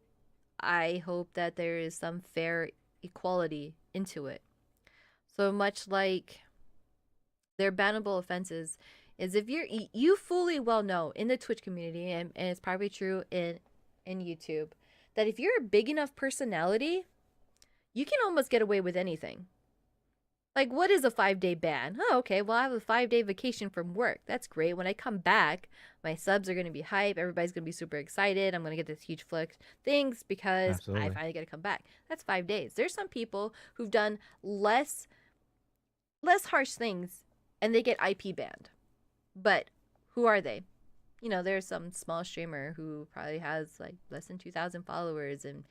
I hope that there is some fair equality into it. So much like their bannable offenses is, if you fully well know in the Twitch community, and it's probably true in YouTube, that if you're a big enough personality, you can almost get away with anything. Like, what is a 5-day ban? Oh, okay. Well, I have a 5-day vacation from work. That's great. When I come back, my subs are going to be hype. Everybody's going to be super excited. I'm going to get this huge flex things because I Absolutely. finally get to come back. That's 5 days. There's some people who've done less harsh things and they get IP banned. But who are they? You know, there's some small streamer who probably has like less than 2,000 followers and,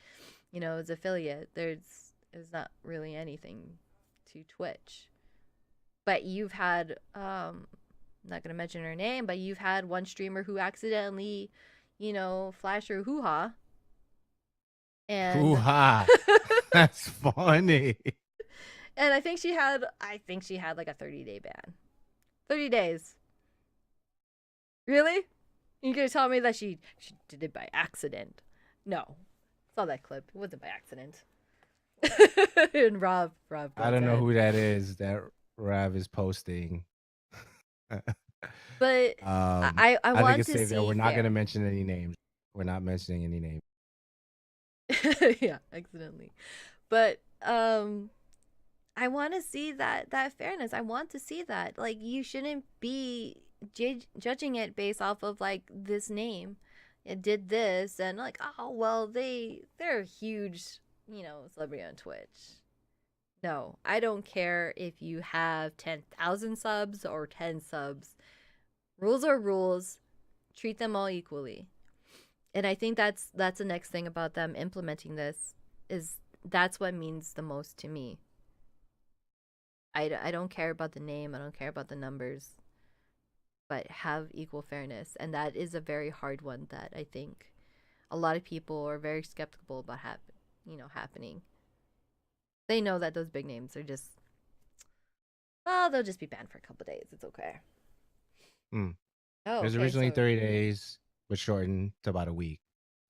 you know, is affiliate. There's not really anything to Twitch. But you've had I'm not gonna mention her name, but you've had one streamer who accidentally, you know, flashed her hoo-ha. Hoo And ha. That's funny. and I think she had like a 30-day ban. 30 days. Really? You gonna tell me that she did it by accident? No. Saw that clip. It wasn't by accident. And Rob I goes don't know in. who that is that Rav is posting. But I I think want it's to safe that see we're not going to fair. mention any names. We're not mentioning any names. Yeah, accidentally. But I want to see that fairness. I want to see that. Like, you shouldn't be judging it based off of like this name. It did this and like, oh well, they're a huge, you know, celebrity on Twitch. No, I don't care if you have 10,000 subs or 10 subs. Rules are rules. Treat them all equally. And I think that's the next thing about them implementing this is that's what means the most to me. I don't care about the name, I don't care about the numbers, but have equal fairness. And that is a very hard one that I think a lot of people are very skeptical about happening. They know that those big names are just, well, they'll just be banned for a couple days. It's okay. Hmm. Oh, It was okay. originally So 30 days, but shortened to about a week,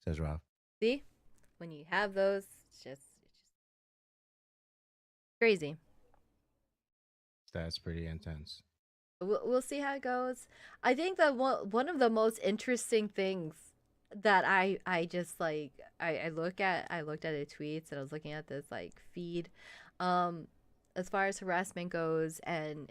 says Rav. see, when you have those, it's just crazy. That's pretty intense. We'll see how it goes. I think that one of the most interesting things that I just like I looked at the tweets and I was looking at this like feed, um, as far as harassment goes and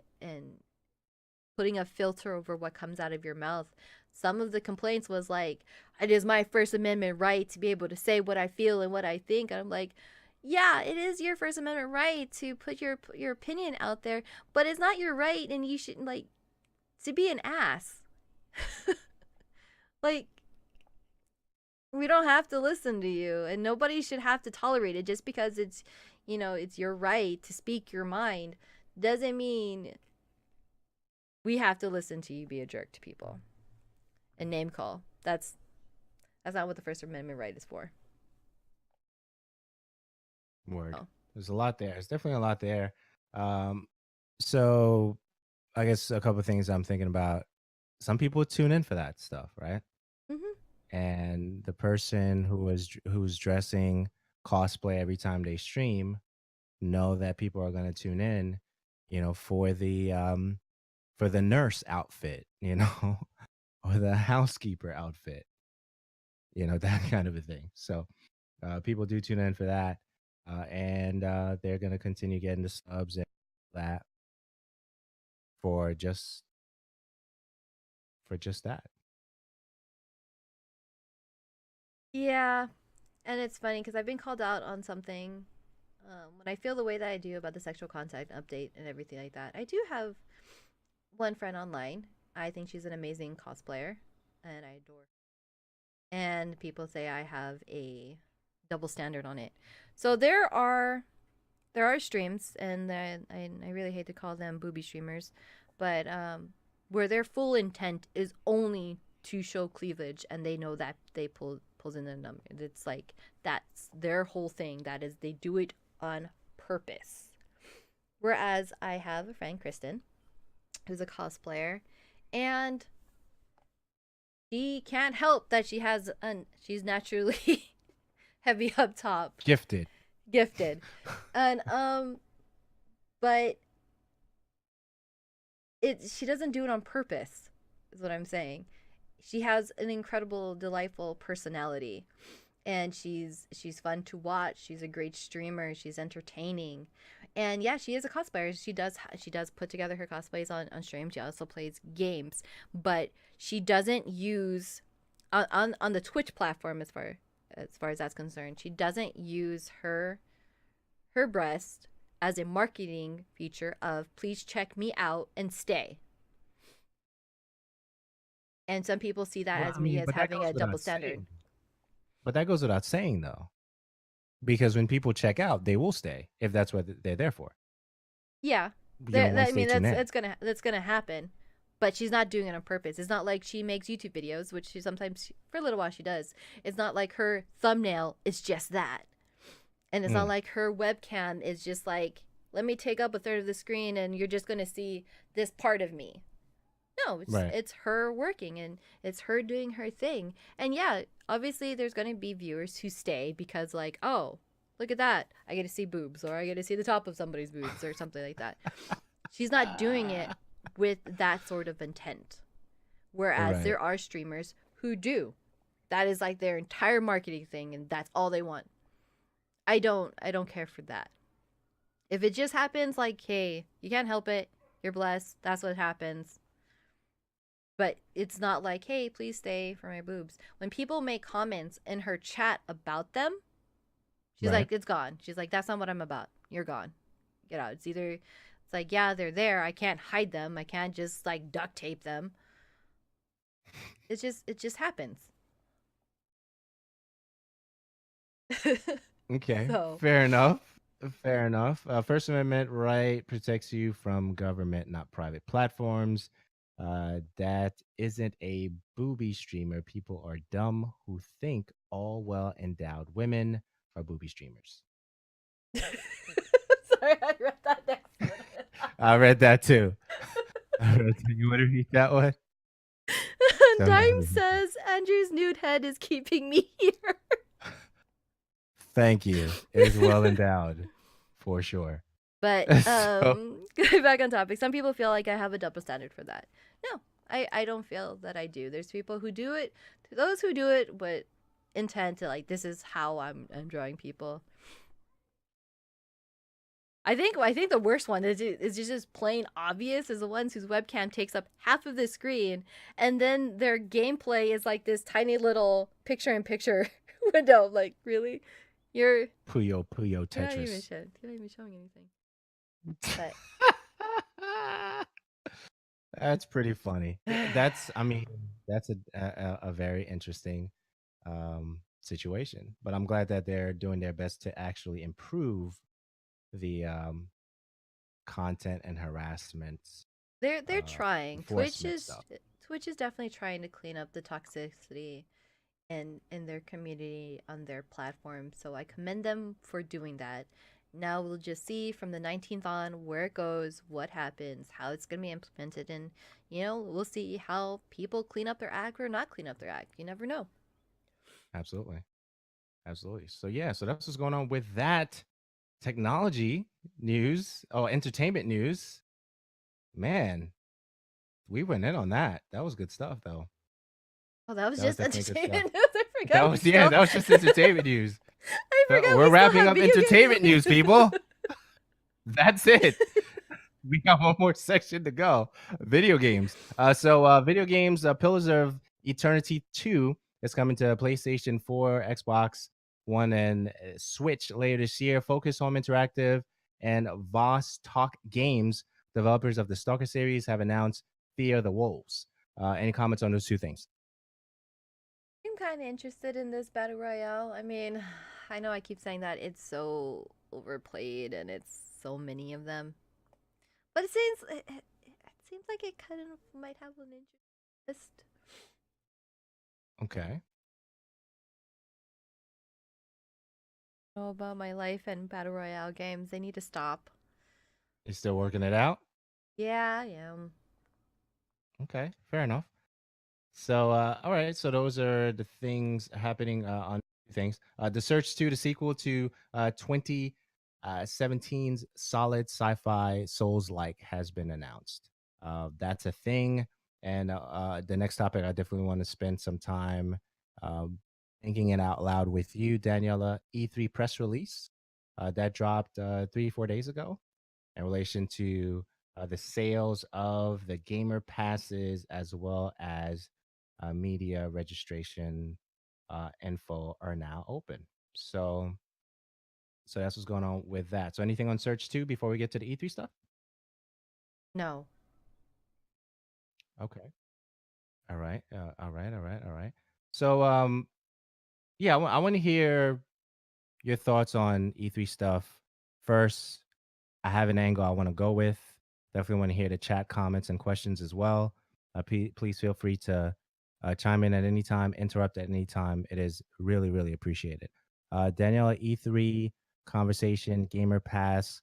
putting a filter over what comes out of your mouth. Some of the complaints was like, it is my First Amendment right to be able to say what I feel and what I think. And I'm like, yeah, it is your First Amendment right to put your opinion out there, but it's not your right, and you shouldn't like to be an ass. Like, we don't have to listen to you, and nobody should have to tolerate it just because it's, you know, it's your right to speak your mind. Doesn't mean we have to listen to you be a jerk to people and name call. That's not what the First Amendment right is for. Word. Oh. There's a lot there. There's definitely a lot there. Um, so I guess a couple of things I'm thinking about. Some people tune in for that stuff, right? Mhm. And the person who's dressing cosplay every time they stream know that people are going to tune in, you know, for the nurse outfit, you know, or the housekeeper outfit, you know, that kind of a thing. So people do tune in for that, and they're going to continue getting the subs and that for just that. Yeah, and it's funny because I've been called out on something. When I feel the way that I do about the sexual contact update and everything like that, I do have one friend online. I think she's an amazing cosplayer, and I adore her. And people say I have a double standard on it. So there are streams, and I really hate to call them booby streamers, but where their full intent is only to show cleavage, and they know that they pulls in the number. It's like that's their whole thing. That is, they do it on purpose. Whereas I have a friend, Kristen, who's a cosplayer, and she can't help that she's naturally heavy up top, Gifted. gifted, and but she doesn't do it on purpose. Is what I'm saying. She has an incredible, delightful personality, and she's fun to watch. She's a great streamer. She's entertaining, And yeah, she is a cosplayer. She does put together her cosplays on stream. She also plays games, but she doesn't use on the Twitch platform as far as that's concerned. She doesn't use her breast as a marketing feature of please check me out and stay. And some people see that Well, as I me mean, as but that having goes a double without standard. saying. But that goes without saying, though, because when people check out, they will stay if that's what they're there for. Yeah, Once I they mean tune in. that's gonna happen, but she's not doing it on purpose. It's not like she makes YouTube videos, which she sometimes for a little while she does. It's not like her thumbnail is just that, and it's not Mm, like her webcam is just like let me take up a third of the screen and you're just gonna see this part of me. No, it's right. it's her working and it's her doing her thing. And yeah, obviously there's gonna be viewers who stay because like, oh, look at that. I get to see boobs or I get to see the top of somebody's boobs or something like that. She's not doing it with that sort of intent. Whereas Right. there are streamers who do. That is like their entire marketing thing and that's all they want. I don't care for that. If it just happens like, hey, you can't help it. You're blessed. That's what happens. But it's not like, hey, please stay for my boobs. When people make comments in her chat about them, she's Right. like, it's gone. She's like, that's not what I'm about. You're gone. Get out. It's like, yeah, they're there. I can't hide them. I can't just like duct tape them. It just happens. Okay. So Fair enough. Fair enough. First Amendment right protects you from government, not private platforms. That isn't a booby streamer. People are dumb who think all well endowed women are booby streamers. sorry, I read that next one. I read that too. You want to read that one? Dime Somebody. says Andrew's nude head is keeping me here. Thank you. It is well endowed, for sure. But So, going back on topic, some people feel like I have a double standard for that. No, I don't feel that I do. There's people who do it. To those who do it, but intent to like this is how I'm drawing people. I think the worst one is just plain obvious is the ones whose webcam takes up half of the screen, and then their gameplay is like this tiny little picture-in-picture window. Like really, you're Puyo you're not even Tetris. you're not even showing anything. But That's pretty funny. That's, I mean, that's a very interesting situation. But I'm glad that they're doing their best to actually improve the content and harassment they're trying. enforcement stuff. Twitch is definitely trying to clean up the toxicity in their community on their platform. So I commend them for doing that. Now we'll just see from the 19th on where it goes, what happens, how it's going to be implemented, and we'll see how people clean up their act or not clean up their act. You never know. Absolutely. Absolutely. So yeah, so that's what's going on with that technology news. Oh, entertainment news. Man, we went in on that. That was good stuff though. Oh, that was That was just definitely good stuff. entertainment news. I That forgot we was yeah, still. that was just entertainment news. I So forgot we're we still wrapping have up video game entertainment news, news. people. That's it. We got one more section to go. Video games. Video games, Pillars of Eternity 2 is coming to PlayStation 4, Xbox One, and Switch later this year. Focus Home Interactive and Voss Talk Games, developers of the Stalker series, have announced Fear the Wolves. Any comments on those two things? I'm kind of interested in this battle royale. I mean, I know I keep saying that it's so overplayed and it's so many of them, but it seems like it kind of might have an interest. Okay. Know about my life and battle royale games. They need to stop. You still working it out? Yeah, yeah. Okay, fair enough. So, all right. So those are the things happening on things. The Search 2, the sequel to 2017's solid sci-fi Souls-like, has been announced. That's a thing. And the next topic, I definitely want to spend some time uh, thinking it out loud with you, Daniela. E3 press release. that dropped 3-4 days ago in relation to the sales of the gamer passes as well as media registration info are now open. So that's what's going on with that. So anything on Search 2 before we get to the E3 stuff? No. Okay. All right. All right. All right. All right. So yeah, I want to hear your thoughts on E3 stuff. First, I have an angle I want to go with. Definitely want to hear the chat comments and questions as well. Please feel free to chime in at any time, interrupt at any time. It is really, really appreciated. Danielle, E3 conversation, Gamer Pass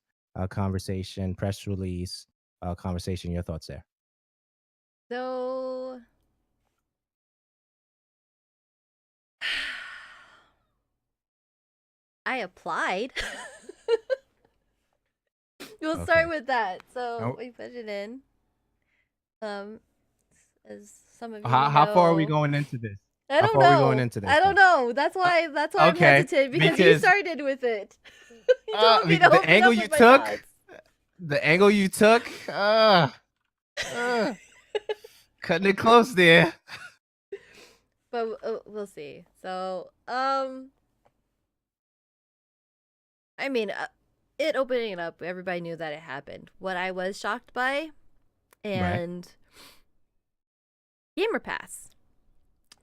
conversation, press release conversation. Your thoughts there? So I applied. We'll Okay. start with that. So Oh. we put it in. As some of you How far are we know, going into this? I How don't far are we going know. into this? I don't know. That's why I'm okay, hesitant because you because started with it. You told me to the open angle up you with my took, thoughts. the angle you took, cutting it close there. But we'll see. So, I mean, it opening it up, everybody knew that it happened. What I was shocked by, and Gamer Pass.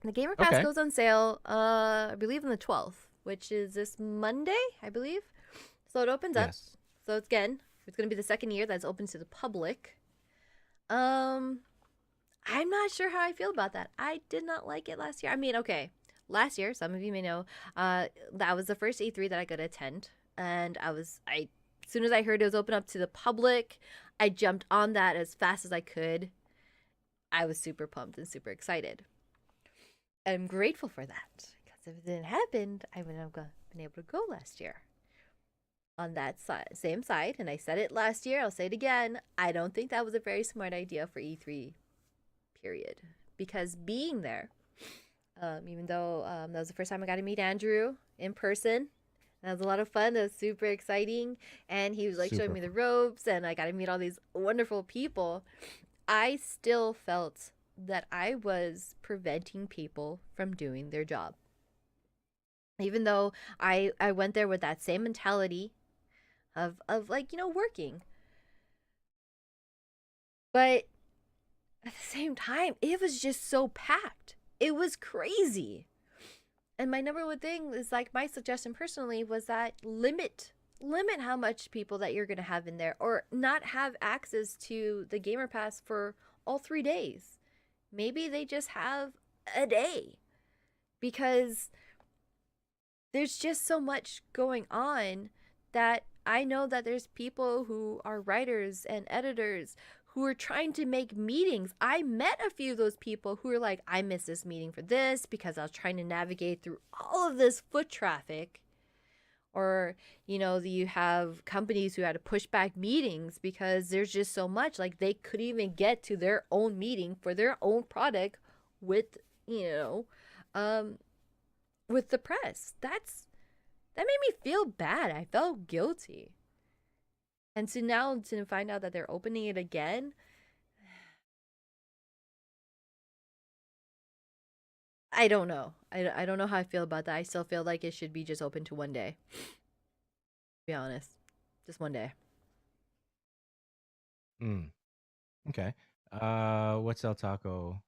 The Gamer Pass goes on sale, I believe on the 12th, which is this Monday, I believe. So it opens up. So it's going to be the second year that's open to the public. I'm not sure how I feel about that. I did not like it last year. I mean, okay, last year, some of you may know, that was the first E3 that I could attend, and as soon as I heard it was open up to the public, I jumped on that as fast as I could. I was super pumped and super excited. I'm grateful for that, because if it didn't happen, I wouldn't have been able to go last year. On that same side, and I said it last year, I'll say it again, I don't think that was a very smart idea for E3, period. Because being there, even though that was the first time I got to meet Andrew in person, that was a lot of fun, that was super exciting, and he was like showing me the ropes, and I got to meet all these wonderful people, I still felt that I was preventing people from doing their job. Even though I went there with that same mentality of like, working. But at the same time, it was just so packed. It was crazy. And my number one thing is, like, my suggestion personally was that limit how much people that you're going to have in there, or not have access to the Gamer Pass for all 3 days. Maybe they just have a day, because there's just so much going on that I know that there's people who are writers and editors who are trying to make meetings. I met a few of those people who are like, I missed this meeting for this because I was trying to navigate through all of this foot traffic. Or, you have companies who had to push back meetings because there's just so much. Like, they couldn't even get to their own meeting for their own product with, with the press. That made me feel bad. I felt guilty. And so now to find out that they're opening it again, I don't know. I don't know how I feel about that. I still feel like it should be just open to one day. To be honest. Just one day. Okay. What's El Taco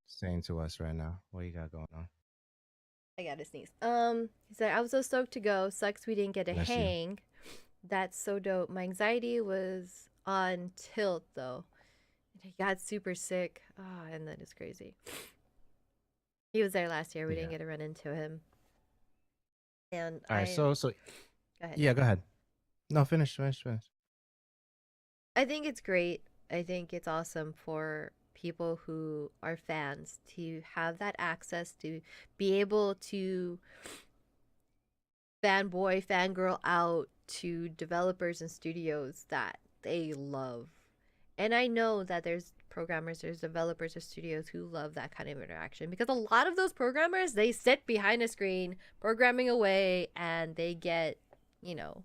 saying to us right now? What you got going on? I gotta sneeze. He said, I was so stoked to go. Sucks we didn't get to hang. That's so dope. My anxiety was on tilt though. He got super sick. And that is crazy. He was there last year. We didn't get to run into him. And all right, so go ahead. Yeah, go ahead. No, finish. I think it's great. I think it's awesome for people who are fans to have that access to be able to fanboy, fangirl out to developers and studios that they love. And I know that there's programmers, there's developers or studios who love that kind of interaction, because a lot of those programmers, they sit behind a screen programming away and they get you know,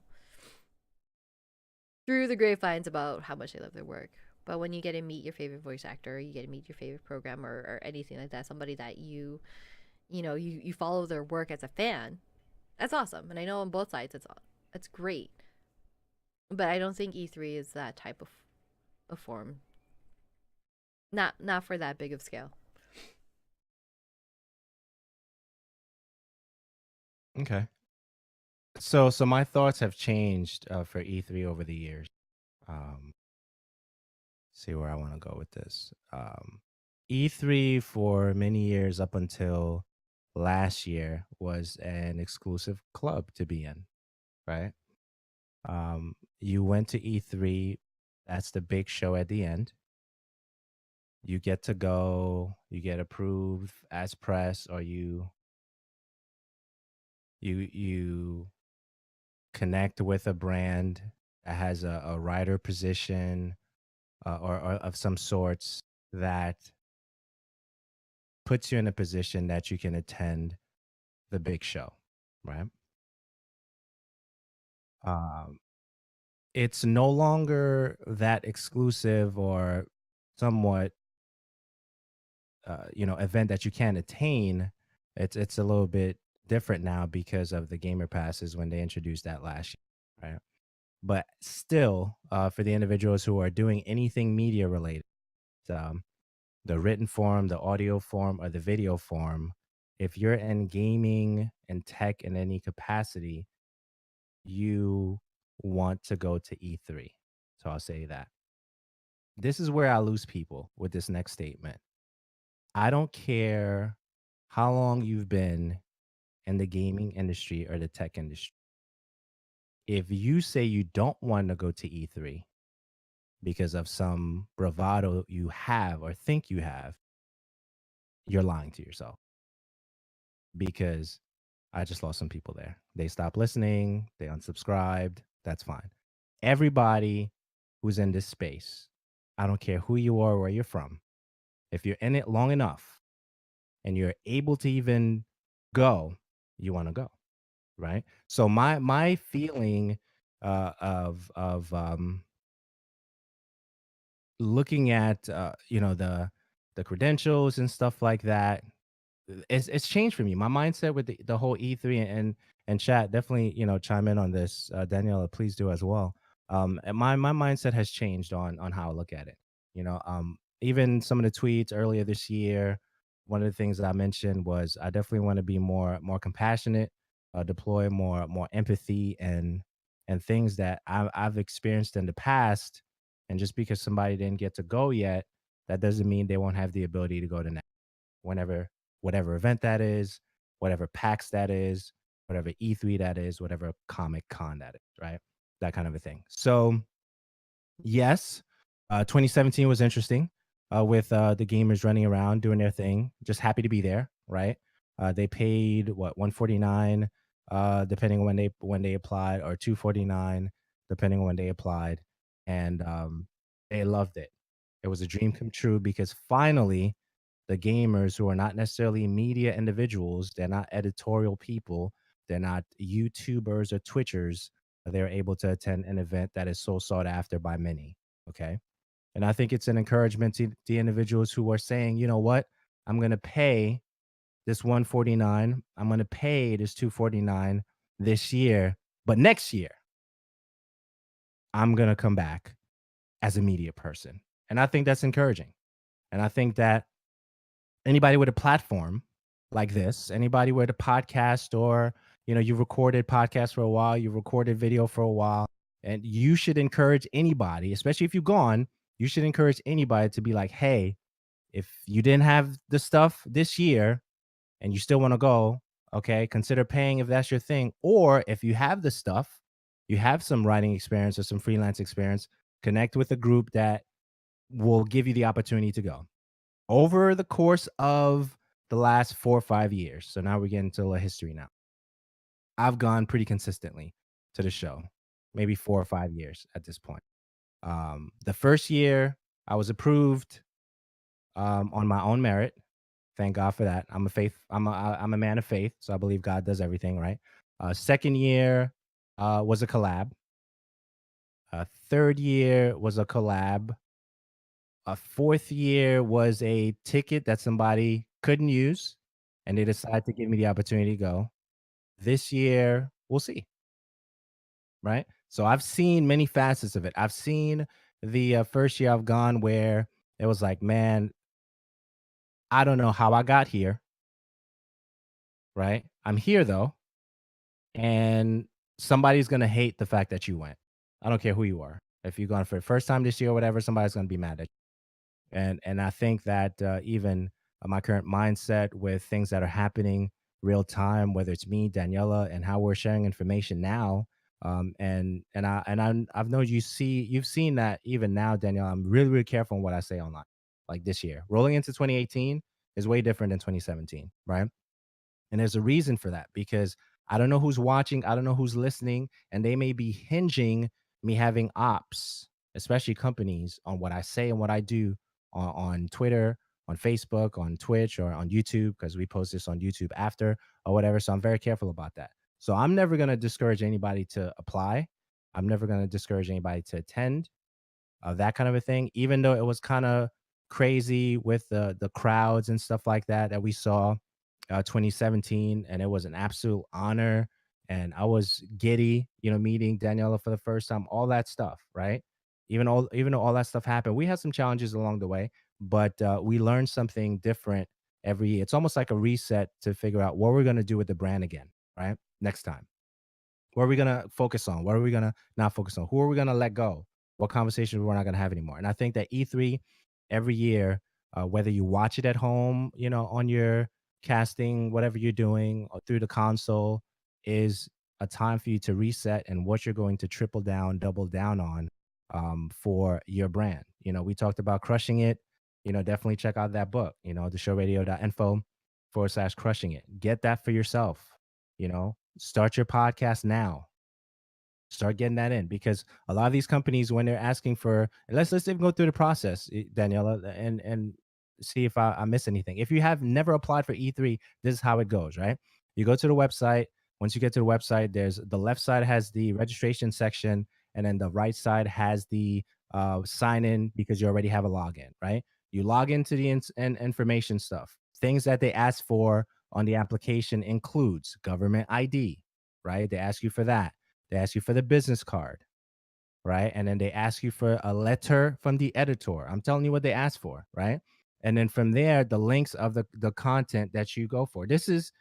through the grapevines about how much they love their work. But when you get to meet your favorite voice actor, you get to meet your favorite programmer or anything like that, somebody that you follow their work as a fan, that's awesome. And I know on both sides it's great. But I don't think E3 is that type of form. Not for that big of scale. Okay. So my thoughts have changed for E3 over the years. Um, see where I want to go with this. E3 for many years up until last year was an exclusive club to be in, right? You went to E3, that's the big show at the end. You get to go, you get approved as press, or you connect with a brand that has a writer position or of some sorts that puts you in a position that you can attend the big show, right? Um, it's no longer that exclusive or somewhat, event that you can't attain. It's a little bit different now because of the gamer passes when they introduced that last year, right? But still, for the individuals who are doing anything media related, um, the written form, the audio form, or the video form, if you're in gaming and tech in any capacity, you want to go to E3. So I'll say that. This is where I lose people with this next statement. I don't care how long you've been in the gaming industry or the tech industry. If you say you don't want to go to E3 because of some bravado you have or think you have, you're lying to yourself because I just lost some people there. They stopped listening, they unsubscribed. That's fine. Everybody who's in this space, I don't care who you are, where you're from, if you're in it long enough and you're able to even go, you want to go, right? So my feeling of looking at the credentials and stuff like that, it's changed for me. My mindset with the whole E3 and chat, definitely, chime in on this. Daniela, please do as well. And my mindset has changed on how I look at it. Even some of the tweets earlier this year, one of the things that I mentioned was I definitely want to be more compassionate, deploy more empathy and things that I've experienced in the past. And just because somebody didn't get to go yet, that doesn't mean they won't have the ability to go to next whenever whatever event that is, whatever PAX that is, whatever E3 that is, whatever Comic Con that is, right? That kind of a thing. So, yes, 2017 was interesting with the gamers running around doing their thing. Just happy to be there, right? They paid what 149 depending on when they applied, or 249 depending on when they applied, and they loved it. It was a dream come true because finally the gamers who are not necessarily media individuals, they're not editorial people, they're not YouTubers or Twitchers, they're able to attend an event that is so sought after by many. Okay. And I think it's an encouragement to the individuals who are saying, you know what, I'm going to pay this 149, I'm going to pay this 249 this year, but next year, I'm going to come back as a media person. And I think that's encouraging. And I think that anybody with a platform like this, anybody with a podcast, or you recorded podcast for a while, you recorded video for a while, and you should encourage anybody, especially if you've gone, you should encourage anybody to be like, hey, if you didn't have the stuff this year and you still want to go, okay, consider paying if that's your thing. Or if you have the stuff, you have some writing experience or some freelance experience, connect with a group that will give you the opportunity to go over the course of the last 4 or 5 years. So now we're getting to a history now. I've gone pretty consistently to the show, maybe 4 or 5 years at this point. The first year I was approved on my own merit. Thank God for that. I'm a man of faith, so I believe God does everything right. Second year, was a collab. Third year was a collab. A fourth year was a ticket that somebody couldn't use, and they decided to give me the opportunity to go. This year, we'll see, right? So I've seen many facets of it. I've seen the first year I've gone where it was like, man, I don't know how I got here, right? I'm here though, and somebody's gonna hate the fact that you went. I don't care who you are. If you're going for the first time this year or whatever, somebody's gonna be mad at you. And I think that even my current mindset with things that are happening real time, whether it's me, Daniela, and how we're sharing information now, I've known you've seen that even now, Daniela. I'm really really careful on what I say online. Like this year, rolling into 2018 is way different than 2017, right? And there's a reason for that because I don't know who's watching, I don't know who's listening, and they may be hinging me having ops, especially companies, on what I say and what I do on Twitter, on Facebook, on Twitch, or on YouTube, because we post this on YouTube after or whatever. So I'm very careful about that. So I'm never going to discourage anybody to apply. I'm never going to discourage anybody to attend, that kind of a thing, even though it was kind of crazy with the crowds and stuff like that that we saw 2017, and it was an absolute honor. And I was giddy, meeting Daniela for the first time, all that stuff, right? Even though all that stuff happened, we had some challenges along the way, but we learned something different every year. It's almost like a reset to figure out what we're going to do with the brand again, right? Next time. What are we gonna focus on? What are we gonna not focus on? Who are we gonna let go? What conversations we're not gonna have anymore? And I think that E3 every year, whether you watch it at home, on your casting, whatever you're doing, or through the console, is a time for you to reset and what you're going to triple down, double down on, for your brand. We talked about crushing it. Definitely check out that book. theshowradio.info/crushing it. Get that for yourself. Start your podcast now. Start getting that in, because a lot of these companies, when they're asking for, let's even go through the process, Daniela, and see if I miss anything. If you have never applied for E3, this is how it goes, right? You go to the website. Once you get to the website, there's the left side has the registration section, and then the right side has the sign in, because you already have a login, right? You log into the information stuff. Things that they ask for on the application includes government ID, right? They ask you for that. They ask you for the business card, right? And then they ask you for a letter from the editor. I'm telling you what they ask for, right? And then from there, the links of the content that you go for. This is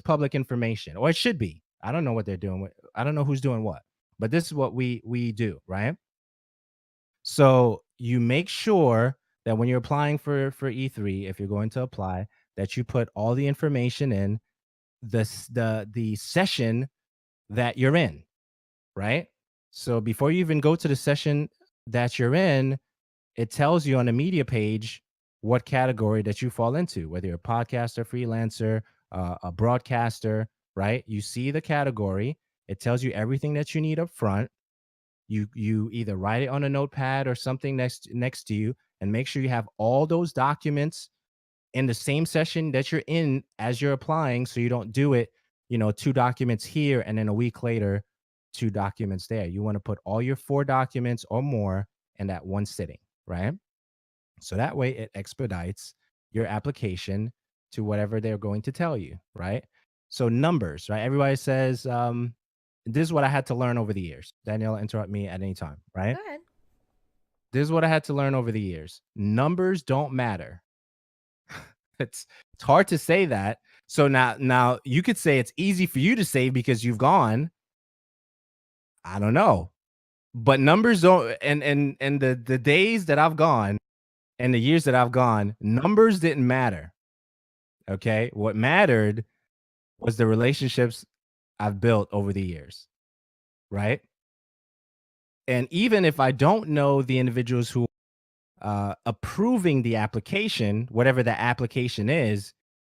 public information, or it should be. I don't know what they're doing. I don't know who's doing what, but this is what we do, right? So you make sure that when you're applying for E3, if you're going to apply, that you put all the information in the session that you're in, right? So before you even go to the session that you're in, it tells you on the media page what category that you fall into, whether you're a podcaster, freelancer, a broadcaster, right? You see the category. It tells you everything that you need up front. You either write it on a notepad or something next to you, and make sure you have all those documents in the same session that you're in as you're applying, so you don't do it, 2 documents here and then a week later 2 documents there. You want to put all your 4 documents or more in that one sitting, right? So that way it expedites your application to whatever they're going to tell you, right? So numbers, right? Everybody says, this is what I had to learn over the years. Daniela, interrupt me at any time, right? Go ahead. This is what I had to learn over the years. Numbers don't matter. it's hard to say that. So now you could say it's easy for you to say because you've gone. I don't know. But numbers don't, and the days that I've gone and the years that I've gone, numbers didn't matter. Okay? What mattered was the relationships I've built over the years, right? And even if I don't know the individuals who approving the application, whatever the application is,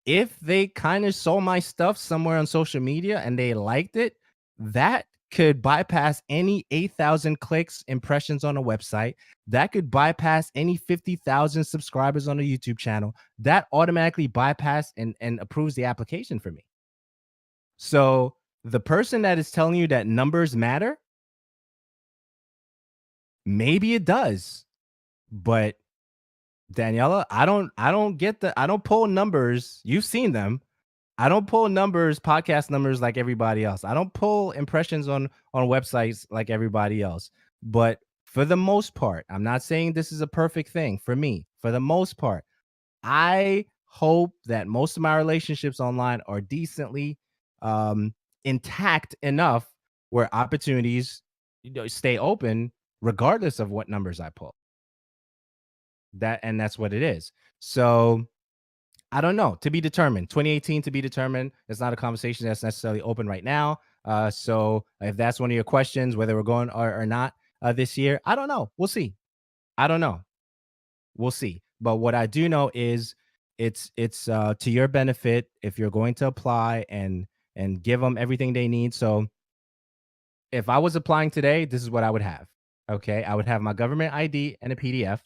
if they kind of saw my stuff somewhere on social media and they liked it, that could bypass any 8,000 clicks, impressions on a website. That could bypass any 50,000 subscribers on a YouTube channel. That automatically bypass and approves the application for me. So The person that is telling you that numbers matter, maybe it does, but Daniela, I don't pull numbers. You've seen them. I don't pull numbers, podcast numbers like everybody else. I don't pull impressions on websites like everybody else. But for the most part, I'm not saying this is a perfect thing for me. For the most part, I hope that most of my relationships online are decently um, intact enough where opportunities, stay open regardless of what numbers I pull. That's what it is. So I don't know. To be determined. 2018 to be determined. It's not a conversation that's necessarily open right now. So if that's one of your questions, whether we're going or not this year, I don't know. We'll see. I don't know. We'll see. But what I do know is it's to your benefit if you're going to apply and give them everything they need. So if I was applying today, this is what I would have. Okay, I would have my government ID and a PDF,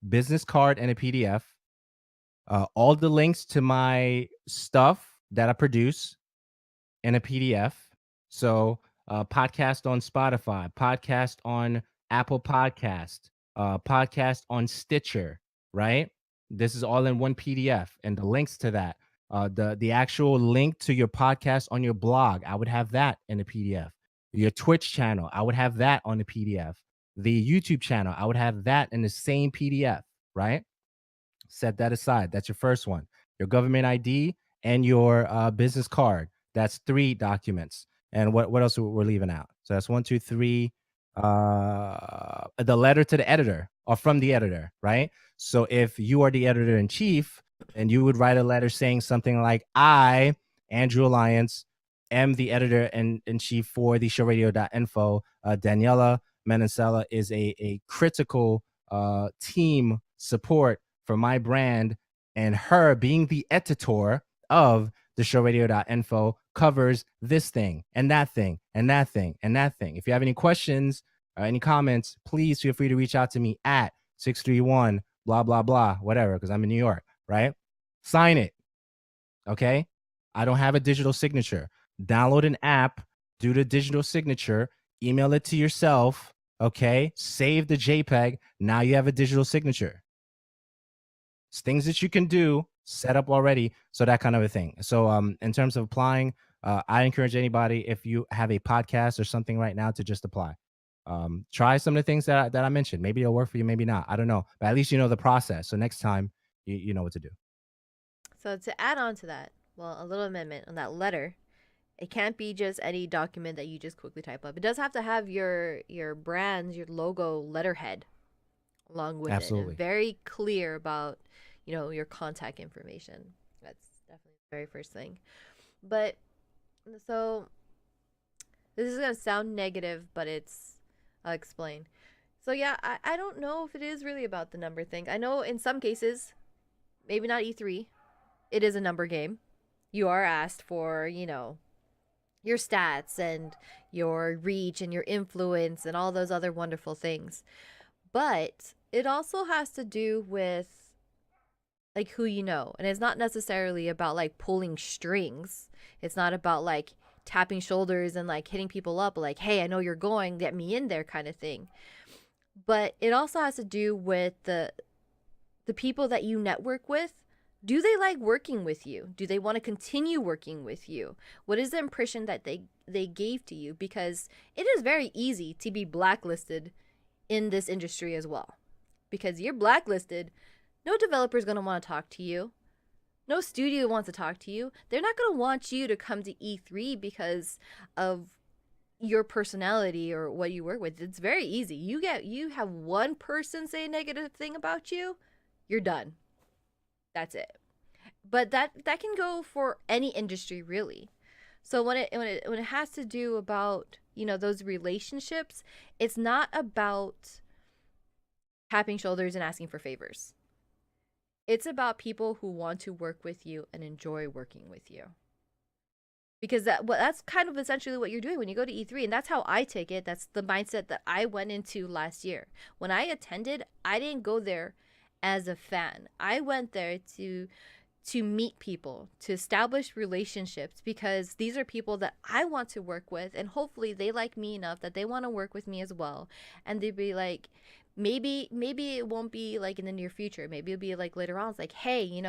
business card and a PDF, all the links to my stuff that I produce in a PDF. So, podcast on Spotify, podcast on Apple Podcast, podcast on Stitcher, right? This is all in one PDF, and the links to that, the actual link to your podcast on your blog, I would have that in a PDF. Your Twitch channel, I would have that on a PDF. The YouTube channel, I would have that in the same PDF, right? Set that aside. That's your first one. Your government ID and your business card. That's 3 documents. And what else we're leaving out? So that's 1, 2, 3. The letter to the editor or from the editor, right? So if you are the editor in chief, and you would write a letter saying something like, "I, Andrew Alliance, am the editor in chief for the showradio.info. Daniela Menacella is a critical team support for my brand, and her being the editor of the showradio.info covers this thing and that thing and that thing and that thing." If you have any questions or any comments, please feel free to reach out to me at 631 blah blah blah, whatever, because I'm in New York, right? Sign it. Okay. I don't have a digital signature. Download an app, do the digital signature, email it to yourself. Okay. Save the JPEG. Now you have a digital signature. It's things that you can do, set up already. So that kind of a thing. So in terms of applying, I encourage anybody, if you have a podcast or something right now, to just apply. Try some of the things that I mentioned. Maybe it'll work for you, maybe not. I don't know. But at least you know the process. So next time you know what to do. So to add on to that, well, a little amendment on that letter. It can't be just any document that you just quickly type up. It does have to have your brand's, your logo letterhead along with it, and Absolutely. very clear about, your contact information. That's definitely the very first thing. But so this is gonna sound negative, but I'll explain. So yeah, I don't know if it is really about the number thing. I know in some cases, maybe not E3, it is a number game. You are asked for, your stats and your reach and your influence and all those other wonderful things. But it also has to do with like who you know. And it's not necessarily about like pulling strings. It's not about like tapping shoulders and like hitting people up like, "Hey, I know you're going, get me in there," kind of thing. But it also has to do with the people that you network with. Do they like working with you? Do they want to continue working with you? What is the impression that they gave to you? Because it is very easy to be blacklisted in this industry as well. Because you're blacklisted, no developer is going to want to talk to you. No studio wants to talk to you. They're not going to want you to come to E3 because of your personality or what you work with. It's very easy. You have one person say a negative thing about you, you're done. That's it. But that can go for any industry really. So when it has to do about, those relationships, it's not about tapping shoulders and asking for favors. It's about people who want to work with you and enjoy working with you. Because that's kind of essentially what you're doing when you go to E3, and that's how I take it. That's the mindset that I went into last year. When I attended, I didn't go there as a fan. I went there to meet people, to establish relationships, because these are people that I want to work with, and hopefully they like me enough that they want to work with me as well. And they'd be like, maybe it won't be like in the near future. Maybe it'll be like later on. It's like, hey,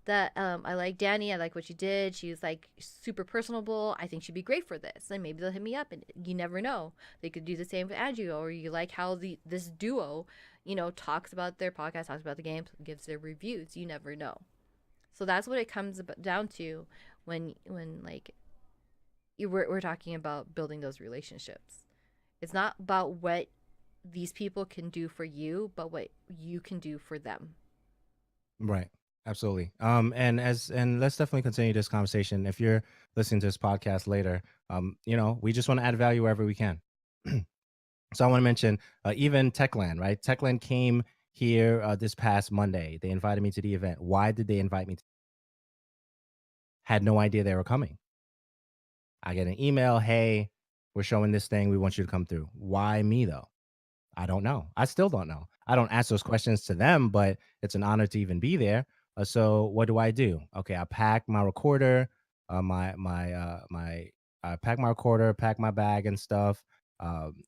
that I like Danny. I like what you did. She was like super personable. I think she'd be great for this. And maybe they'll hit me up, and you never know. They could do the same with Andrew, or you like how this duo, talks about their podcast, talks about the games, gives their reviews. You never know. So that's what it comes down to when like we're talking about building those relationships. It's not about what these people can do for you, but what you can do for them. Right. Absolutely. And let's definitely continue this conversation. If you're listening to this podcast later, we just want to add value wherever we can. So I want to mention even Techland, right? Techland came here this past Monday. They invited me to the event. Why did they invite me? Had no idea they were coming. I get an email, hey, we're showing this thing. We want you to come through. Why me though? I don't know. I still don't know. I don't ask those questions to them, but it's an honor to even be there. So what do I do? Okay, I pack my recorder, I pack my recorder, pack my bag and stuff.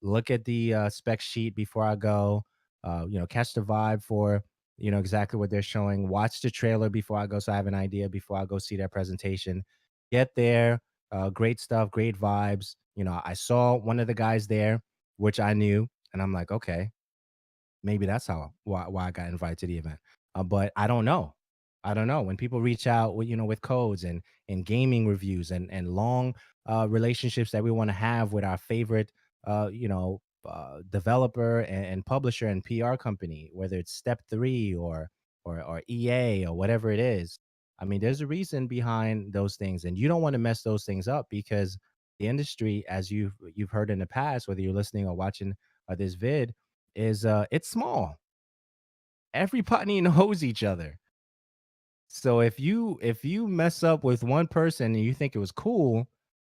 Look at the spec sheet before I go. Catch the vibe for exactly what they're showing. Watch the trailer before I go, so I have an idea before I go see their presentation. Get there, great stuff, great vibes. I saw one of the guys there, which I knew, and I'm like, okay, maybe that's why I got invited to the event. But I don't know. I don't know. When people reach out with with codes and gaming reviews and long relationships that we want to have with our favorite developer and publisher and PR company, whether it's Step 3 or EA or whatever it is. I mean, there's a reason behind those things, and you don't want to mess those things up because the industry, as you've heard in the past, whether you're listening or watching this vid, is it's small. Everybody knows each other. So if you mess up with one person and you think it was cool,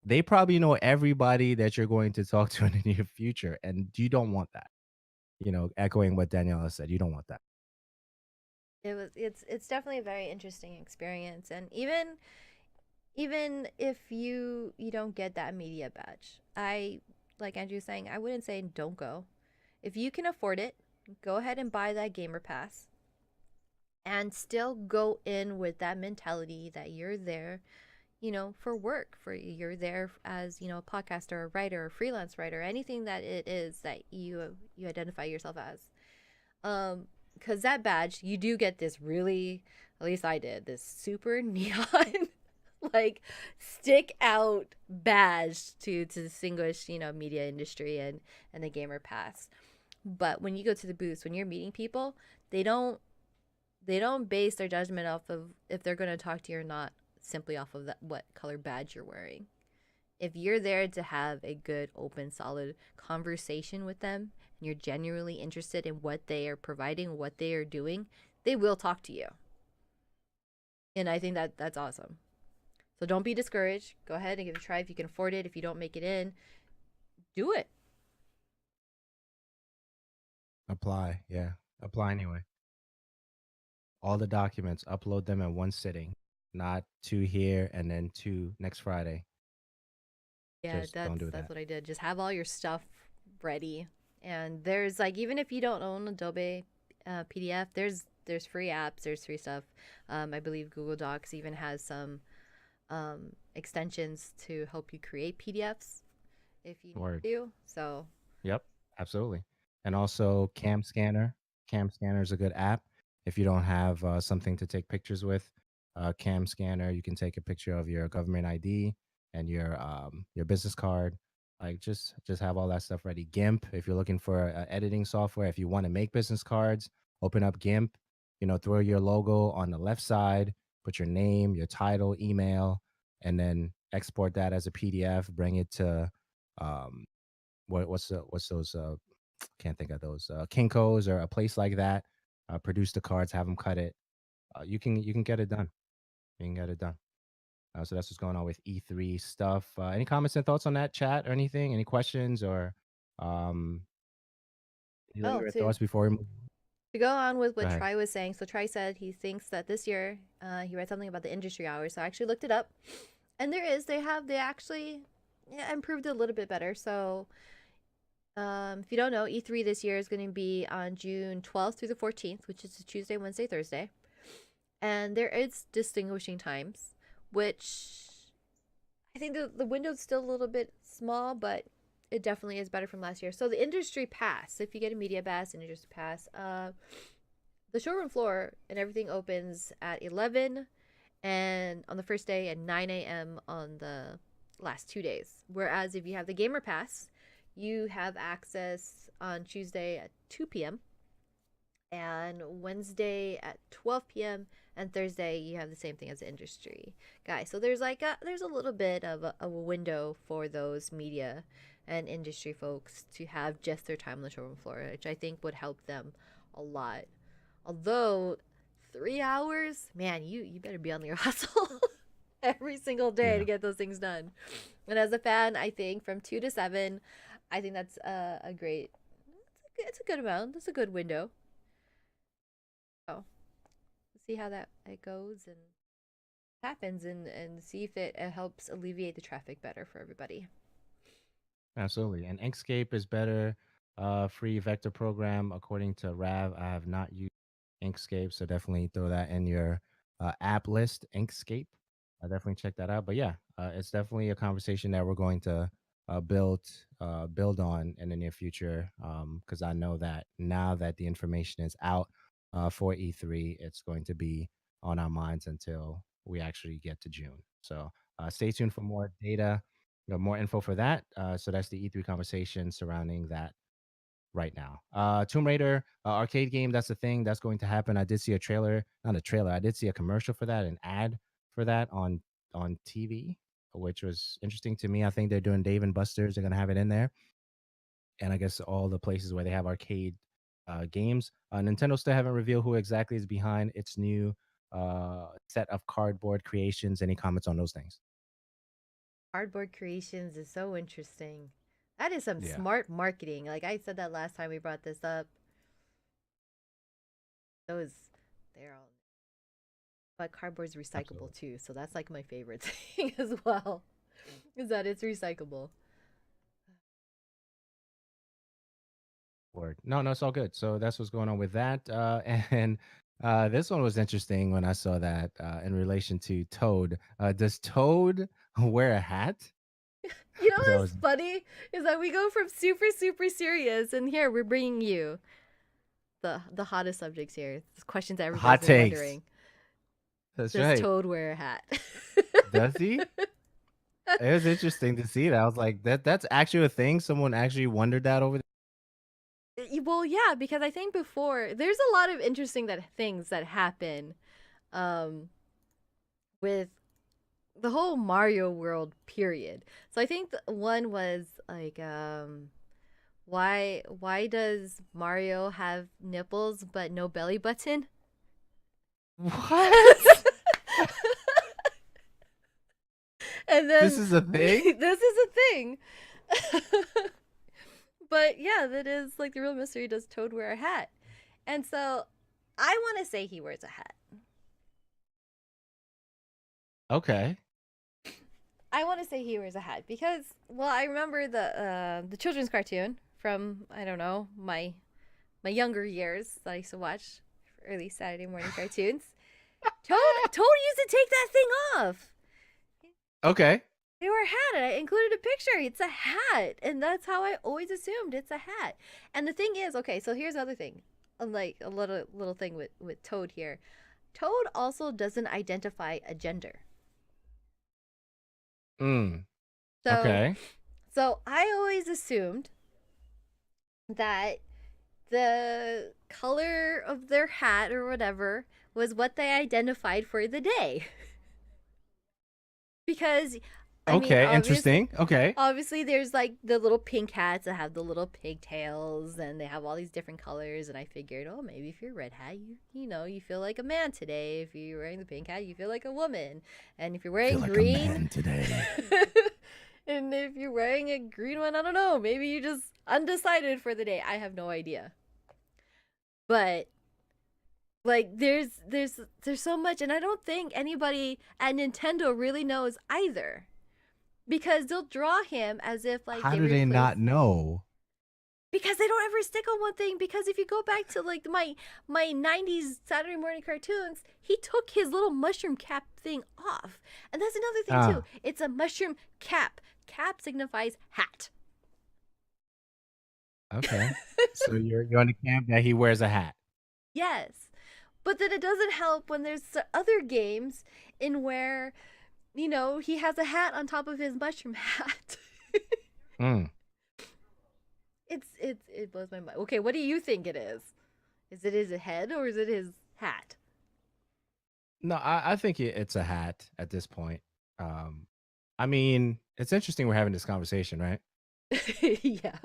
they probably know everybody that you're going to talk to in the near future, and you don't want that. Echoing what Daniela said, you don't want that. It's definitely a very interesting experience, and even if you don't get that media badge, I like Andrew was saying, I wouldn't say don't go. If you can afford it, go ahead and buy that gamer pass, and still go in with that mentality that you're there, for work, for you're there as, a podcaster, a writer, a freelance writer, anything that it is that you identify yourself as. Because that badge, you do get this really, at least I did, this super neon, like stick out badge to distinguish, media industry and the gamer pass. But when you go to the booths, when you're meeting people, they don't they don't base their judgment off of if they're going to talk to you or not simply off of what color badge you're wearing. If you're there to have a good, open, solid conversation with them, and you're genuinely interested in what they are providing, what they are doing, they will talk to you. And I think that's awesome. So don't be discouraged. Go ahead and give it a try if you can afford it. If you don't make it in, do it. Apply, yeah. Apply anyway. All the documents, upload them in one sitting, not two here and then two next Friday. Yeah, Just don't that's do that's that. what I did. Just have all your stuff ready. And there's like, even if you don't own Adobe PDF, there's free apps, there's free stuff. I believe Google Docs even has some extensions to help you create PDFs if you need Word. to. So Yep, absolutely. And also Cam Scanner. Cam Scanner is a good app. If you don't have something to take pictures with, Cam Scanner, you can take a picture of your government ID and your business card. Like just have all that stuff ready. GIMP, if you're looking for editing software, if you want to make business cards, open up GIMP. Throw your logo on the left side, put your name, your title, email, and then export that as a PDF. Bring it to um, what's those can't think of those Kinkos or a place like that. Produce the cards, have them cut it. You can get it done. You can get it done. So that's what's going on with E3 stuff. Any comments and thoughts on that chat or anything? Any questions or um any oh, lingering to thoughts before we move? To go on with Go what ahead. Tri was saying, so Tri said he thinks that this year, he read something about the industry hours. So I actually looked it up, and they actually improved it a little bit better. So if you don't know, E3 this year is going to be on June 12th through the 14th, which is a Tuesday, Wednesday, Thursday, and there is distinguishing times, which I think the window's still a little bit small, but it definitely is better from last year. So the industry pass, if you get a media pass, an industry pass, the showroom floor and everything opens at 11 and on the first day and 9 a.m. on the last 2 days. Whereas if you have the gamer pass, you have access on Tuesday at 2 p.m. and Wednesday at 12 p.m. and Thursday you have the same thing as the industry guy. So there's there's a little bit of a window for those media and industry folks to have just their time on the showroom floor, which I think would help them a lot. Although 3 hours, man, you better be on your hustle every single day Yeah. to get those things done. And as a fan, I think from 2 to 7, I think that's a great. It's a good amount. That's a good window. Oh, see how that it goes and happens, and see if it helps alleviate the traffic better for everybody. Absolutely. And Inkscape is better. Free vector program according to Rav. I have not used Inkscape, so definitely throw that in your app list. Inkscape. I definitely check that out. But yeah, it's definitely a conversation that we're going to build on in the near future. Because I know that now that the information is out for E3, it's going to be on our minds until we actually get to June. So stay tuned for more data, more info for that. So that's the E3 conversation surrounding that right now. Tomb Raider arcade game, that's the thing that's going to happen. I did see a trailer, not a trailer. I did see a commercial for that, an ad for that on TV, which was interesting to me. I think they're doing Dave and Buster's. They're gonna have it in there, and I guess all the places where they have arcade games. Nintendo still haven't revealed who exactly is behind its new set of cardboard creations. Any comments on those things? Cardboard creations is so interesting. That is some Yeah, smart marketing. Like I said that last time we brought this up. Those, they're all. But cardboard's recyclable absolutely. too, so that's like my favorite thing as well. Is that it's recyclable. Word. No, no, it's all good. So that's what's going on with that. And this one was interesting when I saw that in relation to Toad. Does Toad wear a hat? You know That what's was funny is that we go from super super serious, and here we're bringing you the hottest subjects here. It's questions that everybody's hot been takes. wondering. That's Does right. Toad wear a hat? Does he? It was interesting to see that. I was like, that's actually a thing. Someone actually wondered that over Well, yeah, because I think before there's a lot of interesting things that happen um with the whole Mario world period. So I think one was like why does Mario have nipples but no belly button? what? And This then is a thing? this is a thing. But yeah, that is like the real mystery. Does Toad wear a hat? And so I want to say he wears a hat. Okay. I want to say he wears a hat because, well, I remember the children's cartoon from, I don't know, my younger years that I used to watch early Saturday morning cartoons. Toad used to take that thing off. Okay. They wore a hat, and I included a picture. It's a hat, and that's how I always assumed it's a hat. And the thing is, okay, so here's the other thing. Like a little thing with Toad here. Toad also doesn't identify a gender. Mm. So Okay. so I always assumed that the color of their hat or whatever was what they identified for the day. Because I mean, Okay. Interesting. Okay. obviously there's like the little pink hats that have the little pigtails and they have all these different colors, and I figured, oh, maybe if you're red hat, you feel like a man today. If you're wearing the pink hat, you feel like a woman. And if you're wearing green today. and if you're wearing a green one, I don't know, maybe you just undecided for the day. I have no idea. But Like there's so much, and I don't think anybody at Nintendo really knows either, because they'll draw him as if like How they do they replace, not know? because they don't ever stick on one thing. Because if you go back to like my 90s Saturday morning cartoons, he took his little mushroom cap thing off. And that's another thing too. Ah, It's a mushroom cap. Cap signifies hat. okay. So you're on the camp that he wears a hat. Yes. But then it doesn't help when there's other games in where, he has a hat on top of his mushroom hat. Mm. It blows my mind. Okay, what do you think it is? Is it his head or is it his hat? No, I think it's a hat at this point. Um, I mean, it's interesting we're having this conversation, right? Yeah.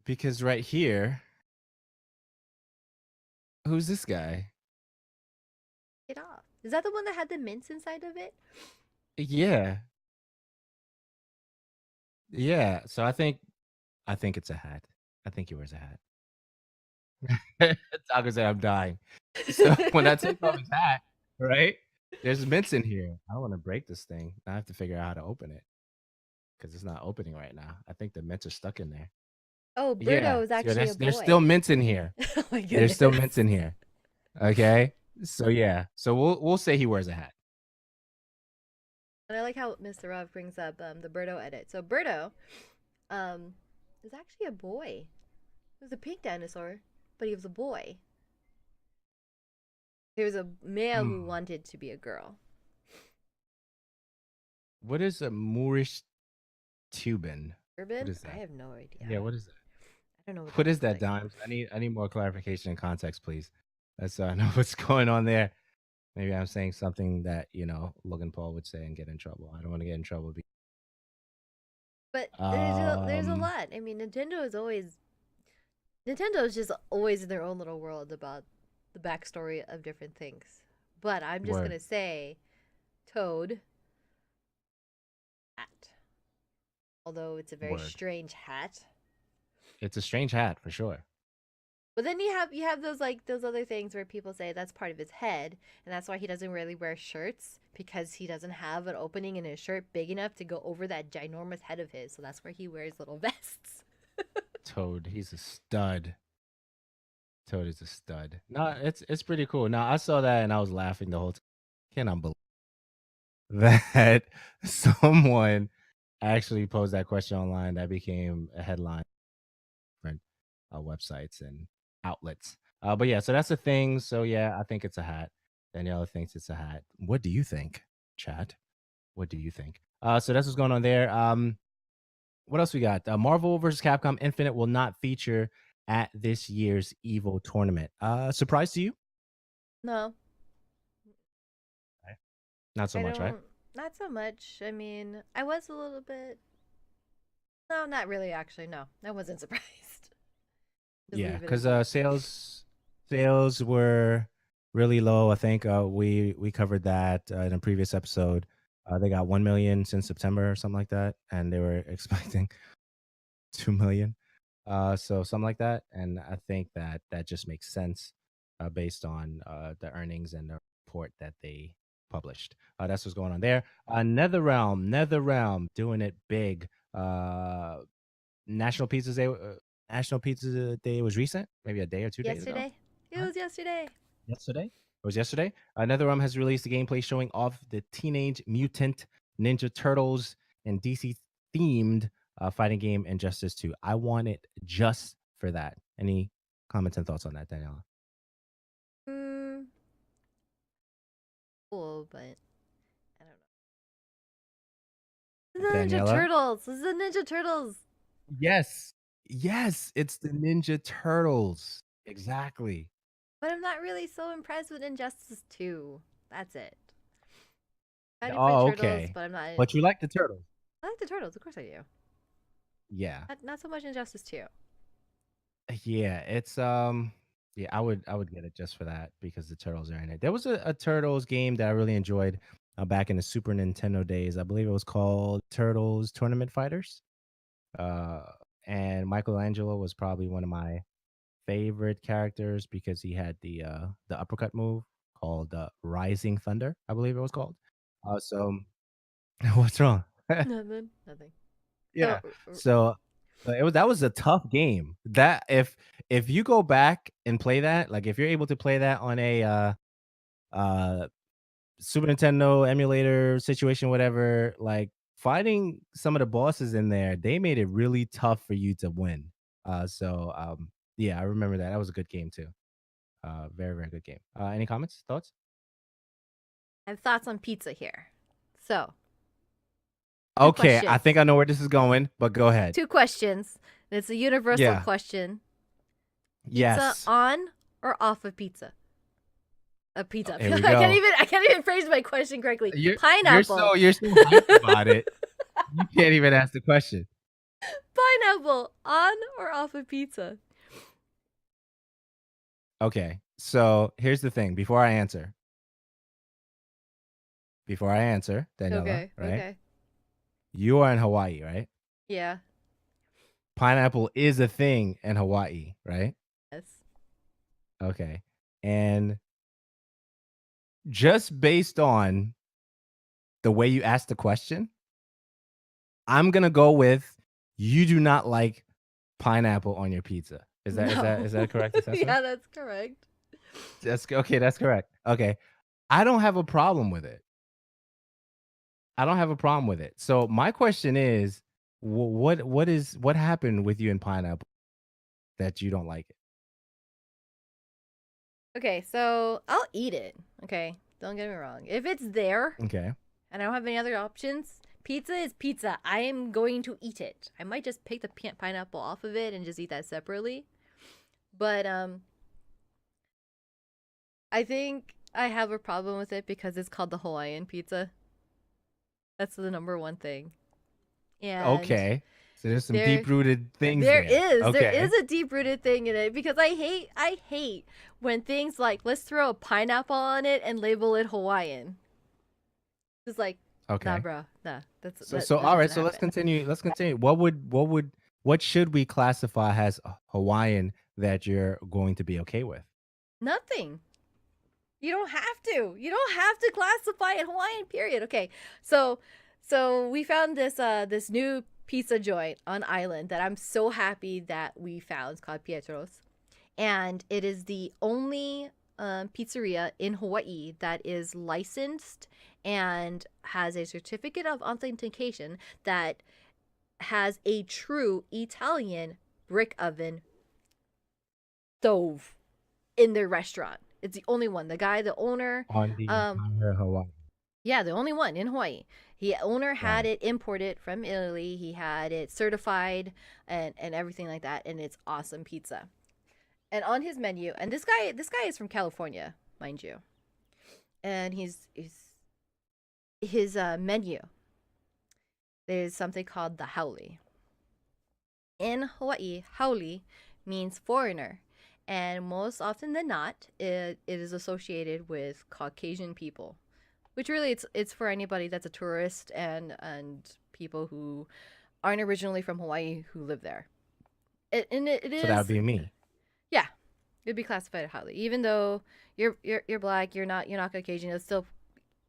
Because right here, who's this guy? Get off. Is that the one that had the mints inside of it? Yeah, yeah. So I think it's a hat. I think he wears a hat. Taco say I'm dying. So when I take off his hat, right? There's mints in here. I don't want to break this thing. I have to figure out how to open it because it's not opening right now. I think the mints are stuck in there. Oh, Yeah. Birdo is So actually a there's still boy. mints in here. Oh my There's still goodness. mints in here. Okay. So yeah. So we'll say he wears a hat. And I like how Mr. Rov brings up the Birdo edit. So Birdo is actually a boy. He was a pink dinosaur, but he was a boy. He was a male who Hmm. wanted to be a girl. What is a Moorish Cuban? What Urban? is I that? have no idea. Yeah, what is that? I don't know what What that is looks that, like. Dimes? I need more clarification and context, please. Let's know what's going on there. Maybe I'm saying something that, Logan Paul would say and get in trouble. I don't want to get in trouble. But there's a Um, lot. I mean, Nintendo is just always in their own little world about the backstory of different things. But I'm just word, gonna say, Toad hat. Although it's a very word. strange hat. It's a strange hat for sure. But then you have those like those other things where people say that's part of his head, and that's why he doesn't really wear shirts because he doesn't have an opening in his shirt big enough to go over that ginormous head of his. So that's where he wears little vests. Toad, he's a stud. Toad is a stud. No, it's pretty cool. Now I saw that and I was laughing the whole time. Cannot believe that someone actually posed that question online that became a headline for websites and outlets. But yeah, so that's the thing. So yeah, I think it's a hat. Daniela thinks it's a hat. What do you think, chat? What do you think? So that's what's going on there. What else we got? Marvel vs. Capcom Infinite will not feature at this year's Evo tournament. Surprise to you? No, Right. Not so I much, right? don't. Not so much. I mean, I was a little bit. No, not really. Actually, no, I wasn't surprised. Just Yeah, leave it as because that. sales were really low. I think we covered that in a previous episode. They got 1 million since September or something like that, and they were expecting 2 million. So something like that, and I think that just makes sense based on the earnings and the report that they published. That's what's going on there. NetherRealm doing it big. National Pizza Day. National Pizza Day was recent, maybe a day or 2 days ago. Yesterday. It Right? was yesterday. Yesterday. It was yesterday. NetherRealm has released a gameplay showing off the Teenage Mutant Ninja Turtles and DC themed fighting game Injustice 2. I want it just for that. Any comments and thoughts on that, Daniela? Mm, cool, but I don't know. The Ninja Daniela? Turtles. This is the Ninja Turtles. Yes. Yes, it's the Ninja Turtles. Exactly. But I'm not really so impressed with Injustice 2. That's it. Excited for Oh, Turtles, okay. but I'm not. But you like the turtles. I like the Turtles, of course I do. Yeah. Not so much Injustice 2. Yeah, it's yeah, I would get it just for that because the turtles are in it. There was a turtles game that I really enjoyed back in the Super Nintendo days. I believe it was called Turtles Tournament Fighters. Uh and Michelangelo was probably one of my favorite characters because he had the uppercut move called Rising Thunder, I believe it was called. So what's wrong? Nothing. Nothing. Yeah. So So that was a tough game. That if you go back and play that, like if you're able to play that on a uh Super Nintendo emulator situation, whatever, like fighting some of the bosses in there, they made it really tough for you to win. Yeah, I remember that. That was a good game too. Very, very good game. Any comments, thoughts? I have thoughts on pizza here. So two Okay, I questions. think I know where this is going, but go ahead. Two questions. It's a universal Yeah. question. Pizza Yes. on or off of pizza? A pizza. Here we I go. can't even phrase my question correctly. You're Pineapple. you're so hyped about it. You can't even ask the question. Pineapple on or off of pizza? Okay. So here's the thing. Before I answer, Daniela, Okay. right? Okay. You are in Hawaii, right? Yeah. Pineapple is a thing in Hawaii, right? Yes. Okay. And just based on the way you asked the question, I'm gonna go with you do not like pineapple on your pizza. Is that a correct assessment? Yeah, that's correct. That's okay, that's correct. Okay. I don't have a problem with it. I don't have a problem with it. So my question is, what happened with you in pineapple that you don't like it? Okay, so I'll eat it. Okay, don't get me wrong. If it's there Okay. and I don't have any other options, pizza is pizza. I am going to eat it. I might just pick the pineapple off of it and just eat that separately. But I think I have a problem with it because it's called the Hawaiian pizza. That's the number one thing. And Okay. So there's some there deep rooted things there there. is there Okay. is a deep rooted thing in it because I hate when things like let's throw a pineapple on it and label it Hawaiian. It's like nah, Okay. bro, nah. That So all right, doesn't so let's happen. continue. Let's continue. What should we classify as Hawaiian that you're going to be okay with? Nothing. You don't have to. You don't have to classify it Hawaiian. Period. Okay. So we found this new pizza joint on island that I'm so happy that we found. It's called Pietro's, and it is the only pizzeria in Hawaii that is licensed and has a certificate of authentication that has a true Italian brick oven stove in their restaurant. It's the only one. The owner, On the entire Hawaii. yeah, the only one in Hawaii. The owner had Right. it imported from Italy. He had it certified and everything like that, and it's awesome pizza. And on his menu, and this guy is from California, mind you, and his menu. There's something called the haole. In Hawaii, haole means foreigner, and most often than not, it is associated with Caucasian people, which really it's for anybody that's a tourist and people who aren't originally from Hawaii who live there. It So that would is, be me. yeah, it'd be classified as haole, even though you're black, you're not Caucasian. It's still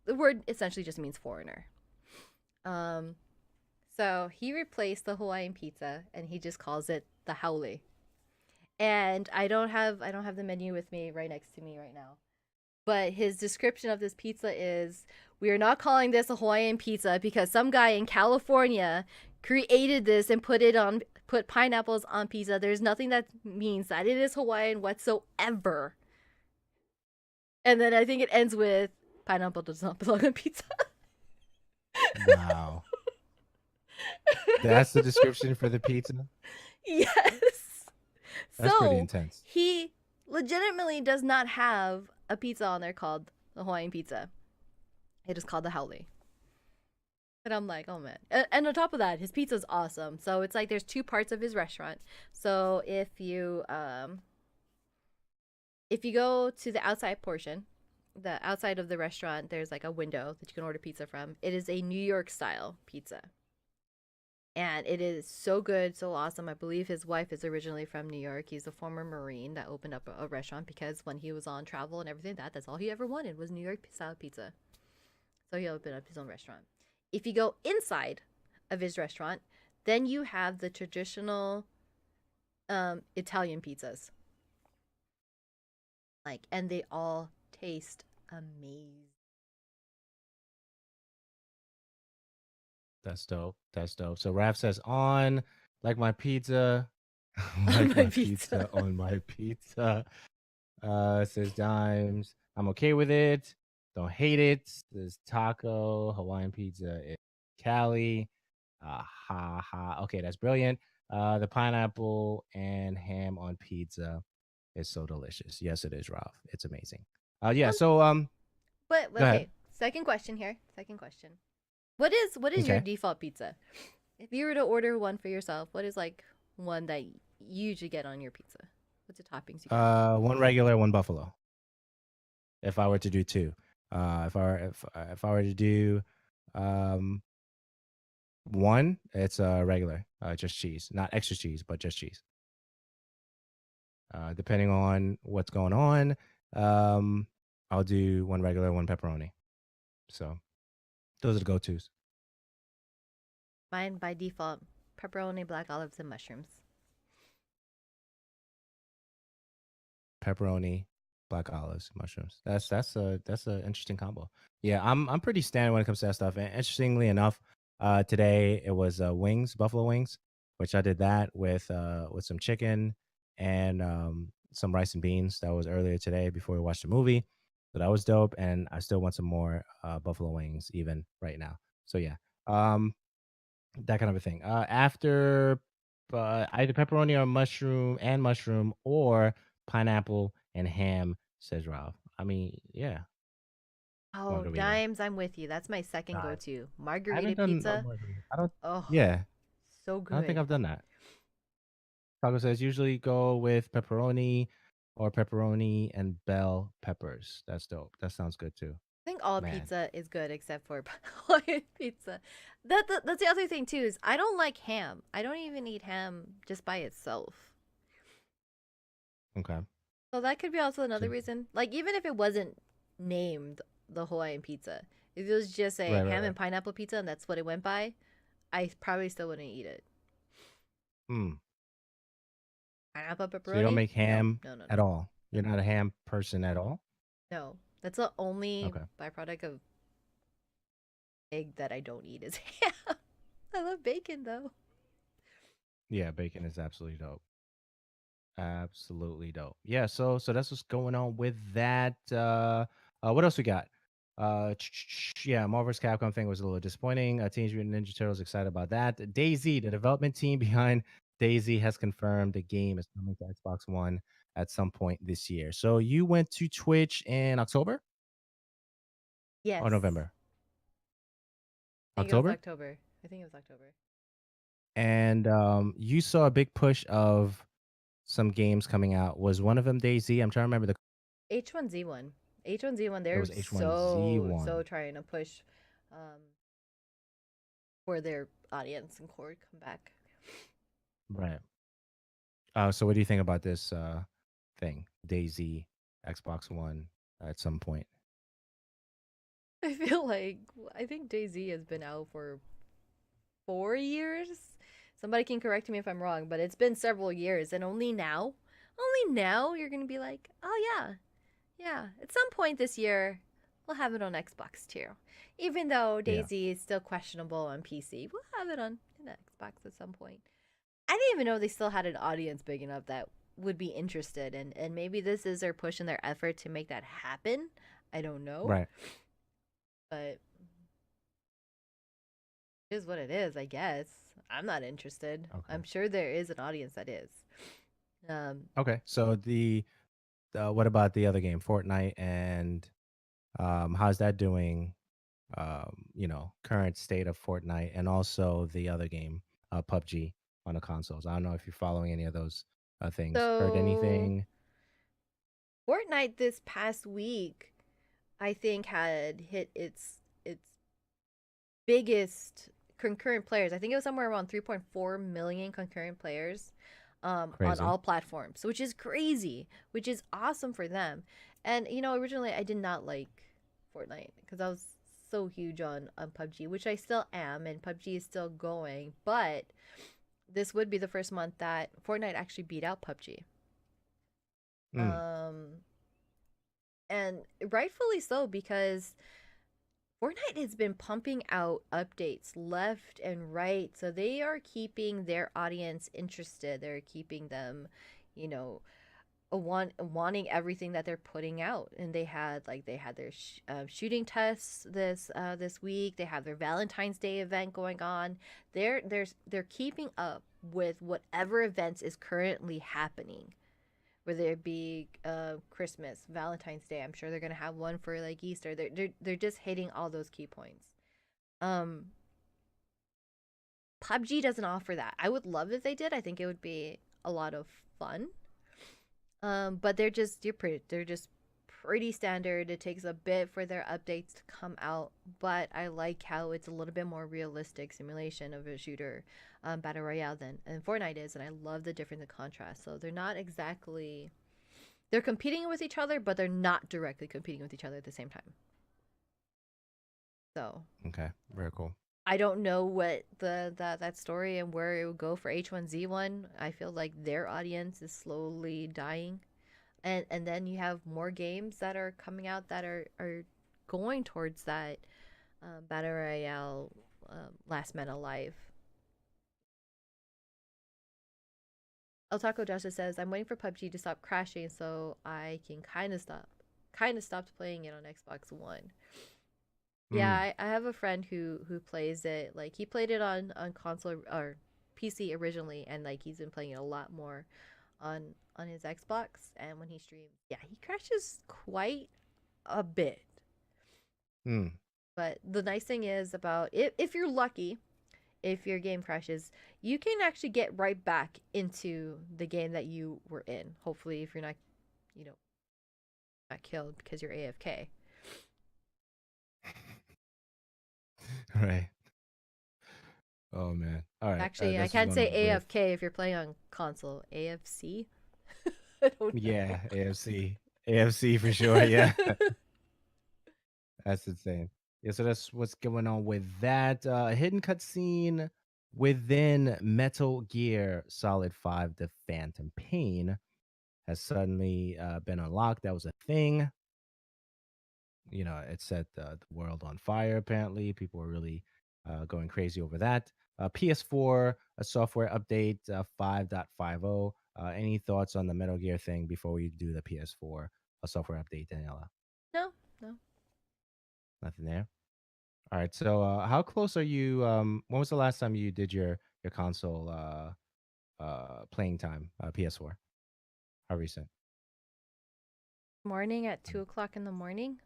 the word essentially just means foreigner. Um, so he replaced the Hawaiian pizza and he just calls it the haole. And I don't have the menu with me right next to me right now. But his description of this pizza is we are not calling this a Hawaiian pizza because some guy in California created this and put pineapples on pizza. There's nothing that means that it is Hawaiian whatsoever. And then I think it ends with pineapple does not belong on pizza. Wow. That's the description for the pizza? Yes. That's pretty So intense. he legitimately does not have a pizza on there called the Hawaiian pizza. It is called the haole. And I'm like, oh man. And on top of that, his pizza's awesome. So it's like there's two parts of his restaurant. So if you go to the outside portion, the outside of the restaurant, there's like a window that you can order pizza from. It is a New York style pizza. and it is so good, so awesome. I believe his wife is originally from New York. He's a former Marine that opened up a restaurant because when he was on travel and everything, that's all he ever wanted was New York style pizza. So he opened up his own restaurant. If you go inside of his restaurant, then you have the traditional Italian pizzas. Like, and they all taste amazing. That's dope. That's dope. So Raph says on like my pizza, On like my my pizza. pizza on my pizza. Says Dimes. I'm okay with it. Don't hate it. Says Taco Hawaiian pizza in Cali. Ha ha. Okay, that's brilliant. The pineapple and ham on pizza is so delicious. Yes, it is, Ralph. It's amazing. Yeah. Um, So but go ahead. okay, second question here. Second question. What is your Okay. default pizza? If you were to order one for yourself, what is like one that you usually get on your pizza? What's the toppings you get? One regular, one buffalo. If I were to do two, if I were to do um one, it's regular, just cheese, not extra cheese, but just cheese. Depending on what's going on, um, I'll do one regular, one pepperoni. So those are the go-tos. Mine by default, pepperoni, black olives, and mushrooms. Pepperoni, black olives, mushrooms. That's a interesting combo. Yeah, I'm pretty standard when it comes to that stuff. And interestingly enough, today it was wings, buffalo wings, which I did that with some chicken and some rice and beans. That was earlier today before we watched the movie. So that was dope, and I still want some more buffalo wings even right now. So yeah, um, that kind of a thing. After either pepperoni or mushroom or pineapple and ham, says Ralph. I mean, yeah, Oh, margarita. dimes, I'm with you. That's my second God, go-to. I Margarita haven't done a pizza. margarita. I don't. Oh, Yeah, so I don't think good. I've done that. Taco says usually go with pepperoni or pepperoni and bell peppers. That's dope. That sounds good too. I think all Man, pizza is good except for Hawaiian pizza. That's the other thing too is I don't like ham. I don't even eat ham just by itself. okay. So that could be also So, another reason. Like even if it wasn't named the Hawaiian pizza, if it was just a right, right, ham right. and pineapple pizza and that's what it went by, I probably still wouldn't eat it. Hmm. Pineapple So you don't pepperoni? make No, ham no, no, at no, all. You're not a ham person at all. no. That's the only Okay. byproduct of egg that I don't eat is ham. I love bacon though. Yeah, bacon is absolutely dope. Absolutely dope. Yeah, so that's what's going on with that. What else we got? Yeah, Marvel's Capcom thing was a little disappointing. Teenage Mutant Ninja Turtles excited about that. Daisy, the development team behind Daisy, has confirmed the game is coming to Xbox One at some point this year. So you went to Twitch in October or Yes. November? I think it was October, October. I think it was October. and you saw a big push of some games coming out. Was one of them Daisy? I'm trying to remember the. H1Z1. H1Z1, It they're was H1Z1. so trying to push um for their audience and core come back. Right. So what do you think about this thing, Daisy, Xbox One, at some point? I feel like I think DayZ has been out for 4 years. Somebody can correct me if I'm wrong, but it's been several years, and only now, you're gonna be like, oh yeah, yeah. At some point this year, we'll have it on Xbox too. Even though Yeah. Daisy is still questionable on PC, we'll have it on Xbox at some point. I didn't even know they still had an audience big enough that would be interested, and maybe this is their push and their effort to make that happen. I don't know, Right. but it is what it is, I guess. I'm not interested. Okay. I'm sure there is an audience that is. Um, Okay. So what about the other game, Fortnite, and how's that doing? Current state of Fortnite, and also the other game, PUBG, on the consoles. I don't know if you're following any of those things. Heard so anything? Fortnite this past week, I think had hit its biggest concurrent players. I think it was somewhere around 3.4 million concurrent players on Crazy. all platforms, which is crazy, which is awesome for them. And originally I did not like Fortnite because I was so huge on PUBG, which I still am, and PUBG is still going. But this would be the first month that Fortnite actually beat out PUBG. Mm. Um, and rightfully so, because Fortnite has been pumping out updates left and right. So they are keeping their audience interested. They're keeping them, you know, wanting everything that they're putting out. And they had their shooting tests this week. They have their Valentine's Day event going on. They're keeping up with whatever events is currently happening, whether it be Christmas, Valentine's Day. I'm sure they're gonna have one for like Easter. They're just hitting all those key points. Um, PUBG doesn't offer that. I would love if they did. I think it would be a lot of fun. But they're just pretty standard. It takes a bit for their updates to come out, but I like how it's a little bit more realistic simulation of a shooter battle royale than Fortnite is, and I love the difference in contrast. So they're not exactly they're competing with each other, but they're not directly competing with each other at the same time. So Okay. Very cool. I don't know what that story and where it would go for H1Z1. I feel like their audience is slowly dying, and then you have more games that are coming out that are going towards that battle royale, last man alive. El Taco Justice says, I'm waiting for PUBG to stop crashing so I can kind of stopped playing it on Xbox One. Yeah, Mm. I have a friend who plays it. Like he played it on console or PC originally, and like he's been playing it a lot more on his Xbox. And when he streams, yeah, he crashes quite a bit. Mm. But the nice thing is about if you're lucky, if your game crashes, you can actually get right back into the game that you were in. Hopefully, if you're not, you know, not killed because you're AFK. Right. Oh man. All right. Actually, I This was can't one of say the weird. AFK if you're playing on console. AFC? I don't Yeah. AFC. AFC for sure. Yeah. know. That's insane. Yeah. So that's what's going on with that. Hidden cutscene within Metal Gear Solid 5: The Phantom Pain has suddenly been unlocked. That was a thing. It set the world on fire. Apparently, people were really going crazy over that. PS4 a software update 5.50. Any thoughts on the Metal Gear thing before we do the PS4 a software update, Daniela? No, no. Nothing there. All right. So, how close are you? When was the last time you did your console playing time? PS4. How recent? Morning at 2 o'clock in the morning.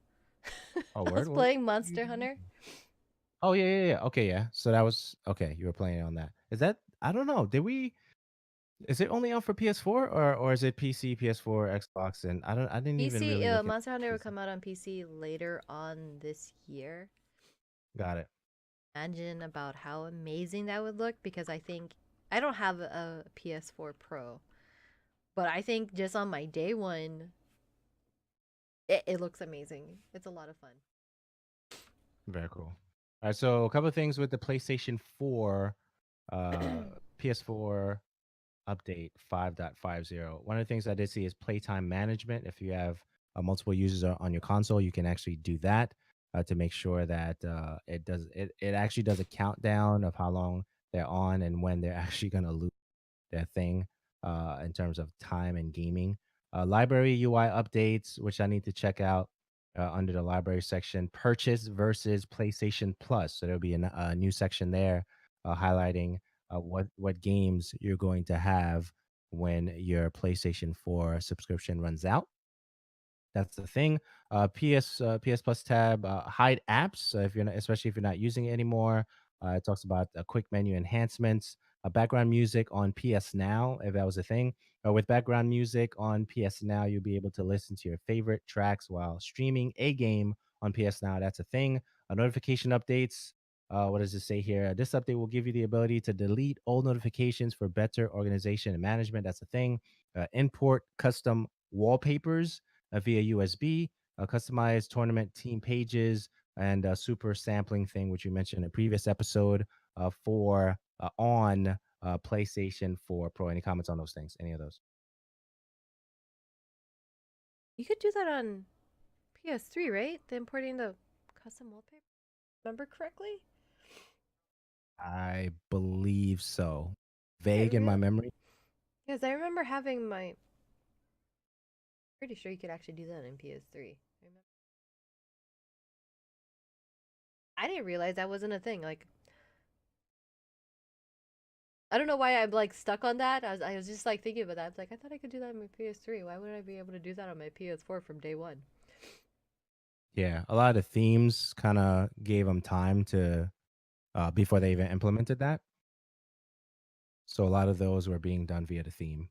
Oh, I was word. What? playing Monster Hunter. Oh yeah, yeah, yeah. Okay, yeah. So that was okay. You were playing on that. Is that? I don't know. Did we? Is it only out for PS4 or is it PC, PS4, Xbox? And I didn't even PC, really look at Monster Hunter will PC. come out on PC later on this year. Got it. Imagine about how amazing that would look, because I think I don't have a PS4 Pro, but I think just on my day one, it looks amazing. It's a lot of fun. Very cool. All right. So a couple of things with the PlayStation 4, uh, PS4 update 5.50. One of the things I did see is playtime management. If you have multiple users on your console, you can actually do that to make sure that it actually does a countdown of how long they're on and when they're actually going to lose their thing in terms of time and gaming. Library UI updates, which I need to check out under the library section. Purchase versus PlayStation Plus. So there'll be a new section there highlighting what games you're going to have when your PlayStation 4 subscription runs out. That's the thing. PS Plus tab, hide apps. So if you're not, especially if you're not using it anymore, it talks about quick menu enhancements, background music on PS Now, if that was a thing. With background music on PS Now, you'll be able to listen to your favorite tracks while streaming a game on PS Now. That's a thing. Notification updates. What does it say here? This update will give you the ability to delete old notifications for better organization and management. That's a thing. Import custom wallpapers via USB, customize tournament team pages, and a super sampling thing, which you mentioned in a previous episode for on PlayStation 4 Pro. Any comments on those things? Any of those? You could do that on PS3, right? The importing the custom wallpaper. Remember correctly? I believe so. I Vague in my real memory. Because I remember having my. Pretty sure you could actually do that in PS3. I didn't realize that wasn't a thing. Like, I don't know why I'm like stuck on that. I was just like thinking about that. I was like, I thought I could do that on my PS3. Why wouldn't I be able to do that on my PS4 from day one? Yeah, a lot of themes kind of gave them time to before they even implemented that. So a lot of those were being done via the theme,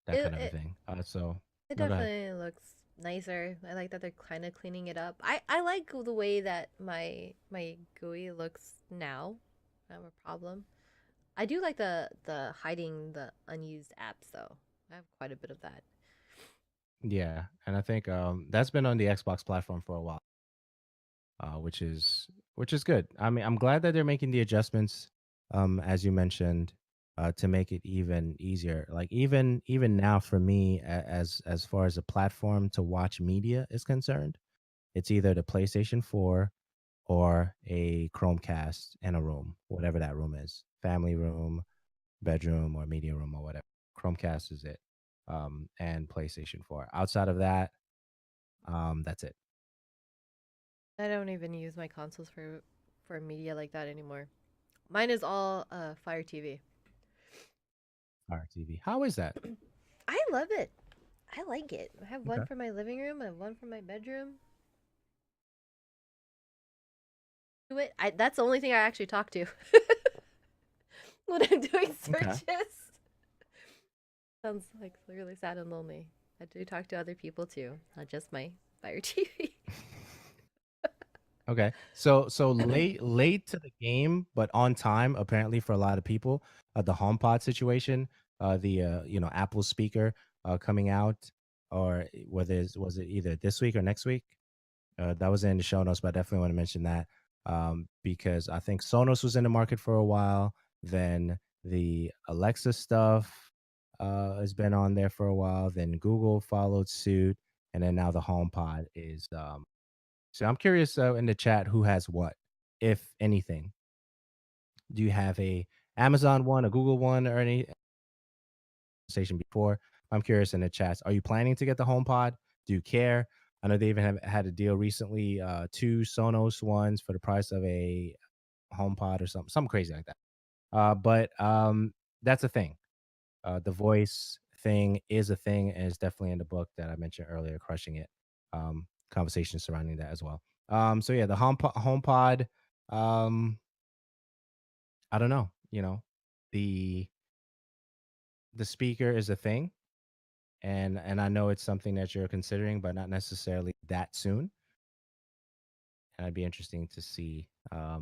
that It kind of a it, thing. So it no, go ahead. definitely looks nicer. I like that they're kind of cleaning it up. I like the way that my GUI looks now. I have a problem. I do like the hiding the unused apps though. I have quite a bit of that. Yeah, and I think that's been on the Xbox platform for a while, which is good. I mean, I'm glad that they're making the adjustments, as you mentioned, to make it even easier. Like even now for me, as far as a platform to watch media is concerned, it's either the PlayStation 4 or a Chromecast in a room, whatever that room is, family room, bedroom, or media room, or whatever. Chromecast is it, and PlayStation 4. Outside of that, that's it. I don't even use my consoles for media like that anymore. Mine is all Fire TV. Fire TV. How is that? I love it. I like it. I have one Okay. for my living room. I have one for my bedroom. Do it. That's the only thing I actually talk to when I'm doing Okay. searches. Sounds like really sad and lonely. I do talk to other people too, not just my Fire TV. Okay. So late to the game, but on time apparently for a lot of people. The HomePod situation, the Apple speaker coming out, or whether was it either this week or next week? That was in the show notes, but I definitely want to mention that because I think Sonos was in the market for a while. Then the Alexa stuff has been on there for a while. Then Google followed suit, and then now the HomePod is. So I'm curious in the chat who has what, if anything. Do you have a Amazon one, a Google one, or any station before? I'm curious in the chats. Are you planning to get the HomePod? Do you care? I know they even have had a deal recently, two Sonos ones for the price of a HomePod or something crazy like that. But that's a thing. The voice thing is a thing, and it's definitely in the book that I mentioned earlier, Crushing It. Conversations surrounding that as well. So yeah, the HomePod. Um, I don't know. The the speaker is a thing, and I know it's something that you're considering, but not necessarily that soon. And it'd be interesting to see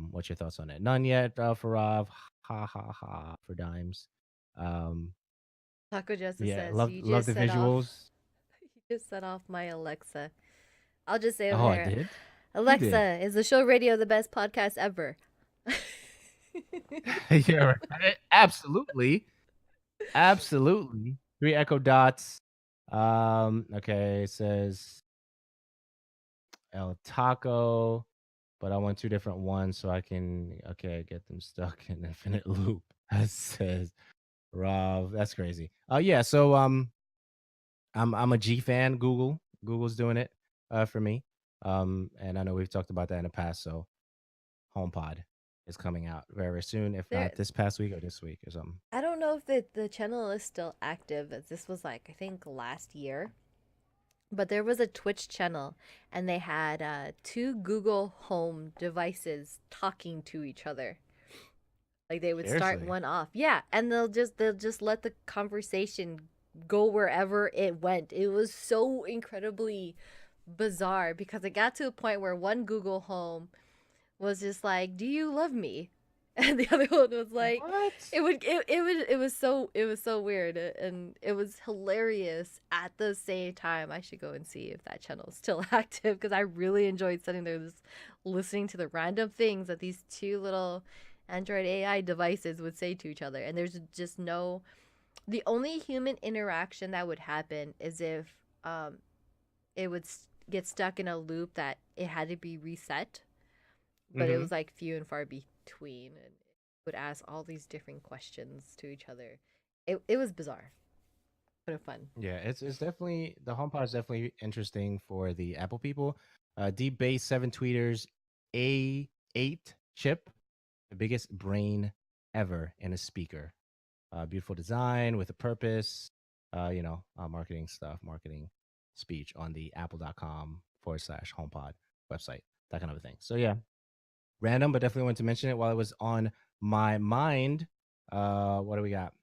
what your thoughts on it. None yet for Rob. Ha ha ha for dimes. Um, Taco Justice yeah, says love you love just the set off. visuals. You just set off my Alexa. I'll just say over Oh, I here, did. Who did? Alexa, is the show radio the best podcast ever? Yeah, right. Absolutely, absolutely. Three echo dots. Okay, it says El Taco, but I want two different ones so I can get them stuck in infinite loop. That says Rob. That's crazy. Yeah. So I'm a G fan. Google's doing it for me. And I know we've talked about that in the past. So HomePod is coming out very, very soon, if there, not this past week or this week or something. I don't know if the channel is still active, as this was like I think last year. But there was a Twitch channel, and they had two Google Home devices talking to each other. Like they would start Seriously. one off, yeah, and they'll just let the conversation go wherever it went. It was so incredibly bizarre because it got to a point where was just like, "Do you love me?" And the other one was like, What? it was so weird, and it was hilarious at the same time. I should go and see if that channel is still active because I really enjoyed sitting there just listening to the random things that these two little Android AI devices would say to each other. And there's just no, the only human interaction that would happen is if it would get stuck in a loop that it had to be reset, but it Mm-hmm. was like few and far between, and would ask all these different questions to each other. It was bizarre, but fun. Yeah, it's definitely the HomePod is definitely interesting for the Apple people. Deep Base 7 tweeters, A8 chip, the biggest brain ever in a speaker. Beautiful design with a purpose. Marketing stuff, marketing speech on the apple.com/HomePod website, that kind of a thing. So yeah, random, but definitely wanted to mention it while it was on my mind. What do we got?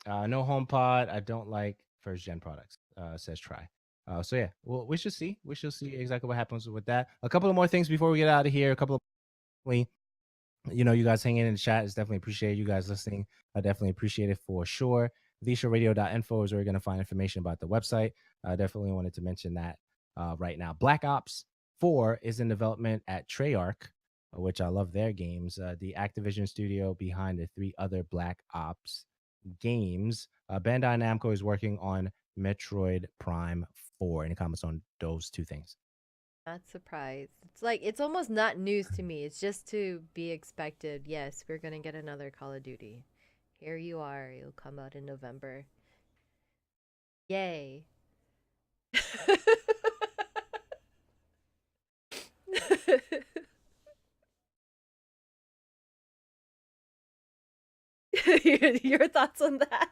No HomePod. I don't like first gen products. Says try. So yeah, well, we should see. We shall see exactly what happens with that. A couple of more things before we get out of here. A couple of, you guys hanging in the chat is definitely appreciated. You guys listening, I definitely appreciate it for sure. TheShowRadio.info is where you're going to find information about the website. I definitely wanted to mention that right now. Black Ops 4 is in development at Treyarch, which I love their games. The Activision studio behind the 3 other Black Ops games. Bandai Namco is working on Metroid Prime 4. Any comments on those 2 things? Not surprised. It's like it's almost not news to me. It's just to be expected. Yes, we're gonna get another Call of Duty. Here you are. It'll come out in November. Yay. Your thoughts on that?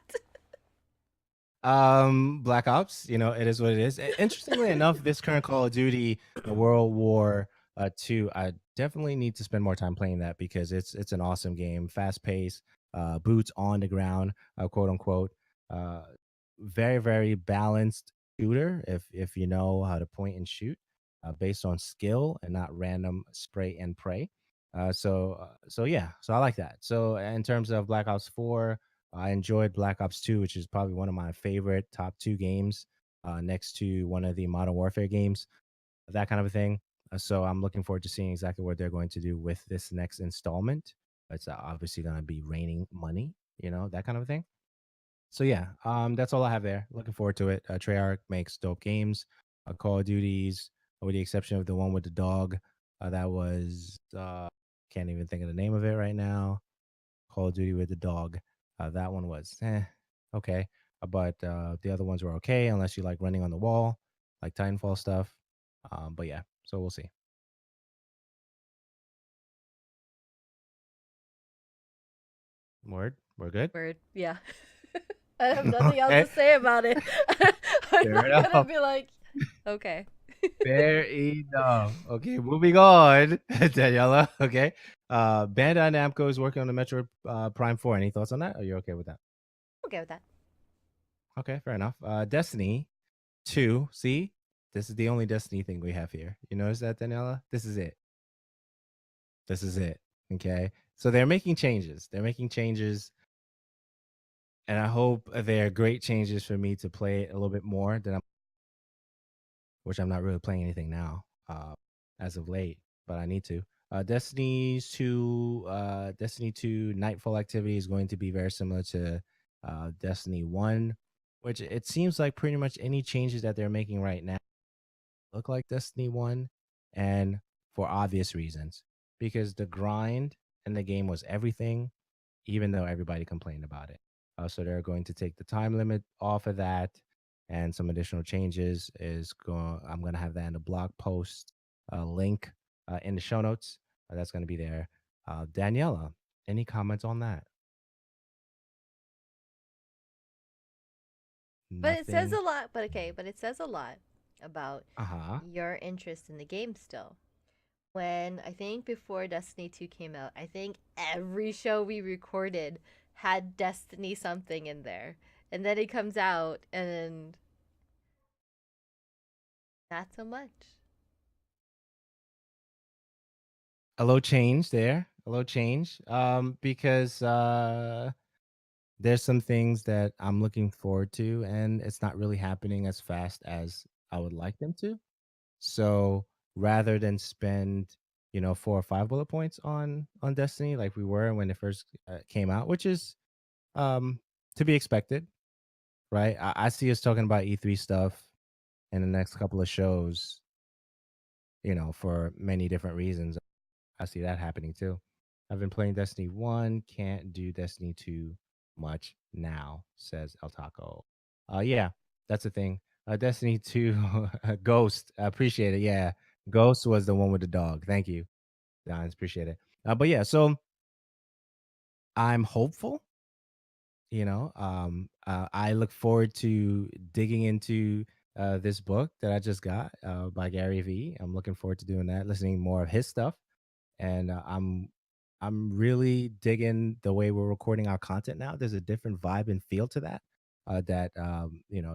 Black Ops, it is what it is. Interestingly enough, this current Call of Duty, World War II, I definitely need to spend more time playing that because it's an awesome game, fast paced, boots on the ground, quote unquote. Uh, very very balanced shooter if you know how to point and shoot, based on skill and not random spray and pray. So yeah, so I like that. So in terms of Black Ops 4. I enjoyed Black Ops 2, which is probably one of my favorite top 2 games, next to one of the Modern Warfare games, that kind of a thing. So I'm looking forward to seeing exactly what they're going to do with this next installment. It's obviously going to be raining money, that kind of a thing. So yeah, that's all I have there. Looking forward to it. Treyarch makes dope games. Call of Duties, with the exception of the one with the dog, that was can't even think of the name of it right now. Call of Duty with the dog. That one was okay, but the other ones were okay unless you like running on the wall, like Titanfall stuff. But yeah, so we'll see. Word, we're good. Word. Yeah. I have nothing else Okay, to say about it. I'm fair not gonna enough. be like, okay. Fair enough. Okay, moving on, Daniela. Okay, Bandai Namco is working on the Metro Prime 4. Any thoughts on that? Are you okay with that? Okay with that. Okay, fair enough. Destiny 2. See, this is the only Destiny thing we have here. You notice that, Daniela? This is it. This is it. Okay. So they're making changes. They're making changes. And I hope they're great changes for me to play it a little bit more which I'm not really playing anything now, as of late, but I need to. Destiny 2 Nightfall activity is going to be very similar to Destiny 1, which it seems like pretty much any changes that they're making right now look like Destiny 1, and for obvious reasons, because the grind in the game was everything, even though everybody complained about it. So they're going to take the time limit off of that, and some additional changes is going. I'm going to have that in the blog post link in the show notes. That's going to be there. Daniela, any comments on that? But it says Nothing. a lot. But okay, but it says a lot about Uh huh. your interest in the game still. When I think before Destiny 2 came out, I think every show we recorded had Destiny something in there. And then it comes out and not so much. a little change there, a little change, because there's some things that I'm looking forward to, and it's not really happening as fast as I would like them to. So rather than spend, 4 or 5 bullet points on Destiny like we were when it first came out, which is um to be expected, right? I see us talking about E3 stuff in the next couple of shows, for many different reasons. I see that happening too. I've been playing Destiny 1, can't do Destiny 2 much now, says El Taco. Yeah, that's the thing. Destiny 2, Ghost, I appreciate it. Yeah, Ghost was the one with the dog. Thank you, Don, appreciate it. But yeah, so I'm hopeful. I look forward to digging into this book that I just got by Gary V. I'm looking forward to doing that, listening more of his stuff, and I'm really digging the way we're recording our content now. There's a different vibe and feel to that.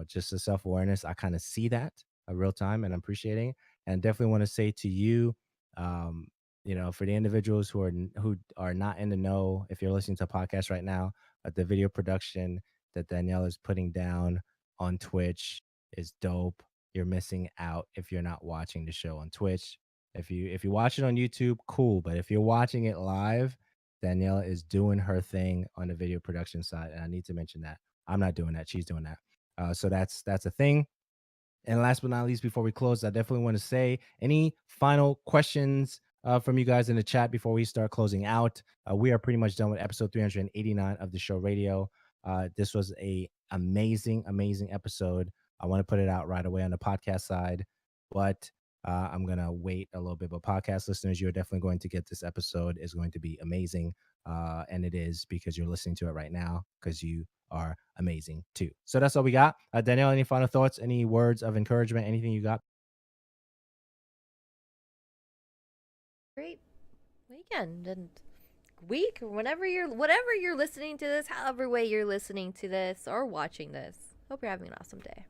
Just a self awareness. I kind of see that real time, and I'm appreciating. And definitely want to say to you, um, for the individuals who are not in the know, if you're listening to a podcast right now, the video production that Danielle is putting down on Twitch is dope. You're missing out if you're not watching the show on Twitch. If you watch it on YouTube, cool. But if you're watching it live, Daniela is doing her thing on the video production side, and I need to mention that I'm not doing that; she's doing that. So that's a thing. And last but not least, before we close, I definitely want to say any final questions from you guys in the chat before we start closing out. We are pretty much done with episode 389 of the show radio. This was a amazing, amazing episode. I want to put it out right away on the podcast side, but I'm gonna wait a little bit. But podcast listeners, you're definitely going to get this episode. Is going to be amazing, and it is because you're listening to it right now because you are amazing too. So that's all we got. Danielle, any final thoughts, any words of encouragement, anything you got? Great weekend and week or whatever you're listening to this, however way you're listening to this or watching this. Hope you're having an awesome day.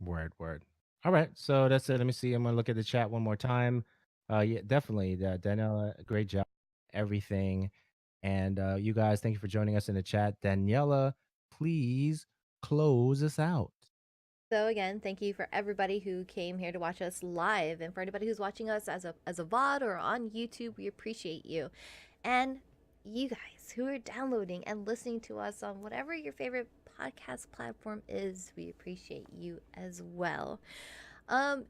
Word, word. All right, so that's it. Let me see. I'm gonna look at the chat one more time. Yeah, definitely. Daniela, great job, everything. And you guys, thank you for joining us in the chat. Daniela, please close us out. So again, thank you for everybody who came here to watch us live, and for anybody who's watching us as a VOD or on YouTube, we appreciate you. And you guys who are downloading and listening to us on whatever your favorite podcast platform is, we appreciate you as well.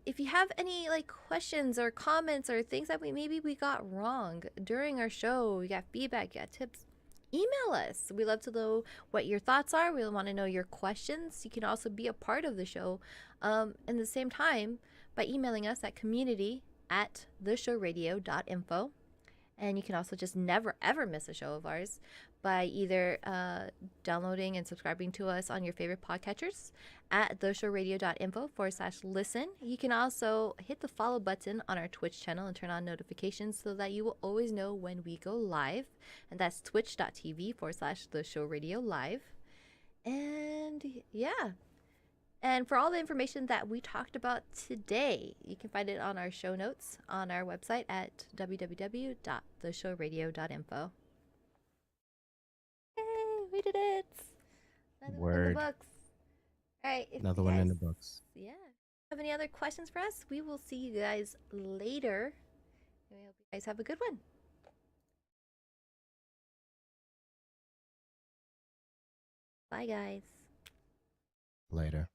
If you have any like questions or comments or things that we got wrong during our show, we got feedback, you got tips, email us. We love to know what your thoughts are. We want to know your questions. You can also be a part of the show in the same time by emailing us at community@theshowradio.info. And you can also just never ever miss a show of ours by either downloading and subscribing to us on your favorite podcatchers at theshowradio.info/listen. You can also hit the follow button on our Twitch channel and turn on notifications so that you will always know when we go live. And that's twitch.tv/theshowradio live. And yeah. And for all the information that we talked about today, you can find it on our show notes on our website at www.theshowradio.info. Yay, we did it! Another one in the Word. books. All right, if Another you one guys, in the books. yeah, have any other questions for us, we will see you guys later. We hope you guys have a good one. Bye, guys. Later.